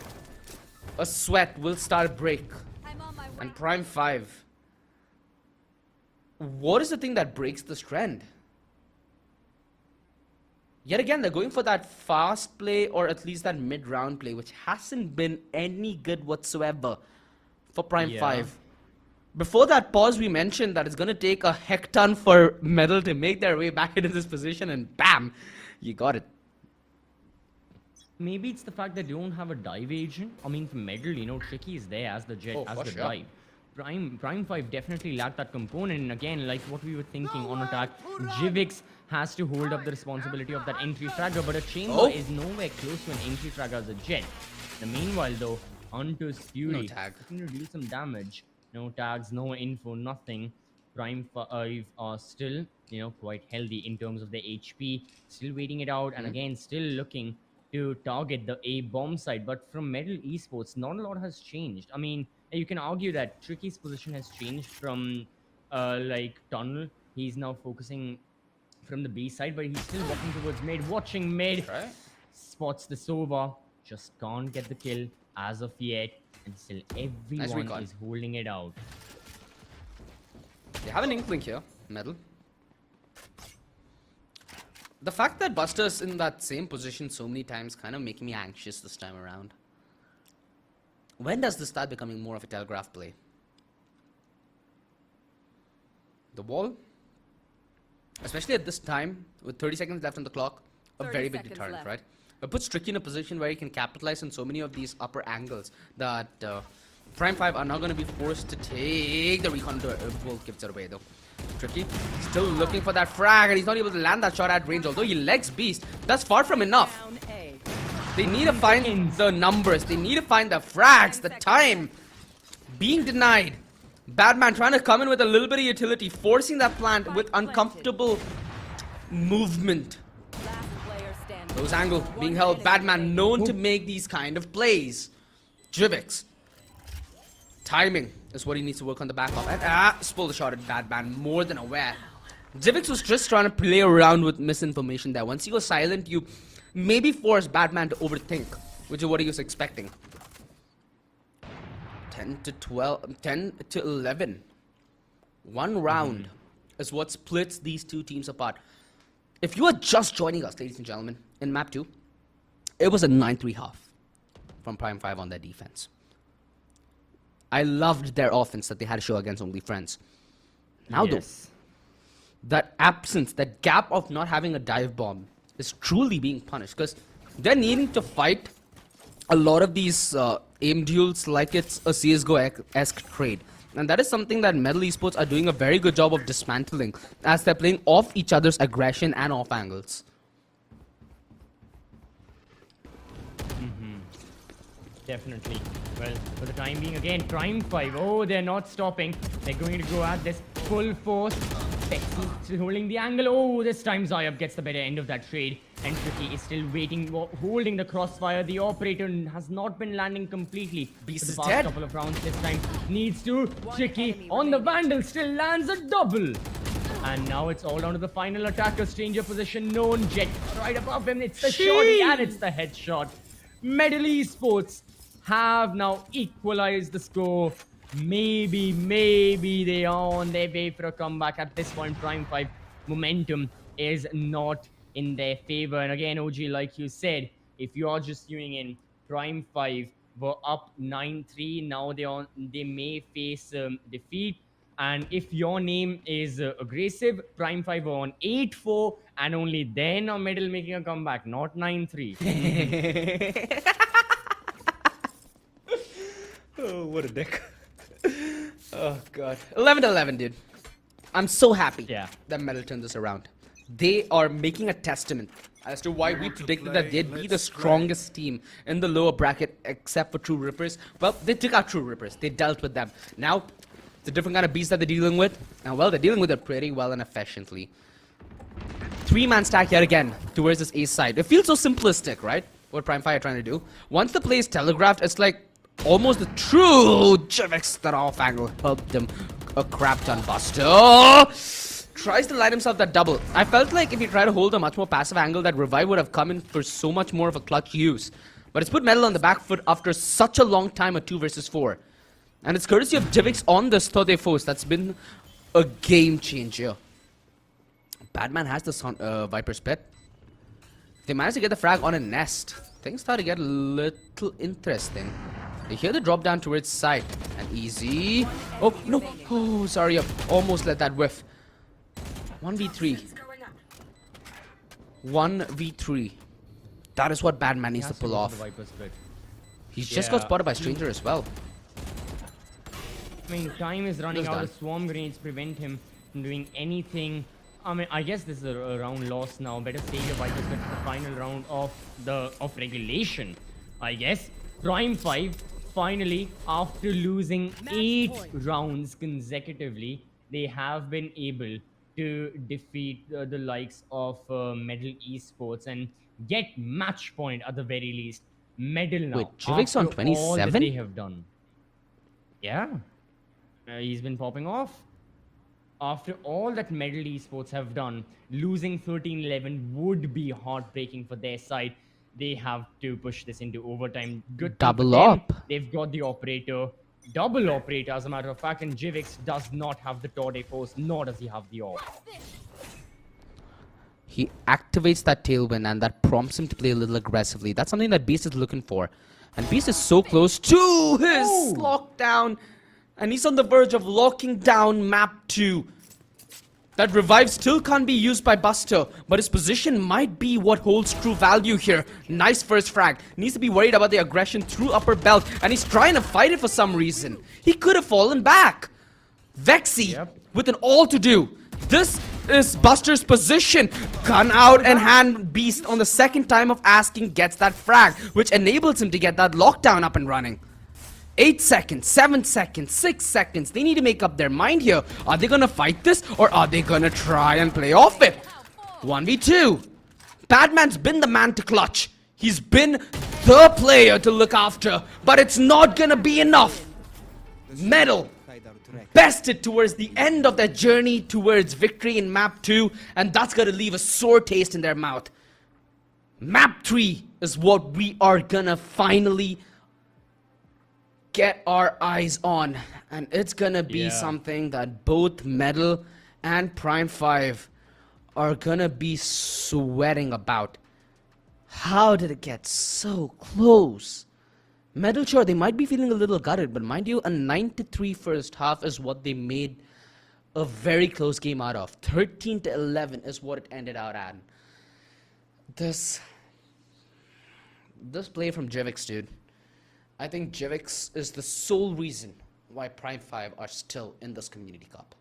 C: a sweat will start a break. And Prime 5. What is the thing that breaks this trend? Yet again, they're going for that fast play, or at least that mid-round play, which hasn't been any good whatsoever for Prime 5. Before that pause, we mentioned that it's going to take a hecton for Medal to make their way back into this position, and bam, you got it.
D: Maybe it's the fact that they don't have a dive agent. I mean, for Medal, you know, Tricky is there as the jet, as the dive. Prime 5 definitely lacked that component, and again, like what we were thinking on attack, Jivix has to hold up the responsibility of that entry fragger, but a chamber is nowhere close to an entry fragger as a jet. The meanwhile, though, Hunter's Fury can deal some damage. No tags, no info, nothing. Prime 5 are still, you know, quite healthy in terms of the HP. Still waiting it out, and again, still looking to target the A bomb side. But from Medal Esports, not a lot has changed. I mean, you can argue that Tricky's position has changed from like Tunnel. He's now focusing from the B side, but he's still walking towards mid, watching mid. Spots the Sova, just can't get the kill. as of yet, and still everyone
C: recon.
D: is holding it out.
C: They have an inkling here, Medal. The fact that Buster's in that same position so many times kind of making me anxious this time around. When does this start becoming more of a telegraph play? The wall, especially at this time, with 30 seconds left on the clock, a
E: 30
C: very big
E: seconds
C: deterrent,
E: left.
C: right? It puts Tricky in a position where he can capitalize on so many of these upper angles that Prime 5 are now going to be forced to take the recon. Wolf gives it away though. Tricky still looking for that frag, and he's not able to land that shot at range, although he legs Beast. That's far from enough.
E: Down A.
C: They need to find the numbers. They need to find the frags, the time. Being denied. Badman trying to come in with a little bit of utility, forcing that plant with uncomfortable movement.
E: Last player standing.
C: Those angle being held. Badman known to make these kind of plays. Jivix. Timing is what he needs to work on the back of. And spoil the shot at Badman, more than aware. Jivix was just trying to play around with misinformation there. Once you go silent, you maybe force Badman to overthink, which is what he was expecting. 10 to 12, 10 to 11. One round is what splits these two teams apart. If you are just joining us, ladies and gentlemen, in map 2, it was a 9-3 half from Prime 5 on their defense. I loved their offense that they had to show against Only Friends. Now
D: Yes.
C: though, that absence, that gap of not having a dive bomb is truly being punished, because they're needing to fight a lot of these aim duels like it's a CSGO-esque trade. And that is something that Medal Esports are doing a very good job of dismantling, as they're playing off each other's aggression and off angles.
D: Definitely. Well, for the time being, again, Prime 5. Oh, they're not stopping. They're going to go at this full force. Pexy still holding the angle. Oh, this time Zayab gets the better end of that trade. And Tricky is still waiting, holding the crossfire. The operator has not been landing completely.
C: Beast
D: For
C: is
D: the past
C: dead.
D: couple of rounds this time. Needs to. Tricky on the Vandal still lands a double. And now it's all down to the final attacker. Stranger position known. Jet right above him. It's the shot and it's the headshot. Medal Esports have now equalized the score. Maybe they are on their way for a comeback. At this point, Prime 5 momentum is not in their favor. And again, OG, like you said, if you are just viewing in, Prime 5 were up 9-3. Now they may face defeat. And if your name is aggressive, Prime 5 are on 8-4, and only then are Medal making a comeback, not 9-3.
C: Oh, what a dick. Oh, God. 11-11, dude. I'm so happy that Medal turned this around. They are making a testament as to why we predicted that they'd be the strongest team in the lower bracket, except for True Rippers. Well, they took out True Rippers. They dealt with them. Now, it's a different kind of beast that they're dealing with. And, well, they're dealing with it pretty well and efficiently. 3-man stack yet again towards this ace side. It feels so simplistic, right? What Prime 5 are trying to do. Once the play is telegraphed, it's like almost the true Jivix that off angle helped him a crap ton. Buster tries to light himself that double. I felt like if he tried to hold a much more passive angle, that revive would have come in for so much more of a clutch use. But it's put Medal on the back foot after such a long time of 2 versus 4. And it's courtesy of Jivix on this Tode Force that's been a game changer. Badman has this Viper's Pit. They managed to get the frag on a nest. Things start to get a little interesting. They hear the drop down towards side. And easy. Oh, no. Oh, sorry. I almost let that whiff. 1v3. 1v3. That is what Badman needs to pull off. He's just got spotted by Stranger as well.
D: I mean, time is running
C: Just
D: out.
C: done.
D: The swarm grenades prevent him from doing anything. I mean, I guess this is a round lost now. Better save your Vipers for the final round of regulation, I guess. Prime 5 finally, after losing 8 rounds consecutively, they have been able to defeat the likes of Medal Esports and get match point at the very least. Medal now.
C: Wait, Jivix on
D: after all that
C: 27?
D: they have done. Yeah. He's been popping off. After all that Medal Esports have done, losing 13-11 would be heartbreaking for their side. They have to push this into overtime. Good thing for
C: Double
D: them.
C: up.
D: They've got the operator. Double operator, as a matter of fact, and Jivix does not have the Torde force, nor does he have the AWP.
C: He activates that tailwind and that prompts him to play a little aggressively. That's something that Beast is looking for. And Beast is so close to his lockdown. And he's on the verge of locking down map 2. That revive still can't be used by Buster, but his position might be what holds true value here. Nice first frag. Needs to be worried about the aggression through upper belt, and he's trying to fight it for some reason. He could have fallen back. Vexy with an all to do. This is Buster's position. Gun out and hand. Beast on the second time of asking gets that frag, which enables him to get that lockdown up and running. 8 seconds, 7 seconds, 6 seconds. They need to make up their mind here. Are they gonna fight this, or are they gonna try and play off it? 1v2. Badman's been the man to clutch. He's been the player to look after, but it's not gonna be enough. Medal bested towards the end of their journey towards victory in map 2, and that's gonna leave a sore taste in their mouth. Map 3 is what we are gonna finally get our eyes on, and it's gonna be something that both Medal and Prime 5 are gonna be sweating about. How did it get so close? Medal, sure, they might be feeling a little gutted, but mind you, a 9-3 first half is what they made a very close game out of. 13-11 is what it ended out at. This play from Jivix, dude. I think Jivix is the sole reason why Prime 5 are still in this Community Cup.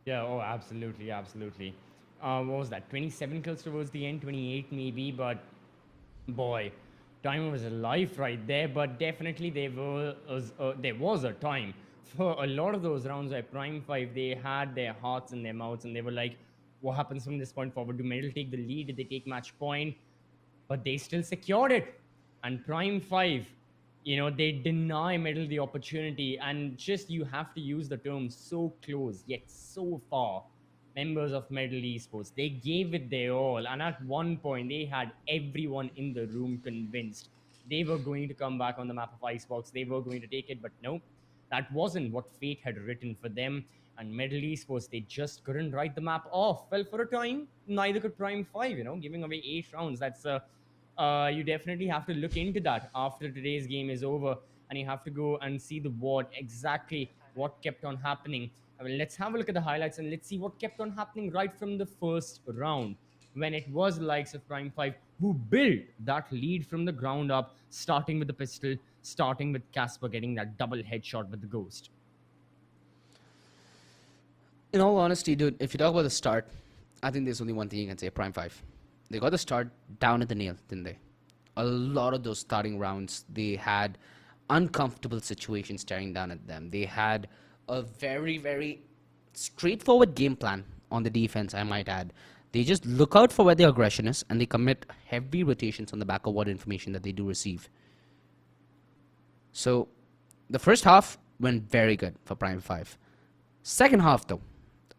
D: Yeah, oh, absolutely, absolutely. What was that? 27 kills towards the end, 28 maybe, but boy, time was alive right there. But definitely there was a time for a lot of those rounds where Prime 5, they had their hearts in their mouths and they were like, what happens from this point forward? Do Medal take the lead? Did they take match point? But they still secured it. And Prime 5, you know, they deny Medal the opportunity, and just you have to use the term so close yet so far. Members of Medal Esports, they gave it their all, and at one point they had everyone in the room convinced they were going to come back on the map of Icebox, they were going to take it, but no, that wasn't what fate had written for them. And Medal Esports, they just couldn't write the map off. Well, for a time, neither could Prime 5, you know, giving away 8 rounds. That's you definitely have to look into that after today's game is over, and you have to go and see the board exactly what kept on happening. I mean, let's have a look at the highlights and let's see what kept on happening right from the first round, when it was the likes of Prime 5 who built that lead from the ground up, starting with the pistol, starting with Casper getting that double headshot with the Ghost.
C: In all honesty, dude, if you talk about the start, I think there's only one thing you can say, Prime 5. They got the start down at the nail, didn't they? A lot of those starting rounds, they had uncomfortable situations staring down at them. They had a very, very straightforward game plan on the defense, I might add. They just look out for where their aggression is, and they commit heavy rotations on the back of what information that they do receive. So, the first half went very good for Prime 5. Second half, though,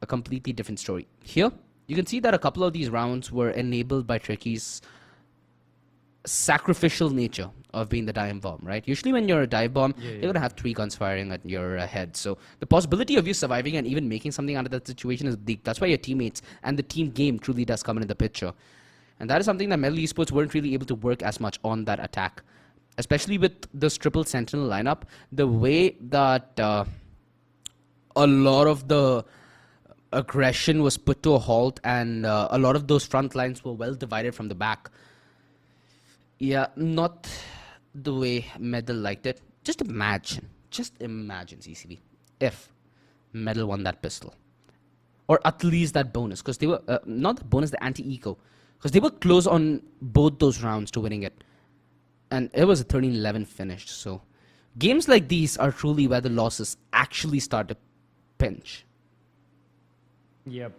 C: a completely different story. Here, you can see that a couple of these rounds were enabled by Tricky's sacrificial nature of being the dive bomb, right? Usually when you're a dive bomb, you're going to have 3 guns firing at your head. So the possibility of you surviving and even making something out of that situation is big. That's why your teammates and the team game truly does come into the picture. And that is something that Medal Esports weren't really able to work as much on that attack. Especially with this triple sentinel lineup, the way that a lot of the aggression was put to a halt, and a lot of those front lines were well divided from the back. Yeah, not the way Medal liked it. Just imagine, CCB, if Medal won that pistol. Or at least that bonus, because they were, not the bonus, the anti-eco. Because they were close on both those rounds to winning it. And it was a 13-11 finish, so games like these are truly where the losses actually start to pinch.
D: Yep.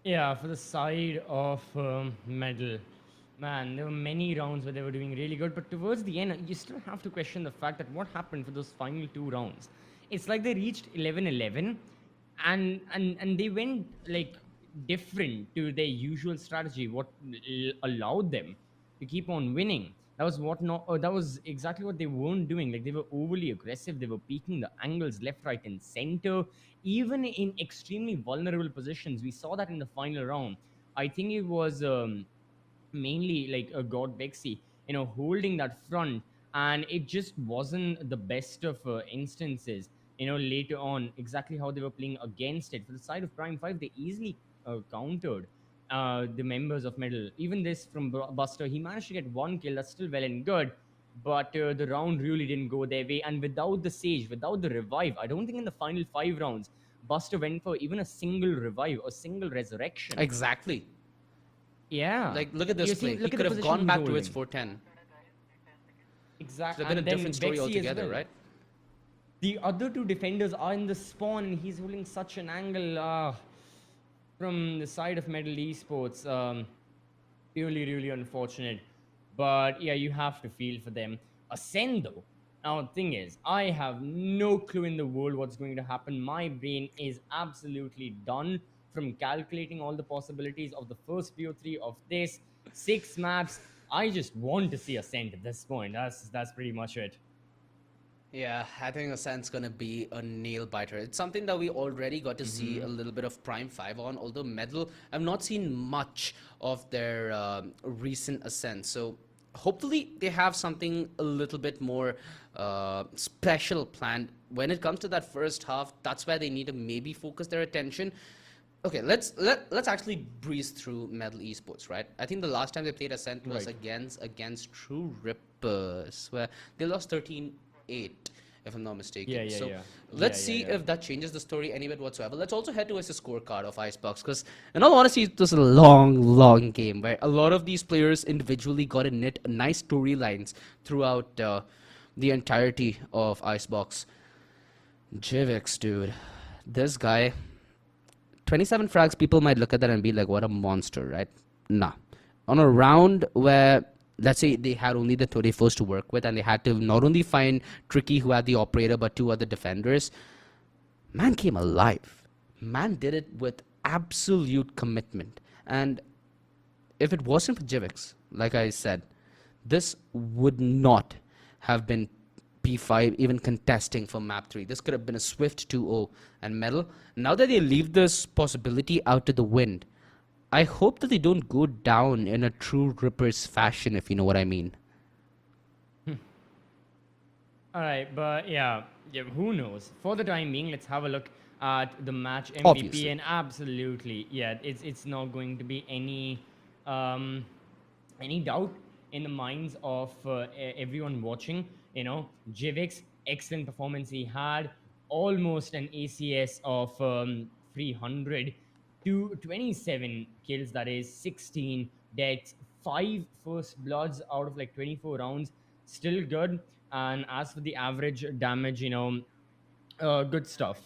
D: Yeah, for the side of Medal, man, there were many rounds where they were doing really good, but towards the end, you still have to question the fact that what happened for those final 2 rounds. It's like they reached 11-11, and they went like different to their usual strategy, what allowed them to keep on winning. That was exactly what they weren't doing. Like, they were overly aggressive. They were peeking the angles left, right, and center, even in extremely vulnerable positions. We saw that in the final round. I think it was mainly like a God Bexy, holding that front, and it just wasn't the best of instances. Later on, exactly how they were playing against it. For the side of Prime 5, they easily countered the members of Medal. Even this from Buster, he managed to get one kill. That's still well and good, but the round really didn't go their way. And without the Sage, without the revive, I don't think in the final 5 rounds, Buster went for even a single revive or single resurrection.
C: Exactly.
D: Yeah.
C: Like, look at this play. He could have gone back towards 410.
D: Exactly.
C: It's a bit a different story altogether, right?
D: The other two defenders are in the spawn, and he's holding such an angle from the side of Medal Esports. Really, really unfortunate. But yeah, you have to feel for them. Ascend, though. Now, the thing is, I have no clue in the world what's going to happen. My brain is absolutely done from calculating all the possibilities of the first BO3 of this 6 maps. I just want to see Ascent at this point. That's pretty much it.
C: Yeah, I think Ascent's gonna be a nail biter. It's something that we already got to see a little bit of Prime 5 on, although Medal, I've not seen much of their recent Ascent. So hopefully they have something a little bit more special planned. When it comes to that first half, that's where they need to maybe focus their attention. Okay, let's actually breeze through Medal Esports, right? I think the last time they played Ascent was against True Rippers, where they lost 13-8, if I'm not mistaken. Let's see if that changes the story any bit whatsoever. Let's also head towards the scorecard of Icebox, because in all honesty, it was a long game where a lot of these players individually got to knit nice storylines throughout the entirety of Icebox. Jivix, dude, this guy. 27 frags, people might look at that and be like, what a monster, right? Nah. On a round where, let's say they had only the 31st to work with, and they had to not only find Tricky, who had the operator, but 2 other defenders, man came alive. Man did it with absolute commitment. And if it wasn't for Jivix, like I said, this would not have been P5 even contesting for map 3. This could have been a swift 2-0. And Medal, now that they leave this possibility out to the wind, I hope that they don't go down in a True Rippers fashion, if you know what I mean.
D: All right, but yeah, who knows? For the time being, let's have a look at the match MVP.
C: Obviously.
D: And absolutely, yeah, it's not going to be any doubt in the minds of everyone watching. Jivix, excellent performance he had, almost an ACS of 300 to 27 kills, that is 16 deaths, 5 first bloods out of like 24 rounds, still good. And as for the average damage, good stuff.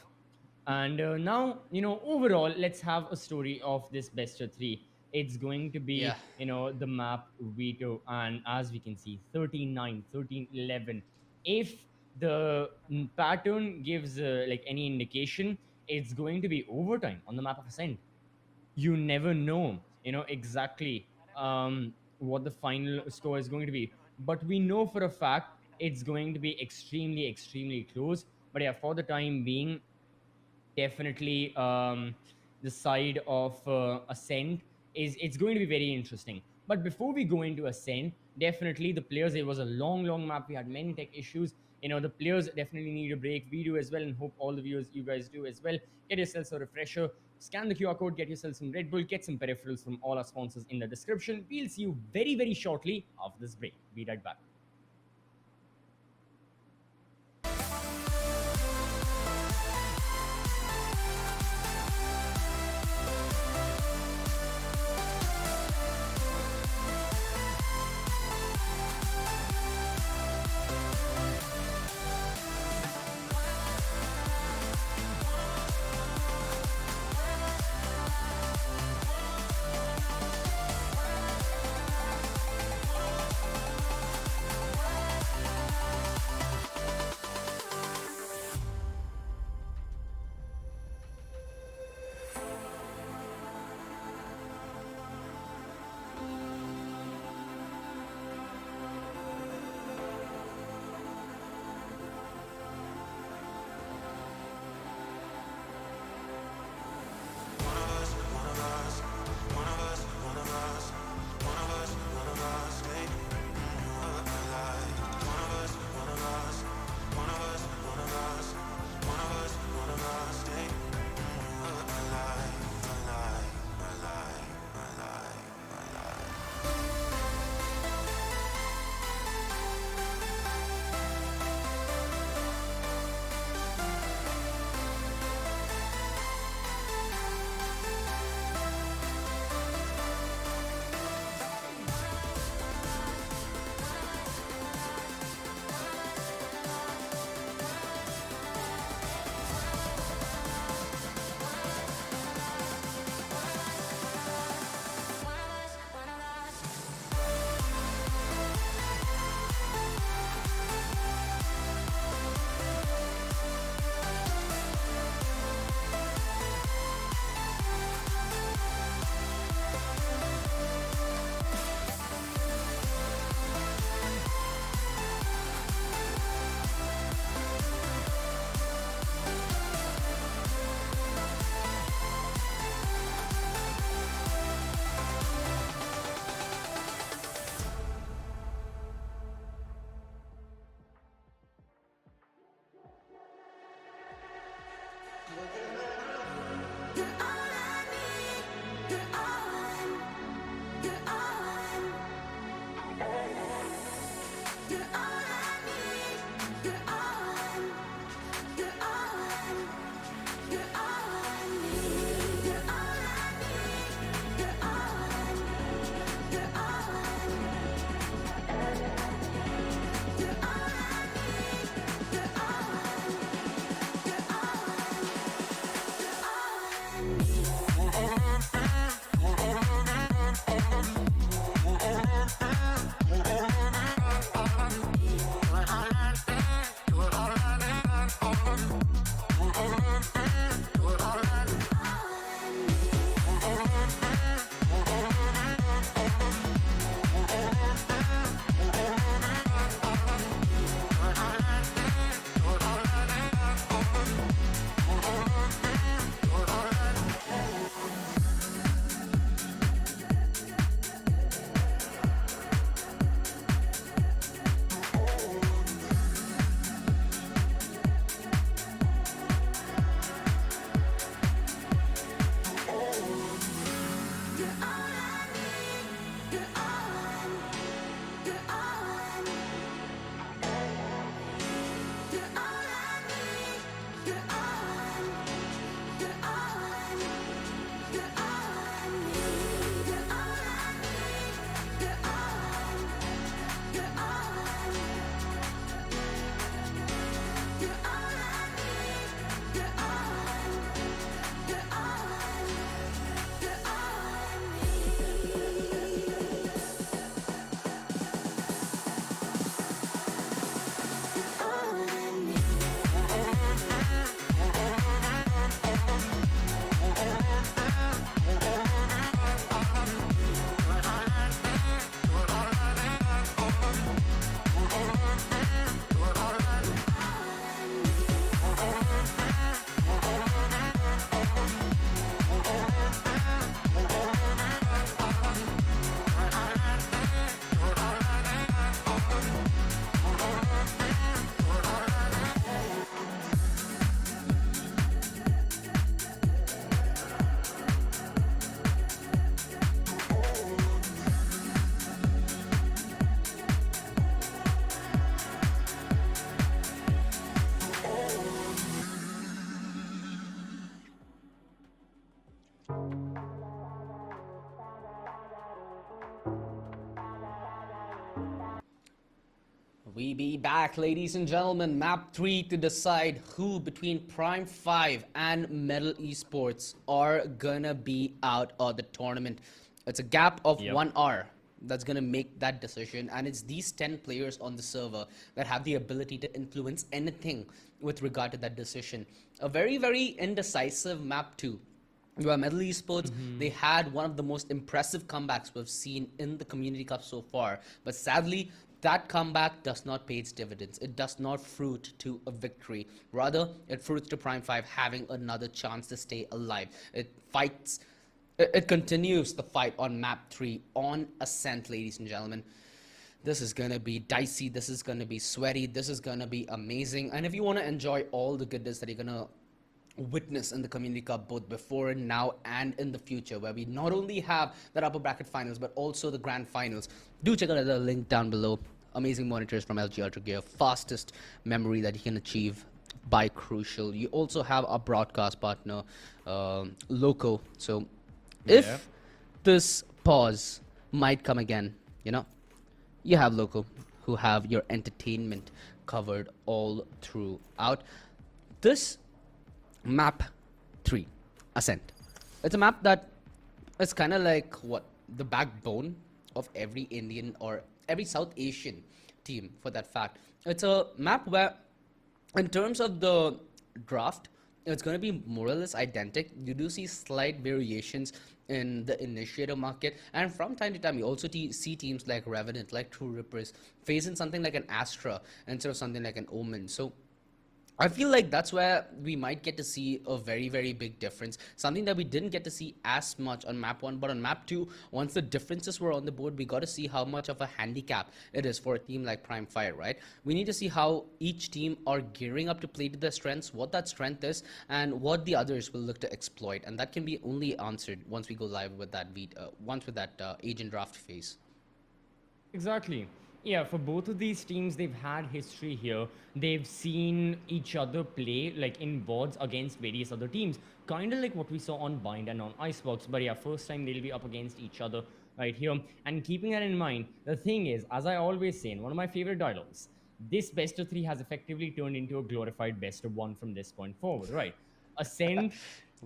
D: And now, overall, let's have a story of this best of 3. It's going to be, the map Veto, and as we can see, 13-9, 13-11. If the pattern gives like any indication, it's going to be overtime on the map of Ascent. You never know, exactly what the final score is going to be. But we know for a fact it's going to be extremely, extremely close. But yeah, for the time being, definitely the side of Ascent it's going to be very interesting. But before we go into Ascent, definitely the players, it was a long map. We had many tech issues. The players definitely need a break. We do as well, and hope all the viewers, you guys do as well. Get yourselves a refresher, scan the QR code, get yourself some Red Bull, get some peripherals from all our sponsors in the description. We'll see you very, very shortly after this break. Be right back.
C: We be back, ladies and gentlemen. Map 3 to decide who between Prime 5 and Metal Esports are gonna be out of the tournament. It's a gap of 1 hour that's gonna make that decision, and it's these 10 players on the server that have the ability to influence anything with regard to that decision. A very, very indecisive Map 2. Where Metal Esports, they had one of the most impressive comebacks we've seen in the Community Cup so far. But sadly, that comeback does not pay its dividends. It does not fruit to a victory. Rather, it fruits to Prime 5 having another chance to stay alive. It continues the fight on Map 3 on Ascent, ladies and gentlemen. This is going to be dicey. This is going to be sweaty. This is going to be amazing. And if you want to enjoy all the goodness that you're going to witness in the Community Cup, both before and now and in the future, where we not only have that upper bracket finals but also the grand finals, do check out the link down below. Amazing monitors from LG Ultragear, fastest memory that you can achieve by Crucial. You also have our broadcast partner Loco. So if this pause might come again, you know, you have Loco, who have your entertainment covered all throughout. This Map 3, Ascent. It's a map that is kind of like the backbone of every Indian or every South Asian team, for that fact. It's a map where, in terms of the draft, it's going to be more or less identical. You do see slight variations in the initiator market, and from time to time you also see teams like Revenant, like True Rippers, facing something like an Astra instead of something like an Omen. So I feel like that's where we might get to see a very, very big difference. Something that we didn't get to see as much on Map 1, but on Map 2, once the differences were on the board, we got to see how much of a handicap it is for a team like Prime Fire, right? We need to see how each team are gearing up to play to their strengths, what that strength is, and what the others will look to exploit. And that can be only answered once we go live with that agent draft phase.
D: Exactly. Yeah, for both of these teams, they've had history here. They've seen each other play like in boards against various other teams, kind of like what we saw on Bind and on Icebox. But yeah, first time they'll be up against each other right here. And keeping that in mind, the thing is, as I always say in one of my favorite dialogues, this best of 3 has effectively turned into a glorified best of 1 from this point forward, right? Ascent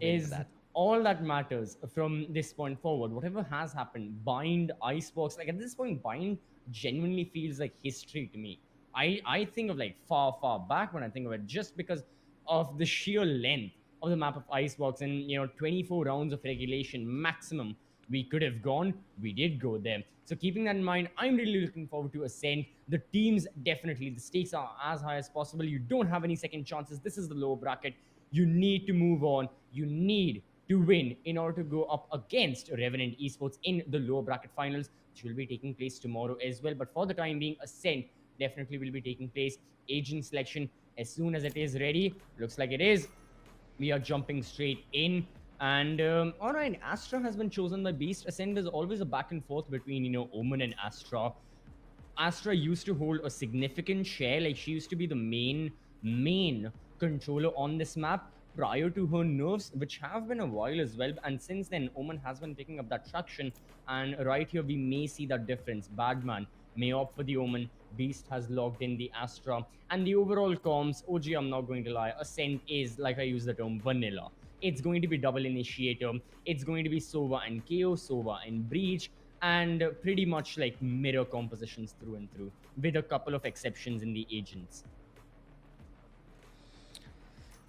D: is all that matters from this point forward. Whatever has happened, Bind, Icebox, like at this point, Bind genuinely feels like history to me. I think of like far back when I think of it, just because of the sheer length of the map of Icebox, and 24 rounds of regulation maximum we could have gone. We did go there. So keeping that in mind, I'm really looking forward to Ascent. The teams, definitely the stakes are as high as possible. You don't have any second chances. This is the lower bracket. You need to move on. You need to win in order to go up against Revenant Esports in the lower bracket finals, which will be taking place tomorrow as well. But for the time being, Ascent definitely will be taking place. Agent selection, as soon as it is ready, looks like it is, we are jumping straight in. And all right, Astra has been chosen by Beast. Ascent is always a back and forth between Omen and Astra. Astra used to hold a significant share, like she used to be the main controller on this map prior to her nerfs, which have been a while as well. And since then, Omen has been picking up that traction, and right here we may see that difference. Badman may opt for the Omen, Beast has logged in the Astra, and the overall comms, OG, I'm not going to lie, Ascent is, like I use the term, vanilla. It's going to be double initiator, it's going to be Sova and KO, Sova and Breach, and pretty much like mirror compositions through and through, with a couple of exceptions in the agents.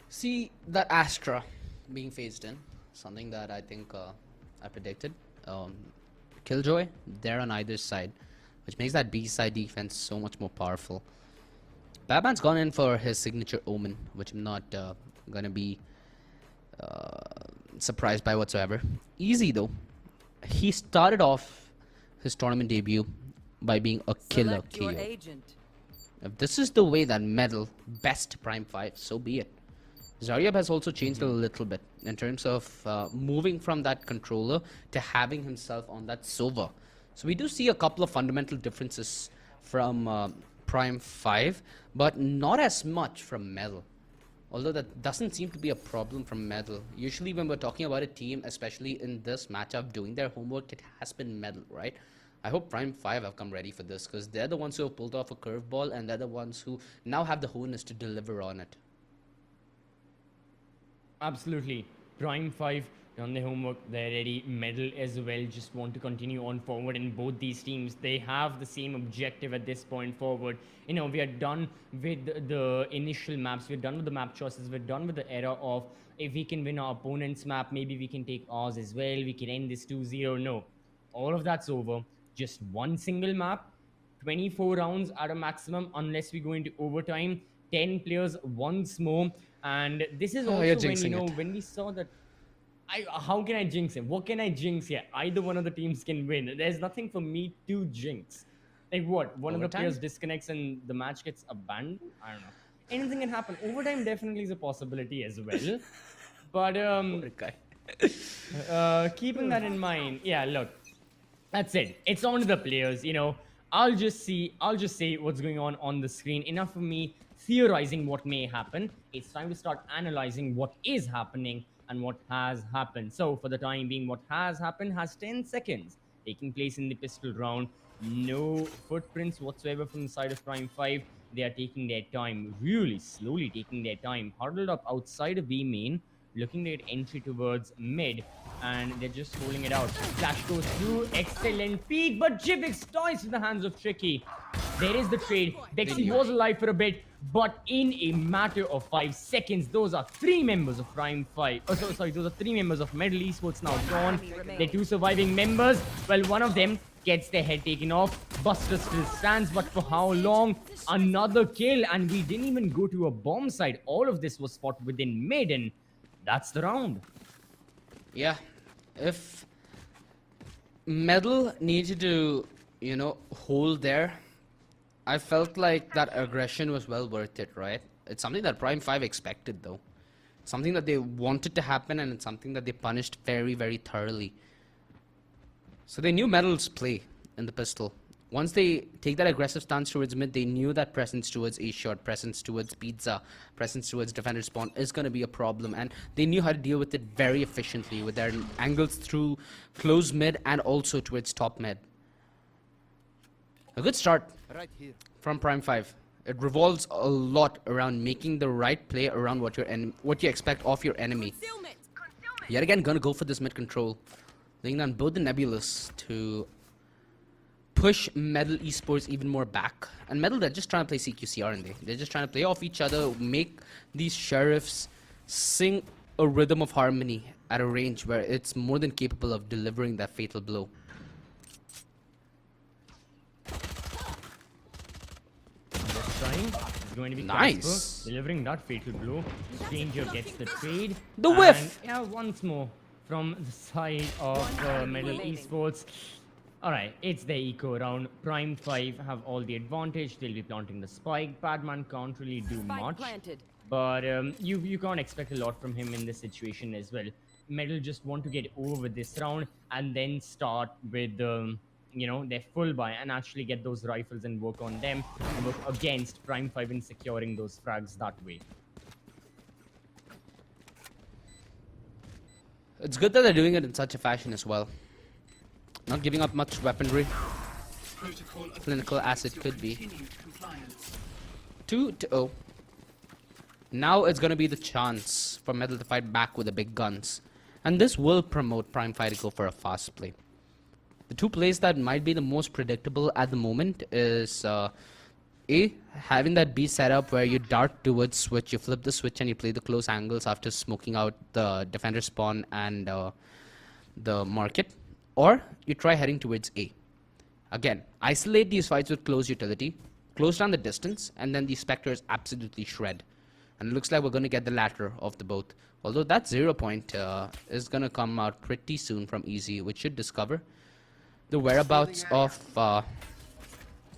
C: See, that Astra being phased in, something that I think I predicted. Killjoy, there on either side, which makes that B-side defense so much more powerful. Batman's gone in for his signature Omen, which I'm not going to be surprised by whatsoever. Easy, though. He started off his tournament debut by being a killer KO. If this is the way that Metal best Prime 5, so be it. Zaryab has also changed a little bit in terms of moving from that controller to having himself on that Sova. So we do see a couple of fundamental differences from Prime 5, but not as much from Metal. Although that doesn't seem to be a problem from Metal. Usually when we're talking about a team, especially in this matchup, doing their homework, it has been Metal, right? I hope Prime 5 have come ready for this, because they're the ones who have pulled off a curveball, and they're the ones who now have the wholeness to deliver on it.
D: Absolutely. Prime 5 done their homework. They're ready. Medal as well. Just want to continue on forward. In both these teams, they have the same objective at this point forward. You know, we are done with the initial maps. We're done with the map choices. We're done with the era of if we can win our opponent's map, maybe we can take ours as well. We can end this 2-0. No. All of that's over. Just one single map. 24 rounds at a maximum unless we go into overtime. 10 players once more. And this is also when, you know, when we saw that, how can I jinx him? What can I jinx here? Either one of the teams can win. There's nothing for me to jinx. Like what? One of the players disconnects and the match gets abandoned? I don't know. Anything can happen. Overtime definitely is a possibility as well. But keeping that in mind, yeah, look, that's it. It's on to the players, you know. I'll just say what's going on the screen. Enough of me theorizing what may happen. It's time to start analyzing what is happening and what has happened. So for the time being, what has happened has 10 seconds taking place in the pistol round. No footprints whatsoever from the side of Prime 5. They are taking their time, really slowly taking their time, huddled up outside of B main, looking at entry towards mid, and they're just holding it out. Flash goes through, excellent peek, but Jivix dies in the hands of Tricky. There is the trade. Bexy was alive for a bit, but in a matter of 5 seconds, those are 3 members of Prime 5. Oh, sorry, those are 3 members of Medal Esports now gone. They're 2 surviving members. Well, one of them gets their head taken off. Buster still stands, but for how long? Another kill, and we didn't even go to a bomb site. All of this was fought within mid, and that's the round.
C: Yeah, if Medal needed to, you know, hold there, I felt like that aggression was well worth it, right? It's something that Prime 5 expected, though. Something that they wanted to happen, and it's something that they punished very, very thoroughly. So they knew Medal's play in the pistol. Once they take that aggressive stance towards mid, they knew that presence towards A-shot, presence towards pizza, presence towards defender spawn is going to be a problem. And they knew how to deal with it very efficiently with their angles through close mid and also towards top mid. A good start from Prime 5. It revolves a lot around making the right play around what you expect of your enemy. Yet again, gonna go for this mid control, laying down both the Nebulous to push Medal Esports even more back. And Medal, they're just trying to play CQC, aren't they? They're just trying to play off each other, make these sheriffs sing a rhythm of harmony at a range where it's more than capable of delivering that fatal blow.
D: It's going to be
C: nice.
D: Casper delivering that fatal blow. Stranger gets the trade.
C: The whiff!
D: Yeah, once more from the side of Medal Esports. Alright, it's the eco round. Prime 5 have all the advantage. They'll be planting the spike. Badman can't really do much. But you can't expect a lot from him in this situation as well. Medal just want to get over with this round and then start with you know, their full buy and actually get those rifles and work on them and work against Prime 5 in securing those frags that way.
C: It's good that they're doing it in such a fashion as well. Not giving up much weaponry. Clinical acid could be. 2-0. Now it's going to be the chance for Medal to fight back with the big guns. And this will promote Prime 5 to go for a fast play. The 2 plays that might be the most predictable at the moment is A, having that B setup where you dart towards switch, you flip the switch and you play the close angles after smoking out the defender spawn and the market. Or you try heading towards A. Again, isolate these fights with close utility, close down the distance, and then the Spectres absolutely shred. And it looks like we're going to get the latter of the both. Although that 0 point is going to come out pretty soon from Easy, which should discover the whereabouts of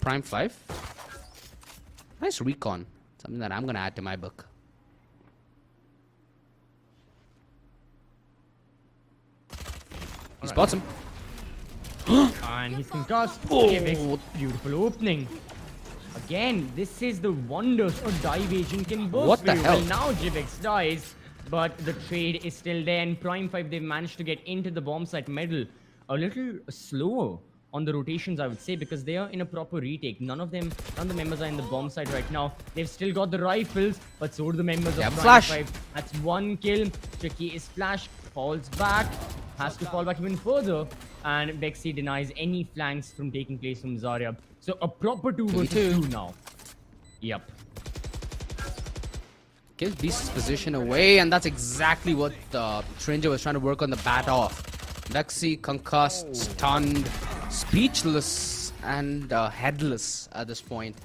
C: Prime 5. Nice recon. Something that I'm going to add to my book. He spots him.
D: And he's concussed. Oh. Beautiful opening. Again, this is the wonders a dive agent can boast.
C: What the hell?
D: Well, now Jivix dies, but the trade is still there. And Prime 5, they've managed to get into the bomb site. Medal a little slower on the rotations, I would say, because they are in a proper retake. None of the members are in the bomb side right now. They've still got the rifles, but so do the members of Prime
C: flash.
D: 5. That's one kill. Tricky is flash, falls back, has to fall back even further, and Vexy denies any flanks from taking place from Zarya. So a proper 2 versus 2 now. Yep.
C: Gives Beast's position away, and that's exactly what Stranger was trying to work on the bat off. Vexy concussed, stunned, speechless, and headless at this point.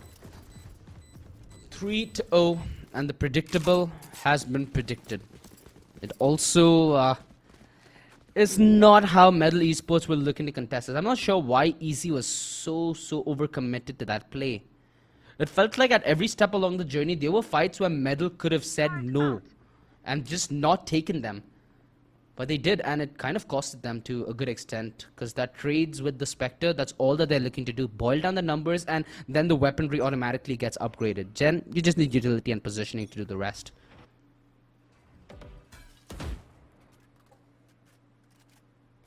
C: 3-0, and the predictable has been predicted. It also is not how Medal Esports were looking to contest it. I'm not sure why Easy was so overcommitted to that play. It felt like at every step along the journey, there were fights where Medal could have said no and just not taken them. But they did, and it kind of costed them to a good extent, because that trades with the Spectre, that's all that they're looking to do. Boil down the numbers, and then the weaponry automatically gets upgraded. Gen, you just need utility and positioning to do the rest.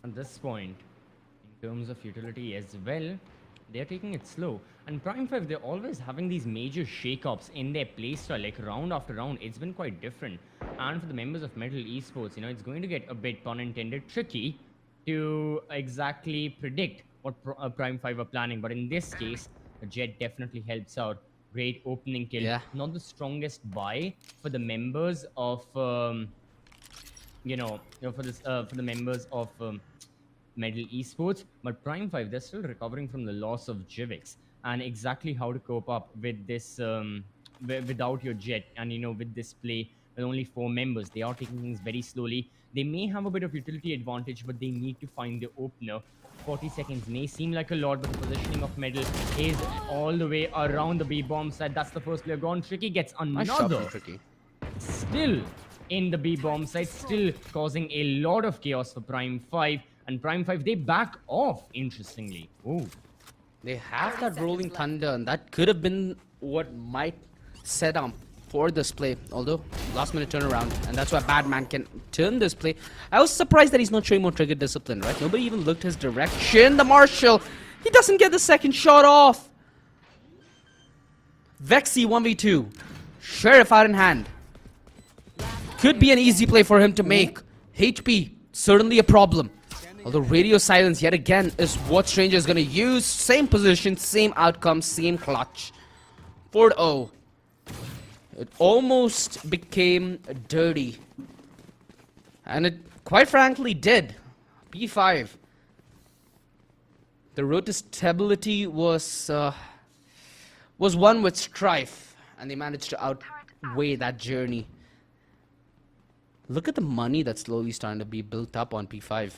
D: At this point, in terms of utility as well, they're taking it slow. And Prime 5, they're always having these major shake-ups in their playstyle, like round after round. It's been quite different. And for the members of Medal Esports, it's going to get a bit, pun intended, tricky to exactly predict what Prime 5 are planning. But in this case, the Jet definitely helps out. Great opening kill.
C: Yeah.
D: Not the strongest buy for the members of, for the members of Medal Esports, but Prime 5, they're still recovering from the loss of Jivix, and exactly how to cope up with this without your Jet, and with this play with only 4 members. They are taking things very slowly. They may have a bit of utility advantage, but they need to find the opener. 40 seconds may seem like a lot, but the positioning of Medal is all the way around the B bomb side. That's the first player gone. Tricky gets
C: Nice shot
D: another.
C: from Tricky.
D: Still in the B bomb side, still causing a lot of chaos for Prime 5. And Prime 5, they back off, interestingly. Oh.
C: They have that rolling thunder, and that could have been what might set up for this play. Although, last minute turnaround, and that's why Badman can turn this play. I was surprised that he's not showing more trigger discipline, right? Nobody even looked his direction. The Marshal, he doesn't get the second shot off. Vexy 1v2. Sheriff out in hand. Could be an easy play for him to make. HP, certainly a problem. Although radio silence yet again is what Stranger is going to use. Same position, same outcome, same clutch. 4-0. It almost became dirty. And it quite frankly did. P5. The road to stability was one with strife. And they managed to outweigh that journey. Look at the money that's slowly starting to be built up on P5.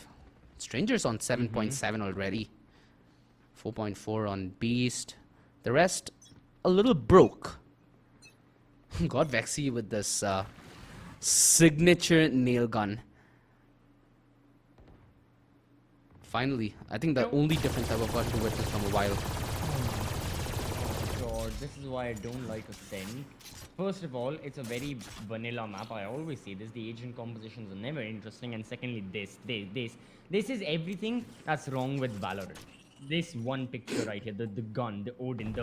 C: Stranger's on 7.7 already. 4.4 on Beast. The rest, a little broke. Got Vexy with this signature nail gun. Finally, I think the only difference I've got to witness from a while.
D: Oh god, this is why I don't like Ascent. First of all, it's a very vanilla map. I always say this. The agent compositions are never interesting. And secondly, this is everything that's wrong with Valorant. This one picture right here, the gun, the Odin,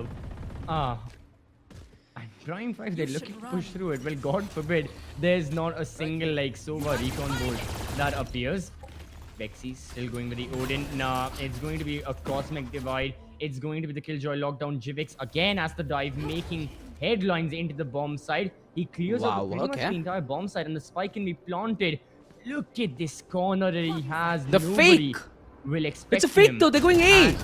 D: and Prime 5, they're looking to push through it. Well, God forbid, there's not a single Sova recon board that appears. Vexy's still going with the Odin. Nah, it's going to be a cosmic divide. It's going to be the Killjoy lockdown. Jivix again as the dive, making headlines into the bomb side. He clears out pretty much the entire bomb side, and the spike can be planted. Look at this corner that he has.
C: The
D: Nobody
C: fake
D: will expect
C: It's a fake
D: him.
C: though, they're going A.
D: And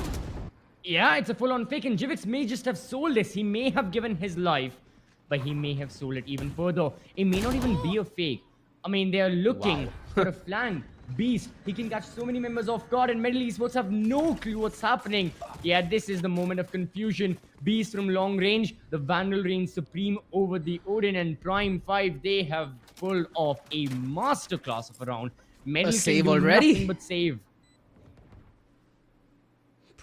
D: yeah, it's a full-on fake, and Jivix may just have sold this. He may have given his life, but he may have sold it even further. It may not even be a fake. I mean, they are looking for a flank. Beast, he can catch so many members off guard, and Medal Esports have no clue what's happening. Yeah, this is the moment of confusion. Beast from long range, the Vandal reigns supreme over the Odin, and Prime 5, they have pulled off a masterclass of a round. Medal can
C: save
D: do
C: already.
D: nothing but save.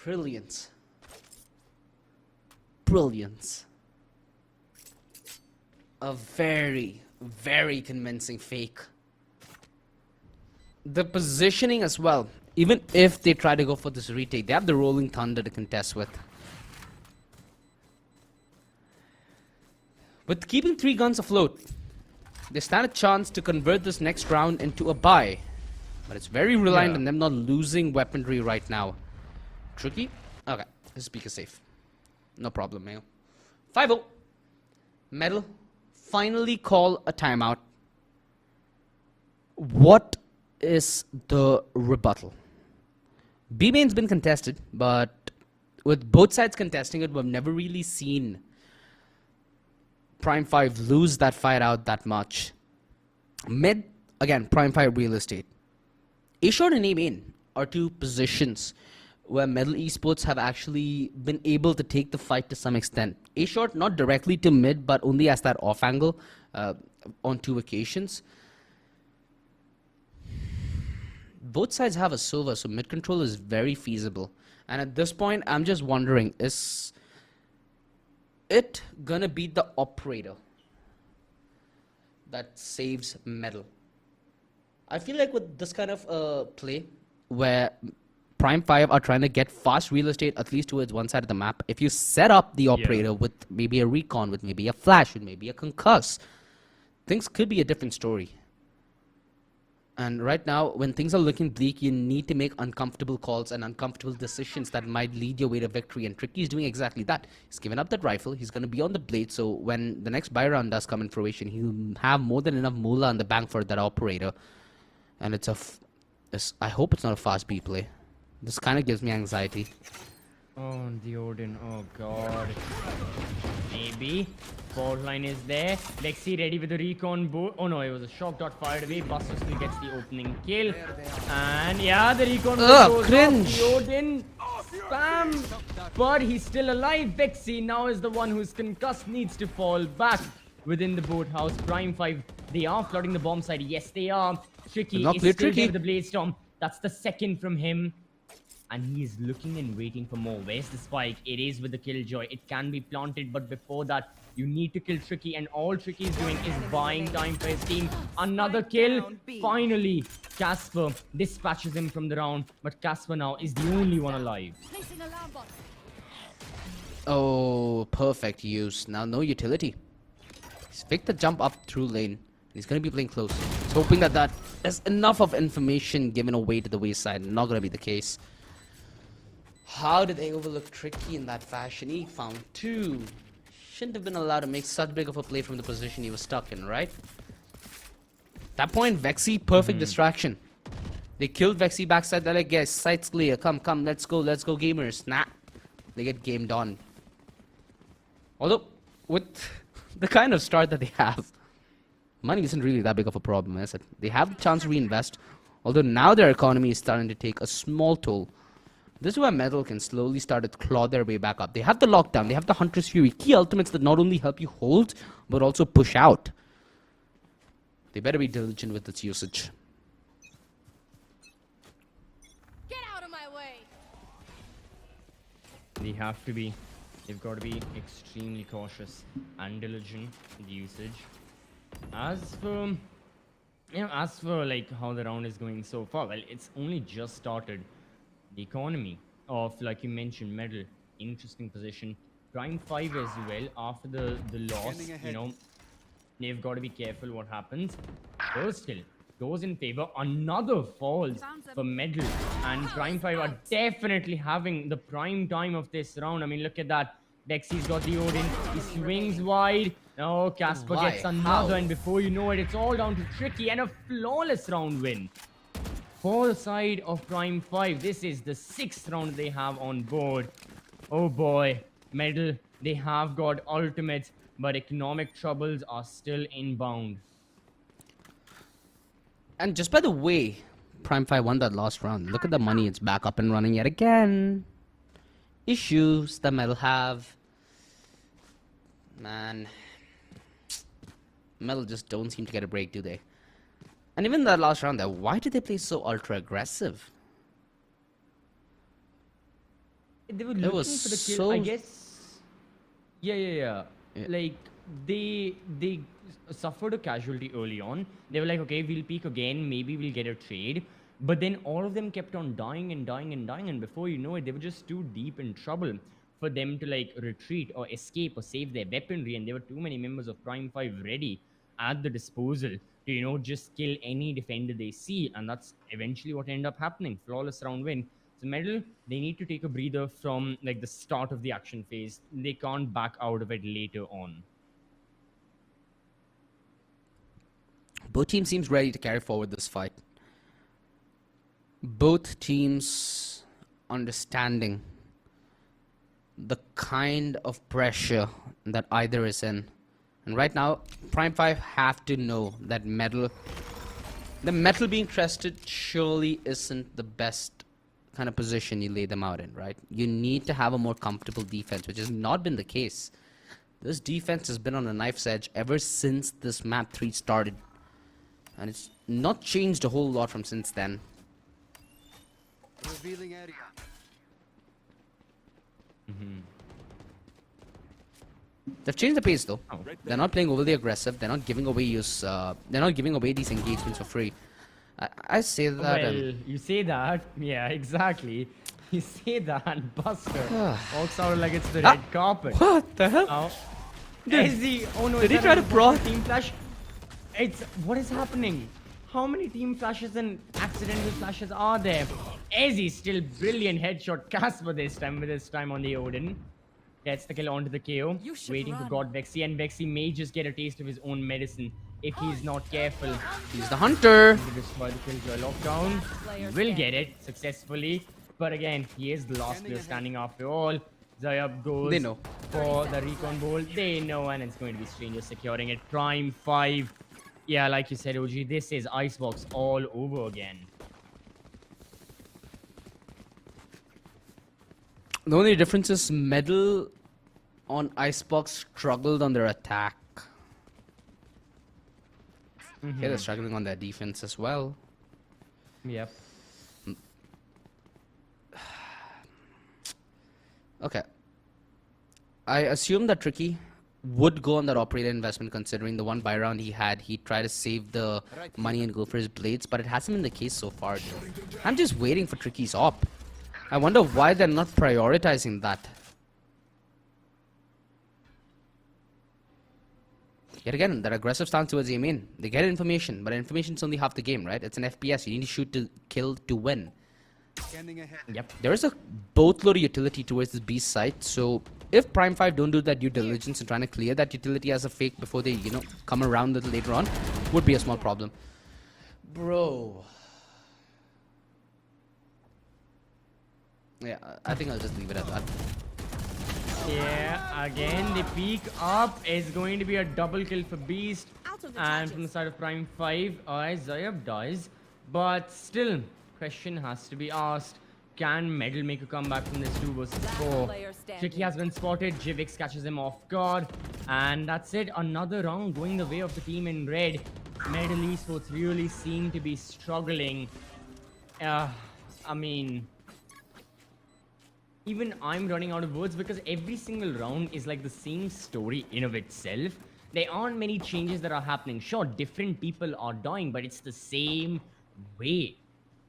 C: Brilliance. Brilliance. A very, very convincing fake. The positioning as well. even if they try to go for this retake, they have the Rolling Thunder to contest with. With keeping 3 guns afloat, they stand a chance to convert this next round into a bye. But it's very reliant on them not losing weaponry right now. Tricky? Okay, this speaker safe. No problem, Mayo. 5-0. Medal. Finally call a timeout. What is the rebuttal? B main's been contested, but with both sides contesting it, we've never really seen Prime 5 lose that fight out that much. Mid, again, Prime 5 real estate. A short and A main are 2 positions where Medal Esports have actually been able to take the fight to some extent. A short not directly to mid, but only as that off angle on 2 occasions. Both sides have a Sova, so mid control is very feasible. And at this point, I'm just wondering, is it gonna be the operator that saves Medal? I feel like with this kind of play, where Prime 5 are trying to get fast real estate, at least towards one side of the map, if you set up the operator with maybe a recon, with maybe a flash, with maybe a concuss, things could be a different story. And right now, when things are looking bleak, you need to make uncomfortable calls and uncomfortable decisions that might lead your way to victory. And Tricky is doing exactly that. He's given up that rifle. He's going to be on the blade. So when the next buy round does come in fruition, he'll have more than enough moolah on the bank for that operator. And it's I hope it's not a fast B play. This kind of gives me anxiety.
D: Oh, the Odin. Oh, God. Maybe. Fault line is there. Lexi ready with the recon boot. Oh, no, it was a shock dot fired away. Buster still gets the opening kill. And yeah, the recon goes
C: cringe.
D: off. The Odin spam. But he's still alive. Vexi now is the one who's concussed, needs to fall back within the boathouse. Prime 5, they are flooding the bomb side. Yes, they are. Tricky is still there with the blade storm. That's the second from him. And he's looking and waiting for more. Where's the spike? It is with the Killjoy. It can be planted, but before that, you need to kill Tricky. And all Tricky is doing is buying time for his team. Another kill. Finally, Casper dispatches him from the round. But Casper now is the only one alive.
C: Oh, perfect use. Now no utility. He's faked the jump up through lane. He's going to be playing close. He's hoping that there's enough of information given away to the wayside. Not going to be the case. How did they overlook Tricky in that fashion? He found 2. Shouldn't have been allowed to make such big of a play from the position he was stuck in, right? At that point, Vexi, perfect distraction. They killed Vexi backside. They're like, guys, sight's clear. Come, let's go, gamers. Nah. They get gamed on. Although, with the kind of start that they have, money isn't really that big of a problem, is it? They have the chance to reinvest. Although now their economy is starting to take a small toll. This is where Medal can slowly start to claw their way back up. They have the lockdown. They have the Hunter's Fury. Key ultimates that not only help you hold, but also push out. They better be diligent with its usage.
E: Get out of my way.
D: They have to be. They've got to be extremely cautious and diligent with usage. As for like how the round is going so far, well, it's only just started. The economy of, like you mentioned, Medal, interesting position. Prime 5 as well, after the loss, you know, they've got to be careful what happens. First kill goes in favor. Another falls for Medal. And Prime 5 are definitely having the prime time of this round. I mean, look at that. Dexi's got the Odin. He swings wide. No, Casper gets another. How? And before you know it, it's all down to Tricky and a flawless round win. For the side of Prime 5, this is the 6th round they have on board. Oh boy, Medal, they have got ultimates, but economic troubles are still inbound.
C: And just by the way, Prime 5 won that last round. Look at the money, it's back up and running yet again. Issues that Medal have. Man. Medal just don't seem to get a break, do they? And even that last round there, why did they play so ultra aggressive?
D: They were looking for the kill, I guess. Yeah. Like, they suffered a casualty early on. They were like, okay, we'll peek again. Maybe we'll get a trade. But then all of them kept on dying and dying and dying, and before you know it, they were just too deep in trouble for them to like retreat or escape or save their weaponry, and there were too many members of Prime 5 ready at the disposal to, just kill any defender they see, and that's eventually what ended up happening. Flawless round win. So Medal, they need to take a breather from like the start of the action phase. They can't back out of it later on.
C: Both teams seems ready to carry forward this fight. Both teams understanding the kind of pressure that either is in. And right now, Prime 5 have to know that the metal being trusted surely isn't the best kind of position you lay them out in, right? You need to have a more comfortable defense, which has not been the case. This defense has been on a knife's edge ever since this map 3 started. And it's not changed a whole lot from since then.
F: Revealing area.
C: They've changed the pace though.
D: Oh.
C: They're not playing overly aggressive. They're not giving away they're not giving away these engagements for free. I say that.
D: Well, you say that. Yeah, exactly. You say that, and Buster walks out like it's the red carpet.
C: What the hell?
D: Oh, is he? Oh no!
C: Did
D: is
C: he
D: that
C: try
D: a
C: to brawl?
D: team flash? What is happening? How many team flashes and accidental flashes are there? Ezzy still brilliant headshot Casper this time with his time on the Odin. Gets the kill onto the KO.
E: You should
D: Waiting for
E: run.
D: God Vexy, and Vexy may just get a taste of his own medicine if he's not careful.
C: He's the hunter.
D: To destroy the Killjoy lockdown. He will get it successfully. But again, he is the last player standing after all. Zayab goes
C: They know.
D: for the recon bowl. They know, and it's going to be Strangers securing it. Prime 5. Yeah, like you said, OG, this is Icebox all over again.
C: The only difference is Medal on Icebox struggled on their attack. Yeah, they're struggling on their defense as well.
D: Yep.
C: Okay. I assume that Tricky would go on that operator investment, considering the one buy round he had. He tried to save the money and go for his blades, but it hasn't been the case so far. I'm just waiting for Tricky's op. I wonder why they're not prioritizing that. Yet again, that aggressive stance towards the main. They get information, but information's only half the game, right? It's an FPS. You need to shoot to kill to win.
F: Scanning ahead.
D: Yep.
C: There is a boatload of utility towards this B site, so if Prime 5 don't do that due diligence and trying to clear that utility as a fake before they, come around a little later on, would be a small problem. Bro. Yeah, I think I'll just leave it at that.
D: Yeah, again, the peak up is going to be a double kill for Beast.
E: Out of the
D: And from the
E: touches.
D: side of Prime 5, Zayab dies. But still, question has to be asked. Can Medal make a comeback from this 2 versus 4?
E: player standing.
D: Tricky has been spotted. Jivix catches him off guard. And that's it. Another round going the way of the team in red. Medal Esports really seem to be struggling. I mean... Even I'm running out of words because every single round is like the same story in of itself. There aren't many changes that are happening. Sure, different people are dying, but it's the same way.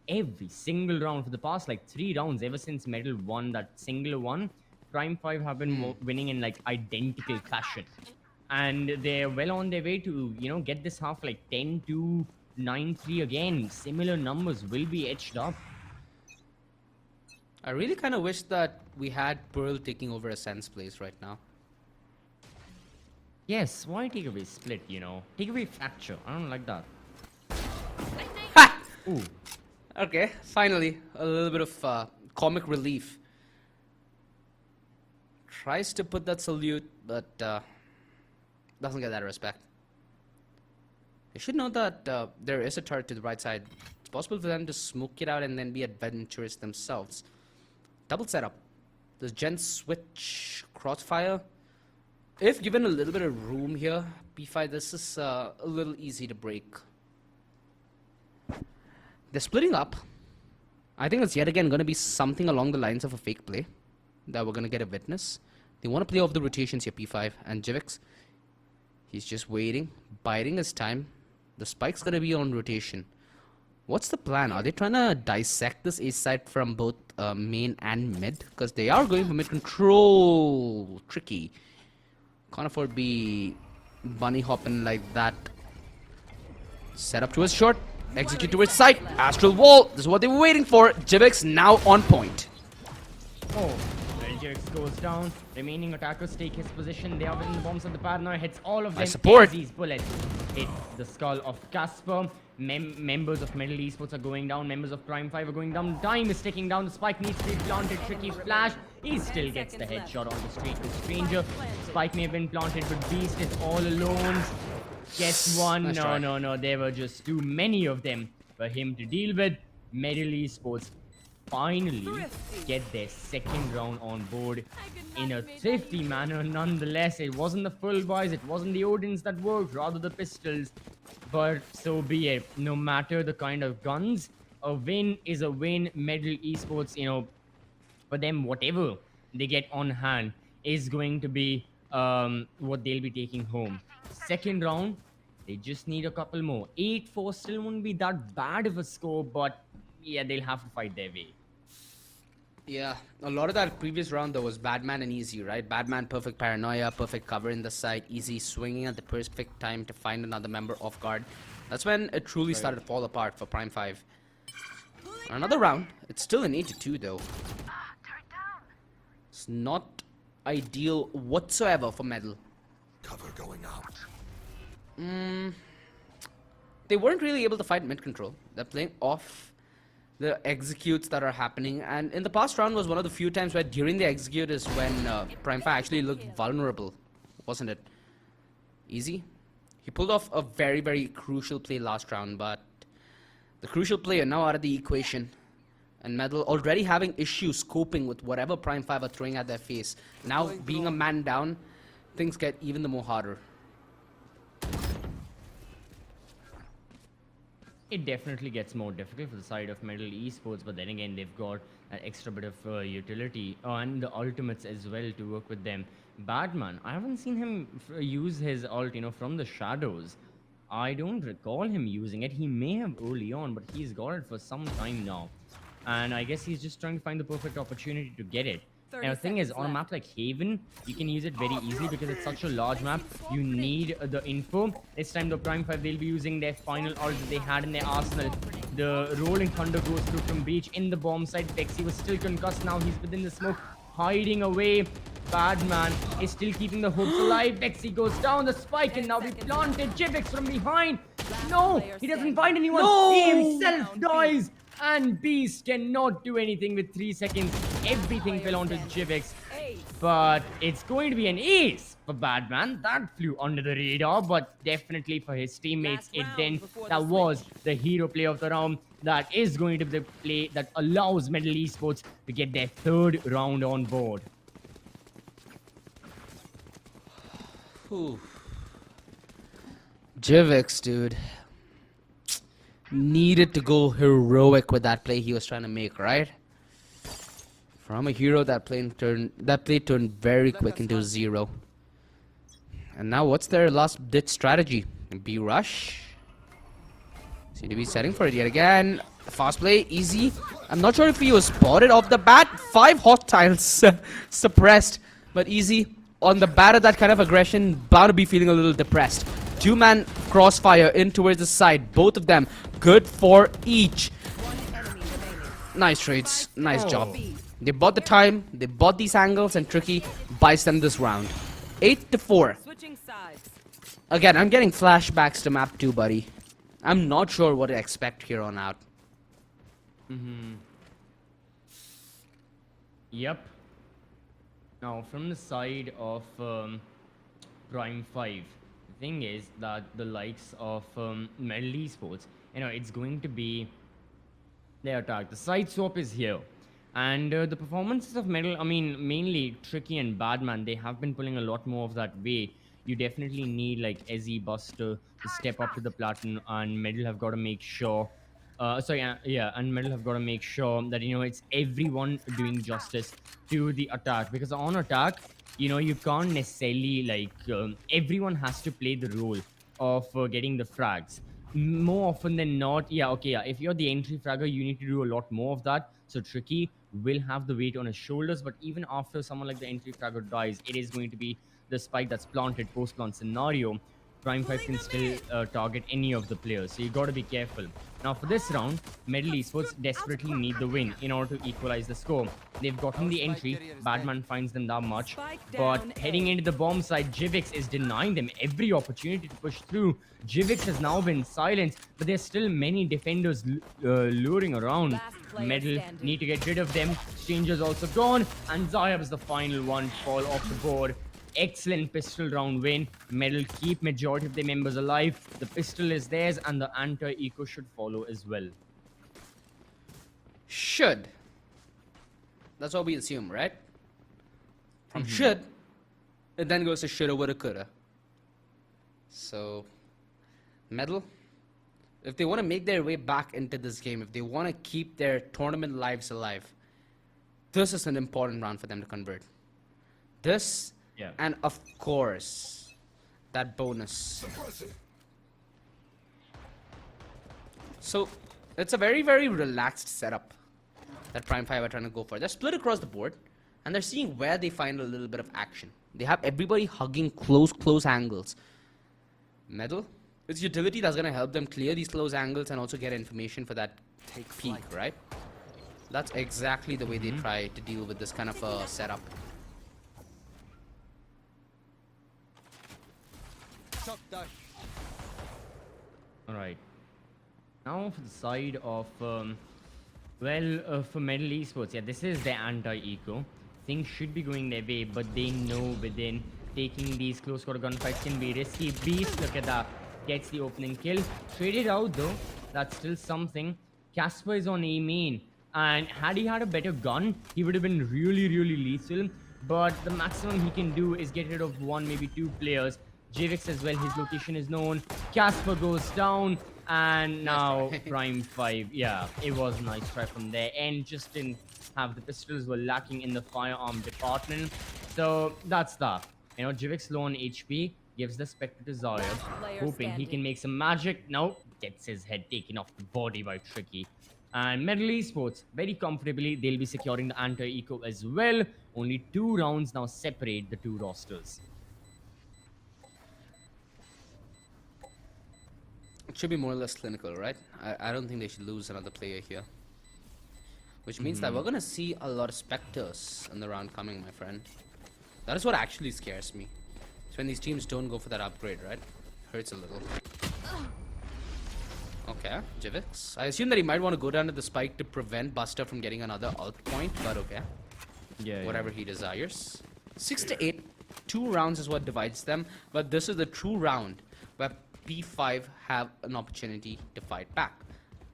D: Every single round for the past like 3 rounds, ever since Medal won that single one, Prime 5 have been winning in like identical fashion. And they're well on their way to, get this half like 10-2, 9-3 again. Similar numbers will be etched up.
C: I really kind of wish that we had Pearl taking over a Sense place right now.
D: Yes, why take away split, Take away fracture. I don't like that.
C: Ha!
D: Ooh.
C: Okay, finally, a little bit of comic relief. Tries to put that salute, but doesn't get that respect. You should know that there is a turret to the right side. It's possible for them to smoke it out and then be adventurous themselves. Double setup. Does Gen switch crossfire? If given a little bit of room here, P5, this is a little easy to break. They're splitting up. I think it's yet again going to be something along the lines of a fake play that we're going to get a witness. They want to play off the rotations here, P5. And Jivix, he's just waiting, biding his time. The spike's going to be on rotation. What's the plan? Are they trying to dissect this A side from both main and mid? Because they are going for mid control. Tricky. Can't afford to be bunny hopping like that. Set up towards short. Execute towards side. Astral wall. This is what they were waiting for. Jivix now on point.
D: Oh, Jivix goes down. Remaining attackers take his position. They are within the bombs of the paranoia. Hits all of them.
C: Nice support.
D: These bullets hit the skull of Casper. Members of Metal Esports are going down. Members of Prime 5 are going down. Time is ticking down. The spike needs to be planted. Tricky flash. He still gets the headshot on the street with Stranger. Spike may have been planted, but Beast is all alone. Gets one.
C: Nice try.
D: No. There were just too many of them for him to deal with. Metal Esports finally get their second round on board in a thrifty manner. Nonetheless, it wasn't the full buys, it wasn't the Odins that worked, rather the pistols. But so be it. No matter the kind of guns, a win is a win. Metal Esports, for them, whatever they get on hand is going to be what they'll be taking home. Second round, they just need a couple more. 8-4 still won't be that bad of a score, but yeah, they'll have to fight their way.
C: Yeah, a lot of that previous round though was Badman and Easy, right? Badman, perfect paranoia, perfect cover in the side, Easy swinging at the perfect time to find another member off guard. That's when it truly started to fall apart for Prime 5. Another round. It's still an 8-2 though. It's not ideal whatsoever for Metal.
B: Cover going out.
C: They weren't really able to fight mid control. They're playing off the executes that are happening, and in the past round was one of the few times where during the execute is when Prime 5 actually looked vulnerable, wasn't it? Easy. He pulled off a very, very crucial play last round, but the crucial player now out of the equation, and Metal already having issues coping with whatever Prime 5 are throwing at their face. Now being a man down, things get even the more harder.
D: It definitely gets more difficult for the side of Metal Esports, but then again, they've got an extra bit of utility and the ultimates as well to work with them. Badman, I haven't seen him use his ult, from the shadows. I don't recall him using it. He may have early on, but he's got it for some time now. And I guess he's just trying to find the perfect opportunity to get it. And the thing is, on a map like Haven, you can use it very easily because it's such a large map. You need the info. This time, the Prime 5, they'll be using their final ult that they had in their arsenal. The Rolling Thunder goes through from Breach in the bomb side. Vexy was still concussed. Now he's within the smoke, hiding away. Badman is still keeping the hopes alive. Vexy goes down the spike, and now we planted Jivix from behind. No, he doesn't find anyone.
C: No!
D: He himself dies. And Beast cannot do anything with 3 seconds. Everything fell onto Jivix. But it's going to be an ace for Badman. That flew under the radar, but definitely for his teammates, that was the hero play of the round. That is going to be the play that allows Metal Esports to get their third round on board.
C: Whew. Jivix, dude. Needed to go heroic with that play he was trying to make, right? From a hero, that play turned very quick into 0. And now what's their last ditch strategy? B rush. Seem to be setting for it yet again. Fast play, Easy. I'm not sure if he was spotted off the bat. 5 hostiles suppressed, but Easy on the bat of that kind of aggression, bound to be feeling a little depressed. 2-man crossfire in towards the side. Both of them good for each. Nice trades. Nice job. They bought the time, they bought these angles, and Tricky buys them this round. 8-4. Again, I'm getting flashbacks to map 2, buddy. I'm not sure what to expect here on out.
D: Yep. Now, from the side of Prime 5, the thing is that the likes of Metal Esports, it's going to be their attack. The side swap is here. And the performances of Metal, mainly Tricky and Badman, they have been pulling a lot more of that way. You definitely need, like, Ezzy, Buster to step up to the platinum, and Metal have got to make sure... and Metal have got to make sure that, it's everyone doing justice to the attack. Because on attack, you can't necessarily, everyone has to play the role of getting the frags. more often than not, yeah, okay, yeah. If you're the entry fragger, you need to do a lot more of that. So Tricky will have the weight on his shoulders, but even after someone like the entry fragger dies, it is going to be the spike that's planted post-plant scenario. Prime 5 can still target any of the players, so you got to be careful. Now for this round, Medal Esports desperately need the win in order to equalize the score. They've gotten the entry, Badman finds them that much, but heading into the bomb side, Jivix is denying them every opportunity to push through. Jivix has now been silenced, but there's still many defenders luring around. Medal need to get rid of them. Stranger's also gone, and Zayab's the final one to fall off the board. Excellent pistol round win. Medal keep majority of their members alive. The pistol is theirs, and the anti-eco should follow as well.
C: Should. That's what we assume, right? From should, it then goes to shoulda, woulda, coulda. So, Medal, if they want to make their way back into this game, if they want to keep their tournament lives alive, this is an important round for them to convert. This, and of course, that bonus. So, it's a very, very relaxed setup that Prime 5 are trying to go for. They're split across the board, and they're seeing where they find a little bit of action. They have everybody hugging close angles. Medal, it's utility that's going to help them clear these close angles and also get information for that peak, right? That's exactly the way they try to deal with this kind of a setup.
D: Alright. Now for the side of, for Medal Esports, yeah, this is their anti-eco. Things should be going their way, but they know within taking these close quarter gunfights can be risky. Beast, look at that. Gets the opening kill. Traded out though. That's still something. Casper is on A main. And had he had a better gun, he would have been really, really lethal. But the maximum he can do is get rid of one, maybe two players. Jivix as well, his location is known. Casper goes down. And now Prime 5. Yeah, it was a nice try from there. And just didn't have the pistols, were lacking in the firearm department. So that's that. You know, Jivix low on HP. Gives the Spectre to Zayab, hoping he can make some magic. No, gets his head taken off the body by Tricky. And Medal Esports, very comfortably, they'll be securing the anti-eco as well. Only 2 rounds now separate the 2 rosters.
C: It should be more or less clinical, right? I don't think they should lose another player here. Which means that we're going to see a lot of Spectres in the round coming, my friend. That is what actually scares me. It's when these teams don't go for that upgrade, right? Hurts a little. Okay, Jivix. I assume that he might want to go down to the spike to prevent Buster from getting another ult point, but okay. Whatever he desires. 6 to 8. 2 rounds is what divides them, but this is the true round where P5 have an opportunity to fight back.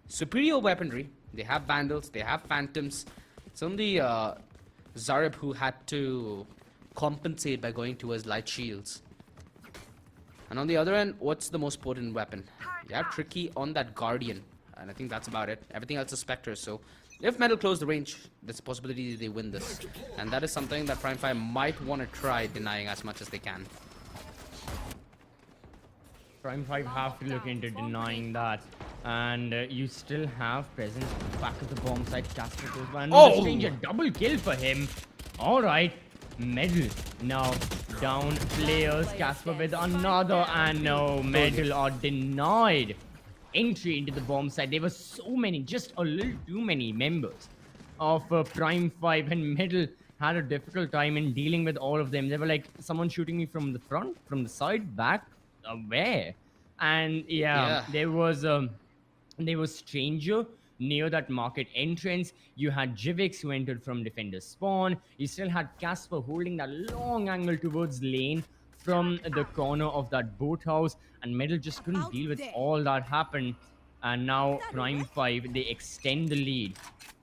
C: Superior weaponry. They have Vandals, they have Phantoms. It's only Zareb who had to compensate by going towards light shields. And on the other end, what's the most potent weapon? You have Tricky on that Guardian, and I think that's about it. Everything else is Spectre, so if Medal close the range, there's a possibility they win this. And that is something that Prime 5 might want to try denying as much as they can.
D: Prime 5 have to look into denying that. And you still have presence back at the bomb site. Casper goes by. The Stranger, double kill for him. Alright. Medal now down players. Casper with another, and no, Medal are denied entry into the bomb site. There were so many, just a little too many members of Prime 5, and Medal had a difficult time in dealing with all of them. They were like, someone shooting me from the front, from the side, back, where? And there was Stranger near that market entrance. You had Jivix who entered from defender's spawn. You still had Casper holding that long angle towards lane from the corner of that boathouse, and Medal just couldn't deal with all that happened. And now Prime 5, they extend the lead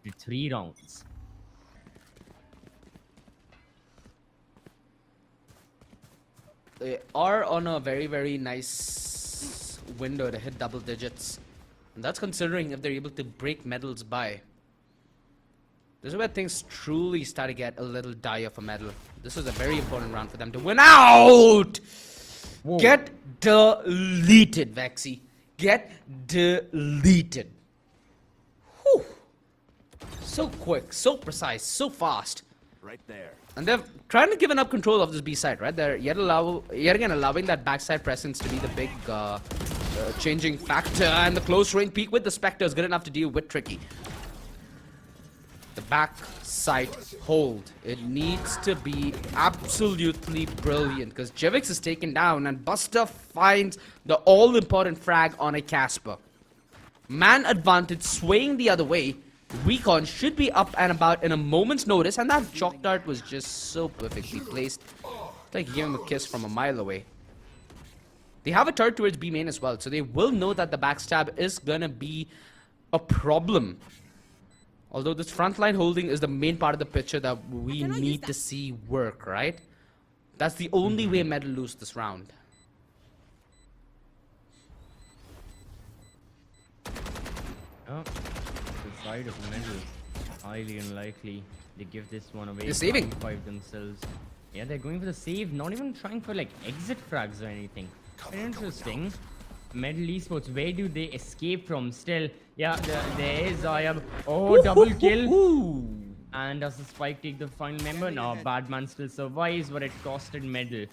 D: to 3 rounds.
C: They are on a very, very nice window to hit double digits. And that's considering if they're able to break Medal's by. This is where things truly start to get a little dire for Medal. This is a very important round for them to win out! Whoa. Get deleted, Vexy. get deleted. Whew. So quick, so precise, so fast.
B: Right there.
C: And they're trying to give up control of this B side, right? They're yet again allowing that backside presence to be the big changing factor. And the close range peek with the Spectre is good enough to deal with Tricky. The backside hold. It needs to be absolutely brilliant because Jivix is taken down and Buster finds the all-important frag on a Casper. Man advantage swaying the other way. Recon should be up and about in a moment's notice, and that chalk dart was just so perfectly placed. It's like he gave him a kiss from a mile away. They have a turret towards B main as well, so they will know that the backstab is gonna be a problem. Although this frontline holding is the main part of the picture that we need to see work, right? That's the only way Metal lose this round.
D: Oh. The side of Metal, highly unlikely they give this one away.
C: They're saving.
D: 5 themselves. Yeah, they're going for the save, not even trying for like exit frags or anything. Very interesting. Metal Esports, where do they escape from? Still, yeah, there is Zayab. Oh, double kill. And does the Spike take the final member? No, Badman still survives, but it costed Metal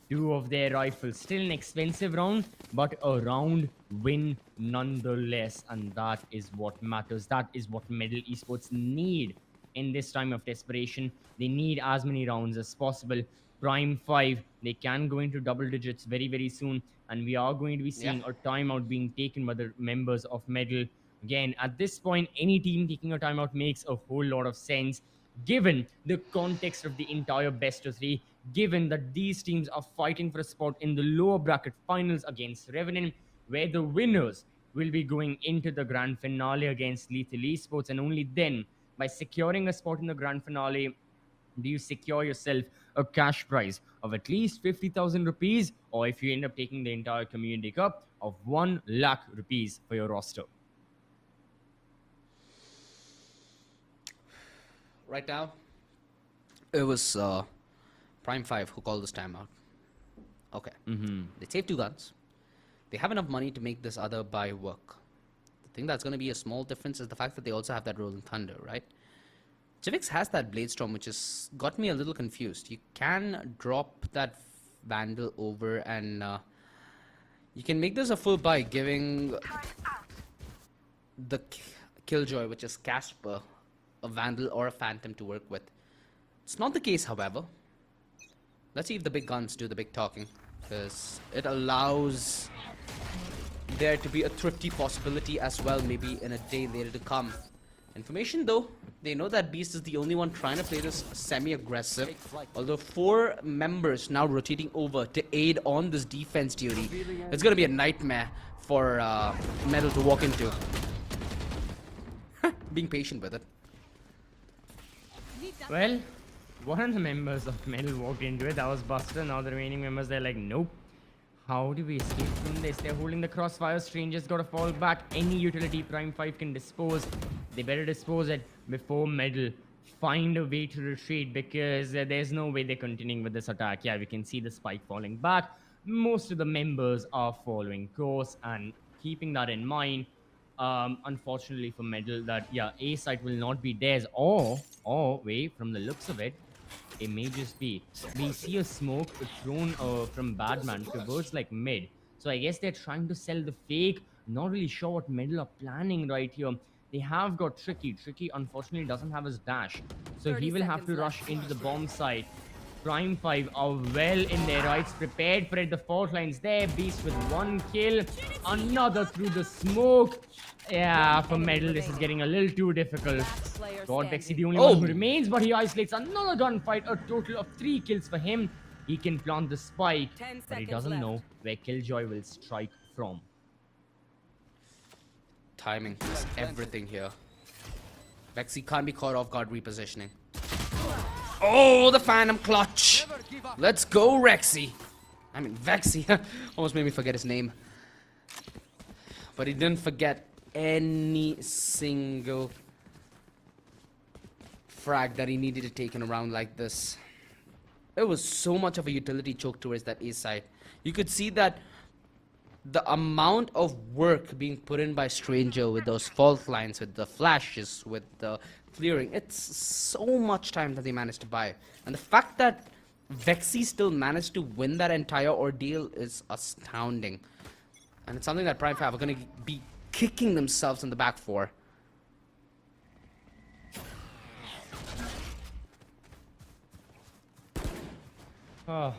D: 2 of their rifles. Still an expensive round, but a round win nonetheless. And that is what matters. That is what Metal Esports need in this time of desperation. They need as many rounds as possible. Prime 5, they can go into double digits very, very soon. And we are going to be seeing a timeout being taken by the members of Metal. Again, at this point, any team taking a timeout makes a whole lot of sense, given the context of the entire best of 3, given that these teams are fighting for a spot in the lower bracket finals against Revenant, where the winners will be going into the grand finale against Lethal Esports, and only then, by securing a spot in the grand finale, do you secure yourself a cash prize of at least 50,000 rupees, or if you end up taking the entire community cup, of 1 lakh rupees for your roster.
C: Right now, it was Prime 5 who called this timeout. Okay. They save 2 guns. They have enough money to make this other buy work. The thing that's going to be a small difference is the fact that they also have that Rolling Thunder, right? Jivix has that Blade Storm, which has got me a little confused. You can drop that Vandal over and you can make this a full buy, giving the Killjoy, which is Casper, a Vandal or a Phantom to work with. It's not the case, however. Let's see if the big guns do the big talking, because it allows there to be a thrifty possibility as well, maybe in a day later to come. Information though, they know that Beast is the only one trying to play this semi-aggressive, although 4 members now rotating over to aid on this defense duty. It's gonna be a nightmare for Metal to walk into. Being patient with it.
D: Well, one of the members of Metal walked into it. That was Buster. Now the remaining members, they're like, nope. How do we escape from this? They're holding the crossfire. Strangers gotta fall back. Any utility Prime 5 can dispose. They better dispose it before Metal find a way to retreat, because there's no way they're continuing with this attack. Yeah, we can see the Spike falling back. Most of the members are following course, and keeping that in mind, unfortunately for Metal, that A site will not be theirs, or wait, from the looks of it, it may just be. We see a smoke thrown from Badman towards like mid, so I guess they're trying to sell the fake. Not really sure what Metal are planning right here. They have got Tricky. Tricky unfortunately doesn't have his dash, so he will have to rush into the bomb site. Prime 5 are well in their rights, prepared for it. The fault line's there. Beast with 1 kill. Another through the smoke. Yeah, for Metal, this is getting a little too difficult. God, Vexy the only one who remains, but he isolates another gunfight. A total of 3 kills for him. He can plant the spike, but he doesn't know where Killjoy will strike from.
C: Timing is everything here. Vexy can't be caught off guard repositioning. Oh, the Phantom clutch! Let's go, Rexy! I mean, Vexy. Almost made me forget his name. But he didn't forget any single frag that he needed to take in a round like this. It was so much of a utility choke towards that A side. You could see that the amount of work being put in by Stranger with those fault lines, with the flashes, with the clearing, it's so much time that they managed to buy. And the fact that Vexy still managed to win that entire ordeal is astounding. And it's something that Prime 5 are going to be kicking themselves in the back for.
D: Oh,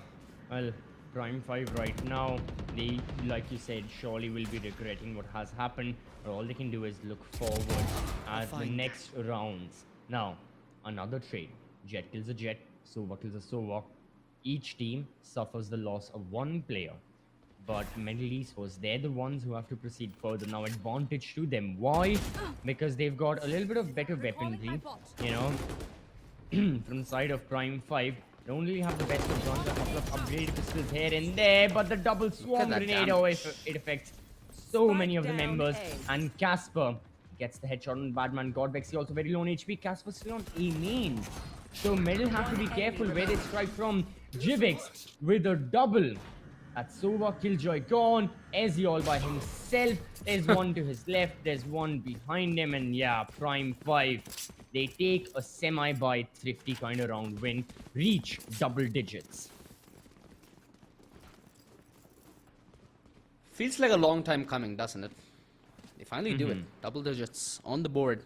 D: well, Prime 5 right now, they, like you said, surely will be regretting what has happened. But all they can do is look forward at the next rounds. Now, another trade. Jet kills a Jet, Sova kills a Sova. Each team suffers the loss of one player. But Middle Esports, they're the ones who have to proceed further. Now, advantage to them. Why? Because they've got a little bit of better weaponry, you know, from the side of Prime 5. They don't really have the best of guns, a couple of upgraded pistols here and there, but the double swarm grenade, oh, it affects so many of the members. And Casper gets the headshot on Badman. God Vexy also very low on HP. Casper still on A main. So Medal have to be careful where they strike from. Jivix with a double. That's Sova, Killjoy gone. Ezzy all by himself. There's one to his left, there's one behind him, and yeah, Prime 5. They take a semi-bite, thrifty kind of round win. Reach double digits.
C: Feels like a long time coming, doesn't it? They finally do it. Double digits on the board.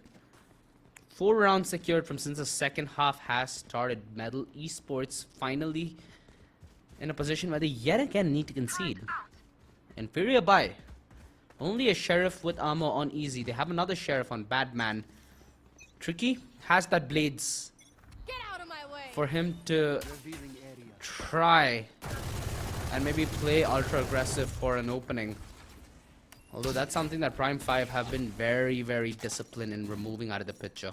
C: 4 rounds secured from since the second half has started. Medal Esports finally in a position where they yet again need to concede. Inferior buy. Only a Sheriff with armor on easy. They have another Sheriff on Badman. Tricky has that blades
E: Get out of my way.
C: for him to try and maybe play ultra aggressive for an opening. Although that's something that Prime 5 have been very, very disciplined in removing out of the picture.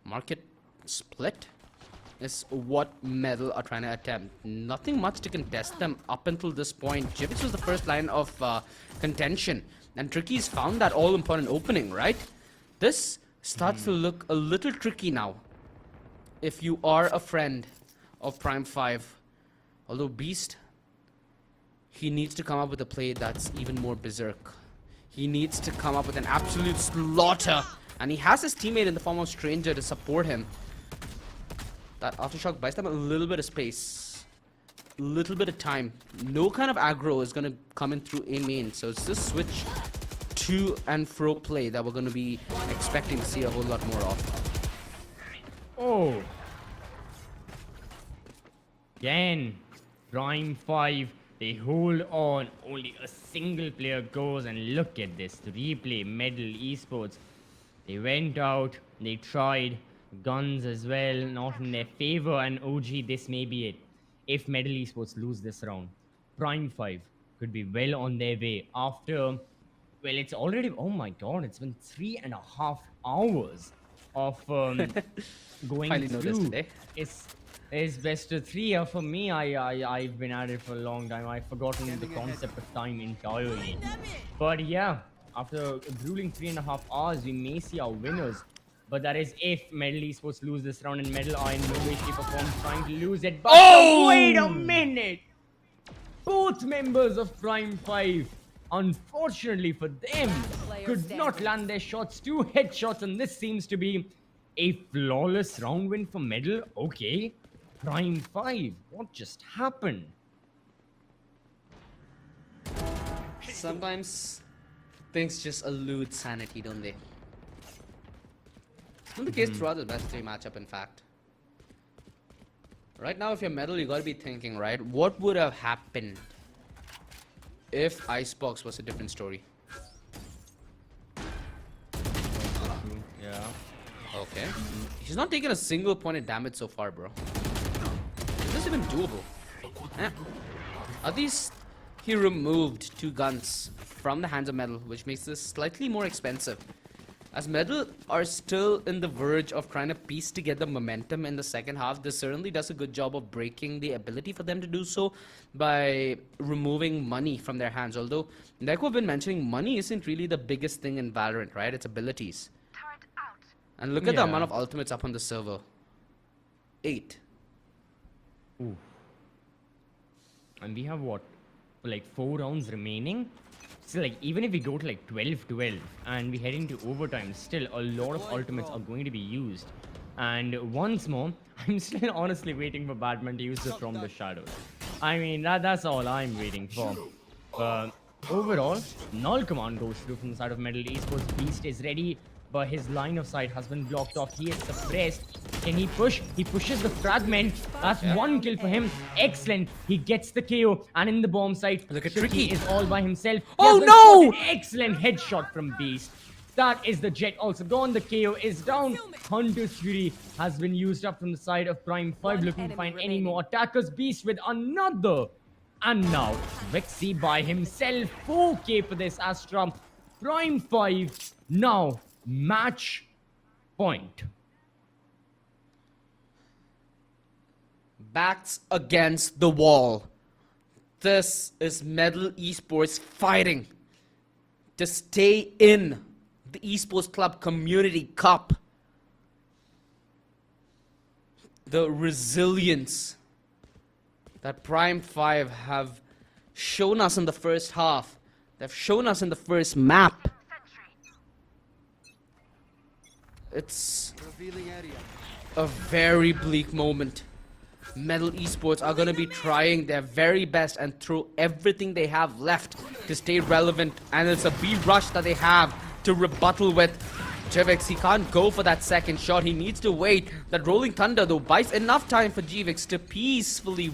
C: Market split is what Medal are trying to attempt. Nothing much to contest them up until this point. Jivix was the first line of contention, and Tricky's found that all-important opening, right? This starts to look a little tricky now. If you are a friend of Prime 5, although Beast, he needs to come up with a play that's even more berserk. He needs to come up with an absolute slaughter, and he has his teammate in the form of Stranger to support him. That Aftershock buys them a little bit of space, a little bit of time. No kind of aggro is going to come in through A main, so it's this switch to and fro play that we're going to be expecting to see a whole lot more of.
D: Oh. Again, Prime 5, they hold on. Only a single player goes, and look at this. The replay, Medal Esports. They went out, they tried. Guns as well, not in their favor, and OG, this may be it. If Medal Esports lose this round, Prime 5 could be well on their way after, well, it's already, oh my god, it's been 3.5 hours of going through. It's best of 3 for me. I've been at it for a long time. I've forgotten the concept of time entirely. But yeah, after a grueling 3.5 hours, we may see our winners. But that is if Medal Esports lose this round, and Medal are in no way, shape or form trying to lose it. But wait a minute! Both members of Prime 5, unfortunately for them, could not land their shots. 2 headshots, and this seems to be a flawless round win for Medal. Okay, Prime 5, what just happened?
C: Sometimes things just elude sanity, don't they? It's been the case throughout the best 3 matchup, in fact. Right now, if you're Medal, you gotta be thinking, right? What would have happened if Icebox was a different story?
D: Yeah.
C: Okay. He's not taking a single point of damage so far, bro. Is this even doable? Eh. At least he removed 2 guns from the hands of Medal, which makes this slightly more expensive. As Medal are still in the verge of trying to piece together momentum in the second half, this certainly does a good job of breaking the ability for them to do so by removing money from their hands. Although, like we've been mentioning, money isn't really the biggest thing in Valorant, right? It's abilities. And look at the
D: Yeah.
C: amount of ultimates up on the server. 8.
D: Ooh. And we have what? Like 4 rounds remaining? So like even if we go to like 12-12 and we head into overtime, still a lot of ultimates are going to be used. And once more, I'm still honestly waiting for Batman to use the From the Shadows. I mean, that's all I'm waiting for. Overall, null command goes through from the side of Metal Esports. Beast is ready, but his line of sight has been blocked off. He is suppressed. Can he push? He pushes the fragment. That's 1 kill for him. Excellent. He gets the KO. And in the bomb site,
C: Look at
D: Tricky
C: Tricky.
D: is all by himself. He
C: Oh,
D: has been
C: no!
D: spotted. Excellent headshot from Beast. That is the jet also gone. The KO is down. Hunter's Fury has been used up from the side of Prime 5, looking to find any more attackers. Beast with another. And now, Vexy by himself. 4K for this Astra. Prime 5. Now, match point.
C: Backs against the wall. This is Metal Esports fighting to stay in the Esports Club Community Cup. The resilience that Prime 5 have shown us in the first half. They've shown us in the first map. It's a very bleak moment. Metal Esports are going to be trying their very best and throw everything they have left to stay relevant. And it's a B rush that they have to rebuttal with. Jivix, he can't go for that second shot. He needs to wait. That Rolling Thunder, though, buys enough time for Jivix to peacefully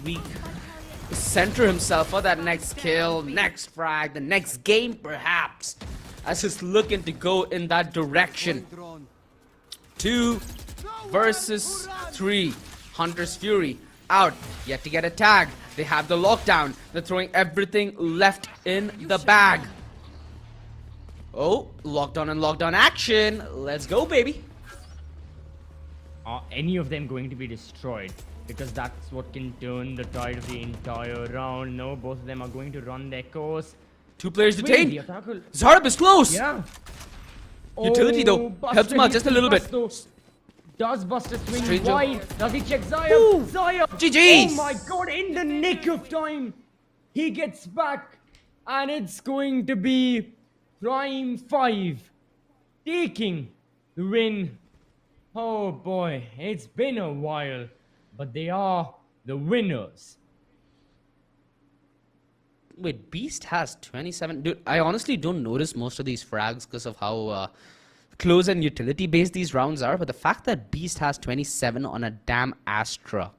C: center himself for that next kill, next frag, the next game, perhaps. As he's looking to go in that direction. 2 versus 3. Hunter's Fury out, yet to get a tag. They have the lockdown. They're throwing everything left in the bag. Oh, lockdown and lockdown action. Let's go, baby.
D: Are any of them going to be destroyed? Because that's what can turn the tide of the entire round. No, both of them are going to run their course.
C: 2 players
D: Wait,
C: detained.
D: the attack will-
C: Zarab is close.
D: Yeah.
C: Utility, though, helps him out just a little bit.
D: Does Buster swing
C: Stranger.
D: wide? Does he check Zaya?
C: Woo!
D: Zaya!
C: GG's!
D: Oh my god, in the nick of time, he gets back, and it's going to be Prime 5 taking the win. Oh boy, it's been a while, but they are the winners.
C: Wait, Beast has 27. Dude, I honestly don't notice most of these frags because of how close and utility based these rounds are. But the fact that Beast has 27 on a damn Astra.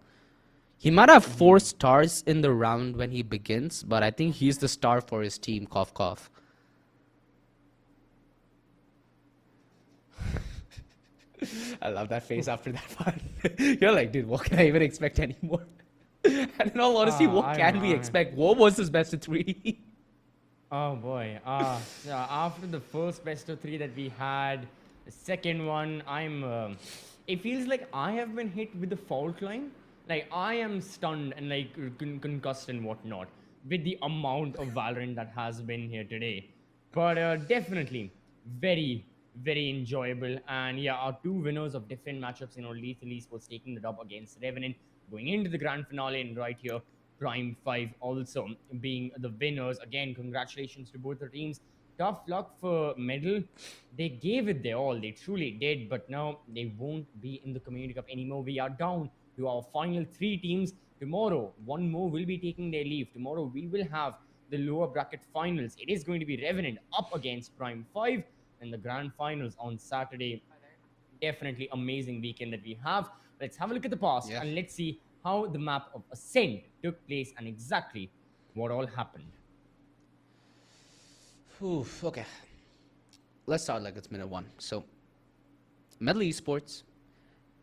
C: He might have 4 stars in the round when he begins, but I think he's the star for his team. Cough, cough. I love that face after that one. You're like, dude, what can I even expect anymore? And in all honesty, what can we expect? What was his best of 3?
D: Oh boy. Yeah, after the first best of 3 that we had, the second one, it feels like I have been hit with the fault line. Like, I am stunned and like concussed and whatnot with the amount of Valorant that has been here today. But definitely very, very enjoyable. And yeah, our 2 winners of different matchups, Lethal Esports taking the dub against Revenant, going into the grand finale, and right here, Prime 5 also being the winners. Again, congratulations to both the teams. Tough luck for Medal. They gave it their all. They truly did. But now they won't be in the Community Cup anymore. We are down to our final 3 teams. Tomorrow, 1 more will be taking their leave. Tomorrow, we will have the lower bracket finals. It is going to be Revenant up against Prime 5 and the grand finals on Saturday. Definitely amazing weekend that we have. Let's have a look at the past and let's see how the map of Ascent took place and exactly what all happened.
C: Oof, okay. Let's start like it's minute 1. So, Metal Esports,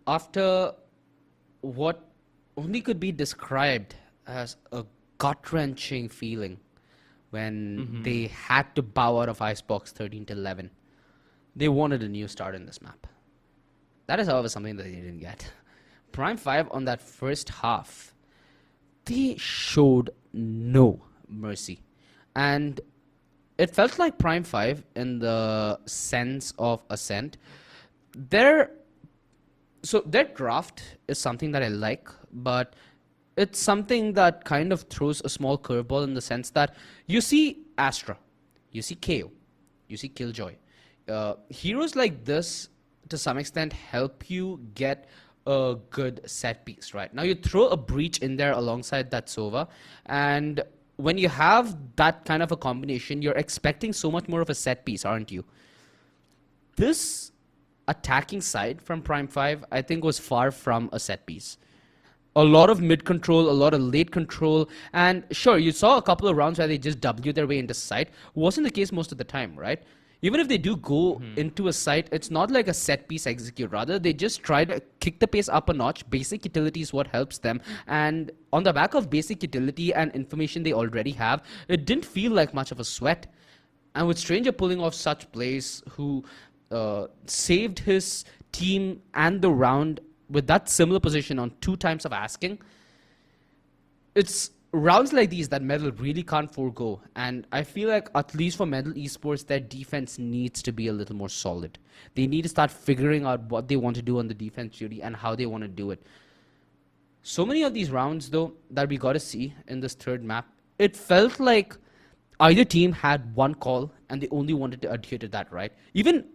C: after what only could be described as a gut-wrenching feeling when they had to bow out of Icebox 13-11, they wanted a new start in this map. That is, however, something that they didn't get. Prime 5 on that first half, they showed no mercy. And it felt like Prime 5, in the sense of Ascent, their draft is something that I like, but it's something that kind of throws a small curveball in the sense that you see Astra, you see KO, you see Killjoy. Heroes like this, to some extent, help you get a good set piece, right? Now you throw a Breach in there alongside that Sova, and when you have that kind of a combination, you're expecting so much more of a set piece, aren't you? This attacking side from Prime 5, I think, was far from a set piece. A lot of mid control, a lot of late control, and sure, you saw a couple of rounds where they just W their way into site. Wasn't the case most of the time, right? Even if they do go into a site, it's not like a set piece execute. Rather, they just try to kick the pace up a notch. Basic utility is what helps them. And on the back of basic utility and information they already have, it didn't feel like much of a sweat. And with Stranger pulling off such plays, who saved his team and the round with that similar position on 2 times of asking, it's rounds like these that Medal really can't forego. And I feel like, at least for Medal Esports, their defense needs to be a little more solid. They need to start figuring out what they want to do on the defense duty and how they want to do it. So many of these rounds, though, that we got to see in this third map, it felt like either team had one call and they only wanted to adhere to that, right? Even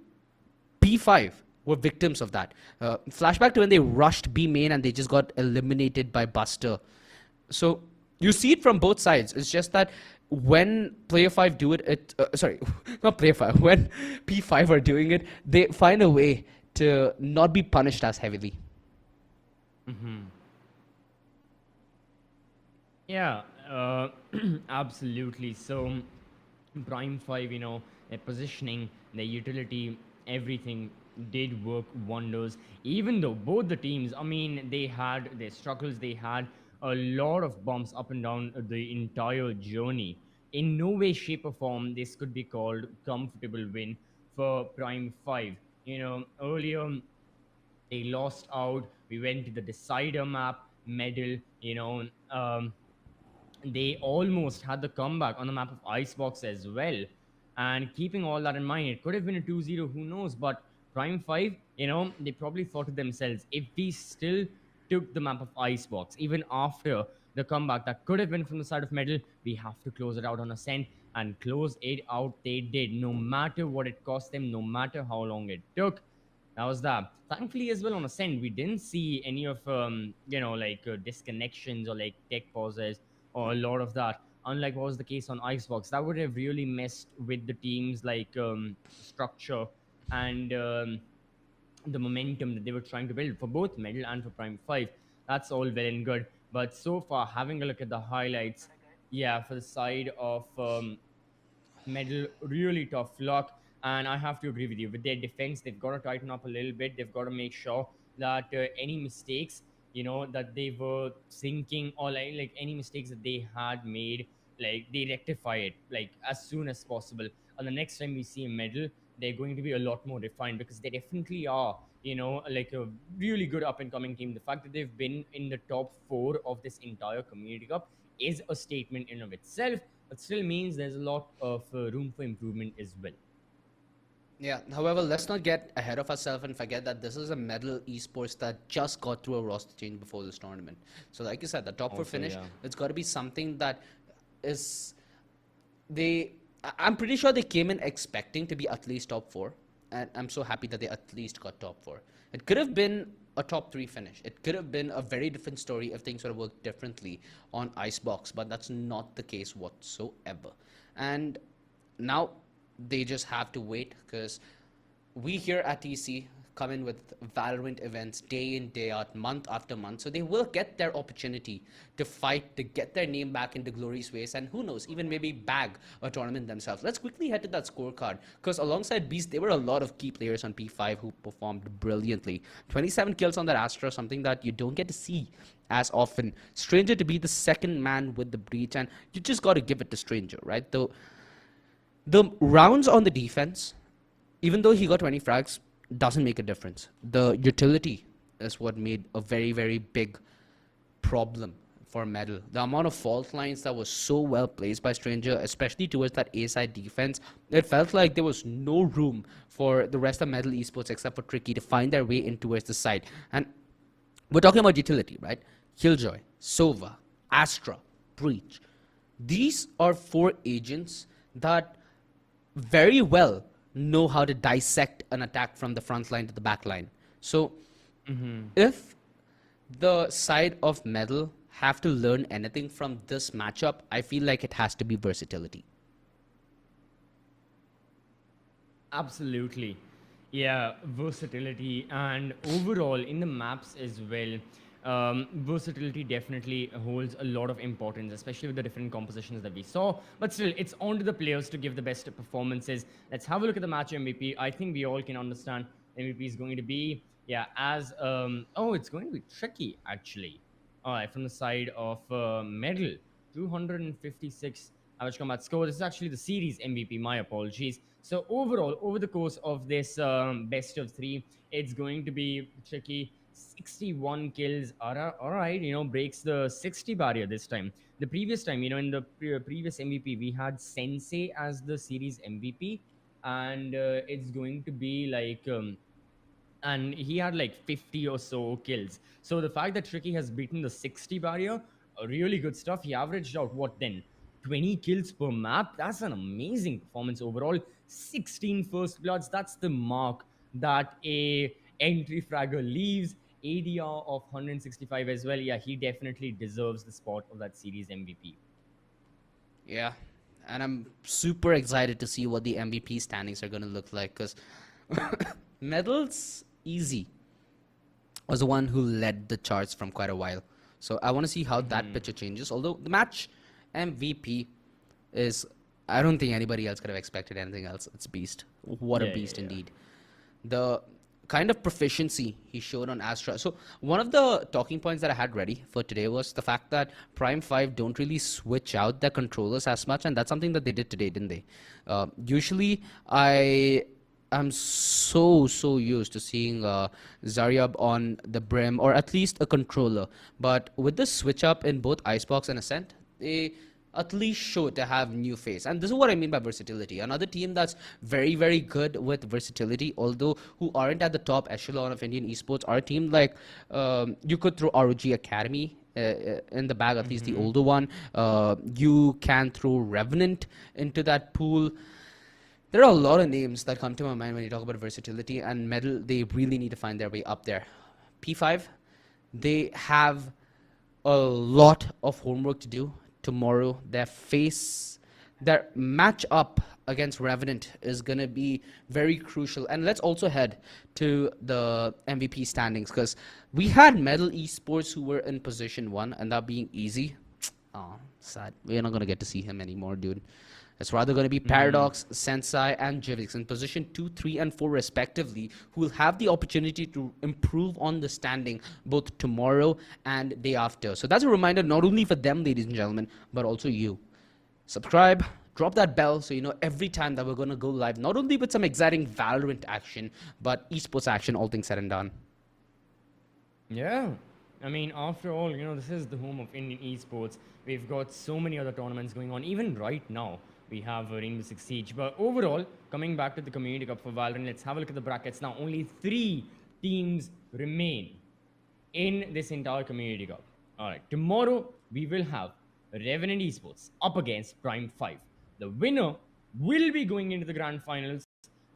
C: P5 were victims of that. Flashback to when they rushed B main and they just got eliminated by Buster. So you see it from both sides. It's just that when Player 5 do it, sorry, not Player 5, when P5 are doing it, they find a way to not be punished as heavily.
D: Yeah, absolutely. So, Prime 5, their positioning, their utility, everything did work wonders. Even though both the teams, I mean, they had their struggles, they had a lot of bumps up and down the entire journey. In no way, shape, or form, this could be called comfortable win for Prime 5. Earlier, they lost out. We went to the decider map, Medal, they almost had the comeback on the map of Icebox as well. And keeping all that in mind, it could have been a 2-0, who knows? But Prime 5, they probably thought to themselves, if we still took the map of Icebox, even after the comeback that could have been from the side of Medal, we have to close it out on Ascent. And close it out they did, no matter what it cost them, no matter how long it took. That was that. Thankfully, as well, on Ascent, we didn't see any of, disconnections or like tech pauses or a lot of that. Unlike what was the case on Icebox, that would have really messed with the team's structure and the momentum that they were trying to build for both Medal and for Prime 5. That's all well and good. But so far, having a look at the highlights, yeah, for the side of Medal, really tough luck. And I have to agree with you. With their defense, they've got to tighten up a little bit. They've got to make sure that any mistakes, that they were thinking, or like any mistakes that they had made, like they rectify it like as soon as possible. And the next time we see a Medal, they're going to be a lot more refined, because they definitely are, like a really good up and coming team. The fact that they've been in the top 4 of this entire Community Cup is a statement in of itself, but still means there's a lot of room for improvement as well.
C: Yeah, however, let's not get ahead of ourselves and forget that this is a Medal Esports that just got through a roster change before this tournament. So like you said, the top 4 finish, yeah, it's got to be something that is... I'm pretty sure they came in expecting to be at least top 4. And I'm so happy that they at least got top 4. It could have been a top 3 finish. It could have been a very different story if things would have worked differently on Icebox, but that's not the case whatsoever. And now they just have to wait, because we here at TC come in with Valorant events day in, day out, month after month. So they will get their opportunity to fight, to get their name back into glorious ways, and who knows, even maybe bag a tournament themselves. Let's quickly head to that scorecard, because alongside Beast, there were a lot of key players on P5 who performed brilliantly. 27 kills on that Astra, something that you don't get to see as often. Stranger to be the second man with the breach, and you just got to give it to Stranger, right? The rounds on the defense, even though he got 20 frags, doesn't make a difference. The utility is what made a very, very big problem for medal. The amount of fault lines that was so well placed by Stranger, especially towards that A side defense, it felt like there was no room for the rest of medal esports except for Tricky to find their way in towards the side. And we're talking about utility, right? Killjoy, Sova, Astra, Breach. These are 4 agents that very well know how to dissect an attack from the front line to the back line. So if the side of medal have to learn anything from this matchup, I feel like it has to be versatility.
D: Absolutely. Yeah, versatility and overall in the maps as well. Versatility definitely holds a lot of importance, especially with the different compositions that we saw. But still, it's on to the players to give the best performances. Let's have a look at the match MVP. I think we all can understand MVP is going to be, yeah, as, it's going to be tricky, actually. All right, from the side of medal, 256 average combat score. This is actually the series MVP, my apologies. So overall, over the course of this best of 3, it's going to be tricky. 61 kills, all right, breaks the 60 barrier this time. The previous time, in the previous MVP, we had Sensei as the series MVP, and it's going to be like... and he had like 50 or so kills. So the fact that Tricky has beaten the 60 barrier, really good stuff. He averaged out, what then? 20 kills per map. That's an amazing performance overall. 16 first bloods. That's the mark that a entry fragger leaves. ADR of 165 as well. Yeah, he definitely deserves the spot of that series MVP.
C: Yeah, and I'm super excited to see what the MVP standings are going to look like, because medals easy was the one who led the charts from quite a while. So I want to see how that picture changes. Although the match MVP is, I don't think anybody else could have expected anything else. It's beast. What a beast indeed. The kind of proficiency he showed on Astra. So one of the talking points that I had ready for today was the fact that Prime 5 don't really switch out their controllers as much, and that's something that they did today, didn't they? Usually I'm so used to seeing Zaryab on the brim, or at least a controller. But with the switch up in both Icebox and Ascent, they at least show to have new face. And this is what I mean by versatility. Another team that's very good with versatility, although who aren't at the top echelon of Indian esports, are a team like you could throw ROG Academy in the bag, at least the older one. You can throw Revenant into that pool. There are a lot of names that come to my mind when you talk about versatility, and medal, they really need to find their way up there. P5, they have a lot of homework to do tomorrow. Their match up against Revenant is going to be very crucial. And let's also head to the MVP standings, because we had medal esports who were in position 1, and that being easy. Oh, sad. We're not going to get to see him anymore, dude. It's rather going to be Paradox, Sensei, and Jivix in position 2, 3, and 4 respectively, who will have the opportunity to improve on the standing both tomorrow and day after. So that's a reminder not only for them, ladies and gentlemen, but also you. Subscribe, drop that bell so you know every time that we're going to go live, not only with some exciting Valorant action, but esports action, all things said and done.
D: Yeah. I mean, after all, this is the home of Indian esports. We've got so many other tournaments going on, even right now. We have Rainbow Six Siege. But overall, coming back to the Community Cup for Valorant, let's have a look at the brackets now. Only 3 teams remain in this entire Community Cup. All right, tomorrow we will have Revenant Esports up against Prime 5. The winner will be going into the grand finals.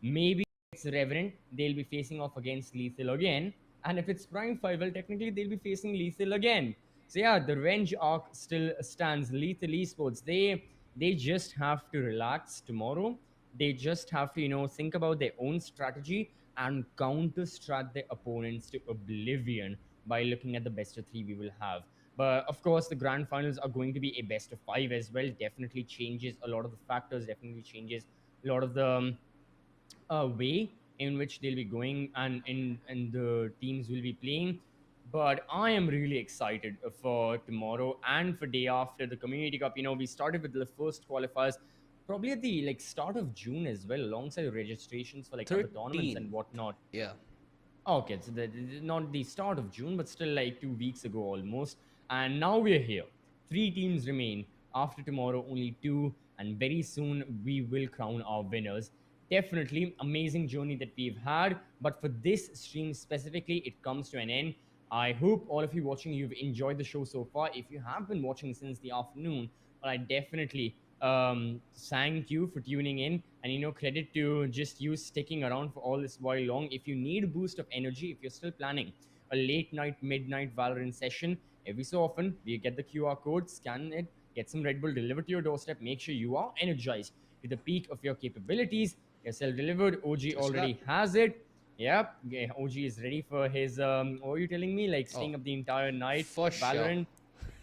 D: Maybe it's Revenant, they'll be facing off against Lethal again. And if it's Prime 5, well, technically they'll be facing Lethal again. So yeah, the revenge arc still stands. Lethal Esports, they just have to relax tomorrow. They just have to, think about their own strategy and counter-strat their opponents to oblivion by looking at the best of 3 we will have. But of course, the grand finals are going to be a best of 5 as well. Definitely changes a lot of the factors, definitely changes a lot of the way in which they'll be going and the teams will be playing. But I am really excited for tomorrow and for day after the Community Cup. We started with the first qualifiers probably at the start of June as well, alongside registrations for other tournaments and whatnot.
C: Yeah.
D: Okay, so not the start of June, but still 2 weeks ago almost. And now we're here. 3 teams remain. After tomorrow, only 2, and very soon we will crown our winners. Definitely amazing journey that we've had, but for this stream specifically, it comes to an end. I hope all of you watching, you've enjoyed the show so far. If you have been watching since the afternoon, well, I definitely thank you for tuning in, and credit to just you sticking around for all this while long. If you need a boost of energy, if you're still planning a late night, midnight Valorant session, every so often we get the QR code, scan it, get some Red Bull delivered to your doorstep. Make sure you are energized to the peak of your capabilities. You're self-delivered. OG already has it. Yep, yeah, OG is ready for his. What are you telling me? Like staying up the entire night.
C: For sure.
D: Valorant.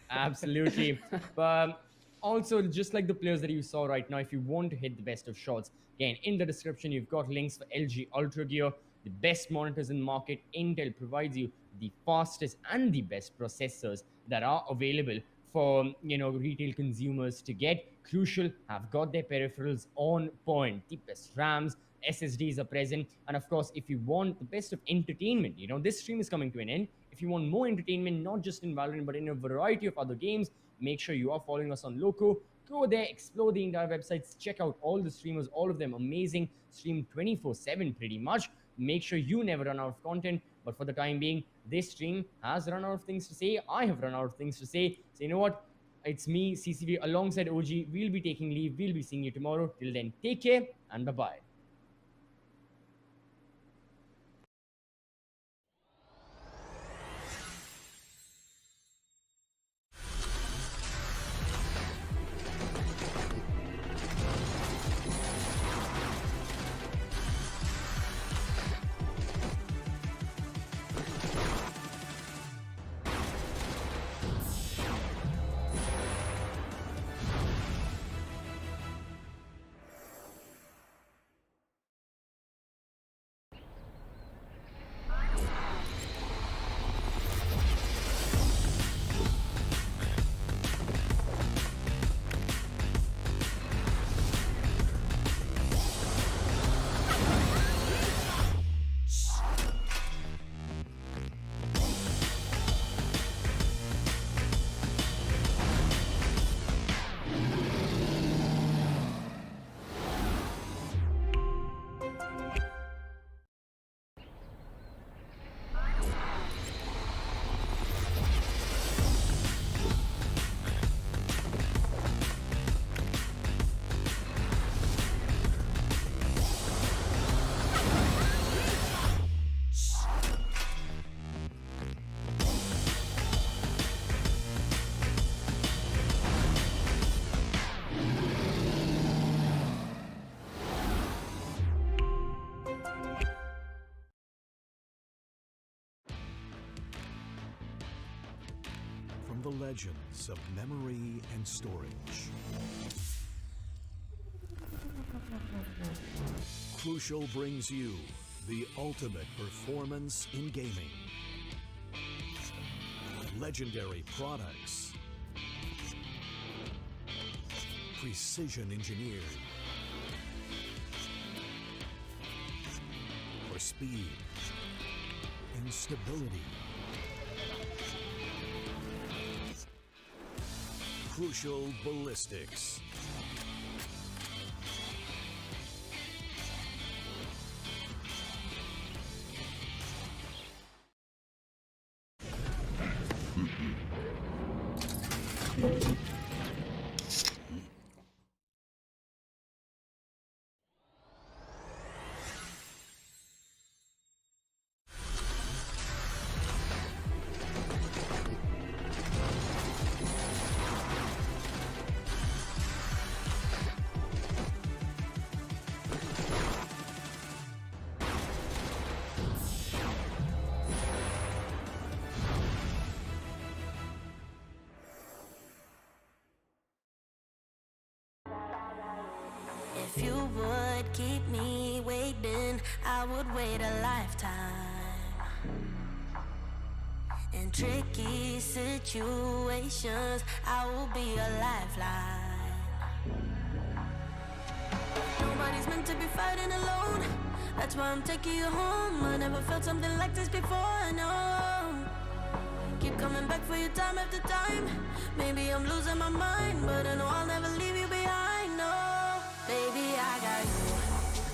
D: Absolutely. But also, just like the players that you saw right now, if you want to hit the best of shots, again, in the description, you've got links for LG Ultragear, the best monitors in the market. Intel provides you the fastest and the best processors that are available for retail consumers to get. Crucial have got their peripherals on point. The best RAMs, SSDs are present, and of course, if you want the best of entertainment, this stream is coming to an end. If you want more entertainment, not just in Valorant but in a variety of other games, make sure you are following us on Loco. Go there, explore the entire websites, check out all the streamers, all of them amazing, stream 24/7 pretty much. Make sure you never run out of content. But for the time being, this stream has run out of things to say. I have run out of things to say. So you know what? It's me, CCV, alongside OG. We'll be taking leave. We'll be seeing you tomorrow. Till then, take care and bye-bye.
B: From the legends of memory and storage. Crucial brings you the ultimate performance in gaming. Legendary products. Precision engineered. For speed and stability. Crucial ballistics.
A: If you would keep me waiting, I would wait a lifetime. In tricky situations, I will be a lifeline. Nobody's meant to be fighting alone. That's why I'm taking you home. I never felt something like this before, no. Keep coming back for you time after time. Maybe I'm losing my mind, but I know I'll never leave you behind. No, baby, I got you.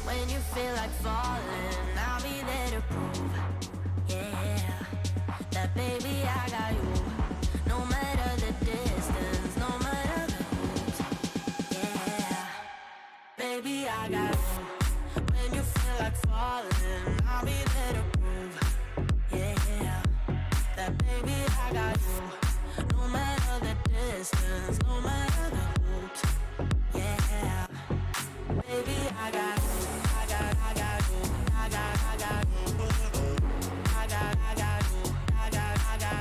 A: When you feel like falling, I'll be there to prove, yeah, that baby, I got you. No matter the distance, no matter the route, yeah, baby, I got you. When you feel like falling, I'll be there to prove, yeah, that baby, I got you. No matter the distance, no matter the route, yeah, baby, I got you. I got you. I got you. I got you.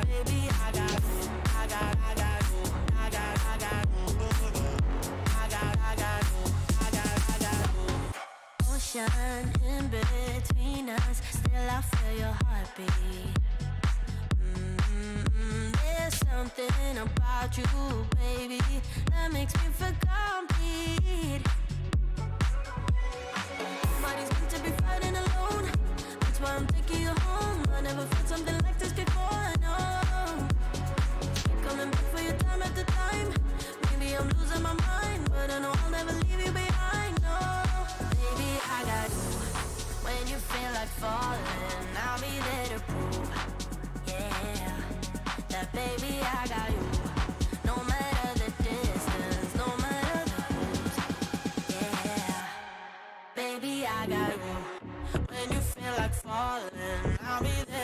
A: Baby, I got you. I got you. I got you. I got you. Ocean in between us, still I feel your heartbeat. There's something about you, baby, that makes me feel complete. Nobody's meant to be fighting alone. That's why I'm taking you home. I never felt something like this before. I know. Keep coming back for you time after time. Maybe I'm losing my mind, but I know I'll never leave you behind. No, baby, I got you. When you feel like falling, I'll be there to prove, yeah, that baby, I got you. No matter the distance, no matter the route, yeah, baby, I got you. When you feel like falling, I'll be there.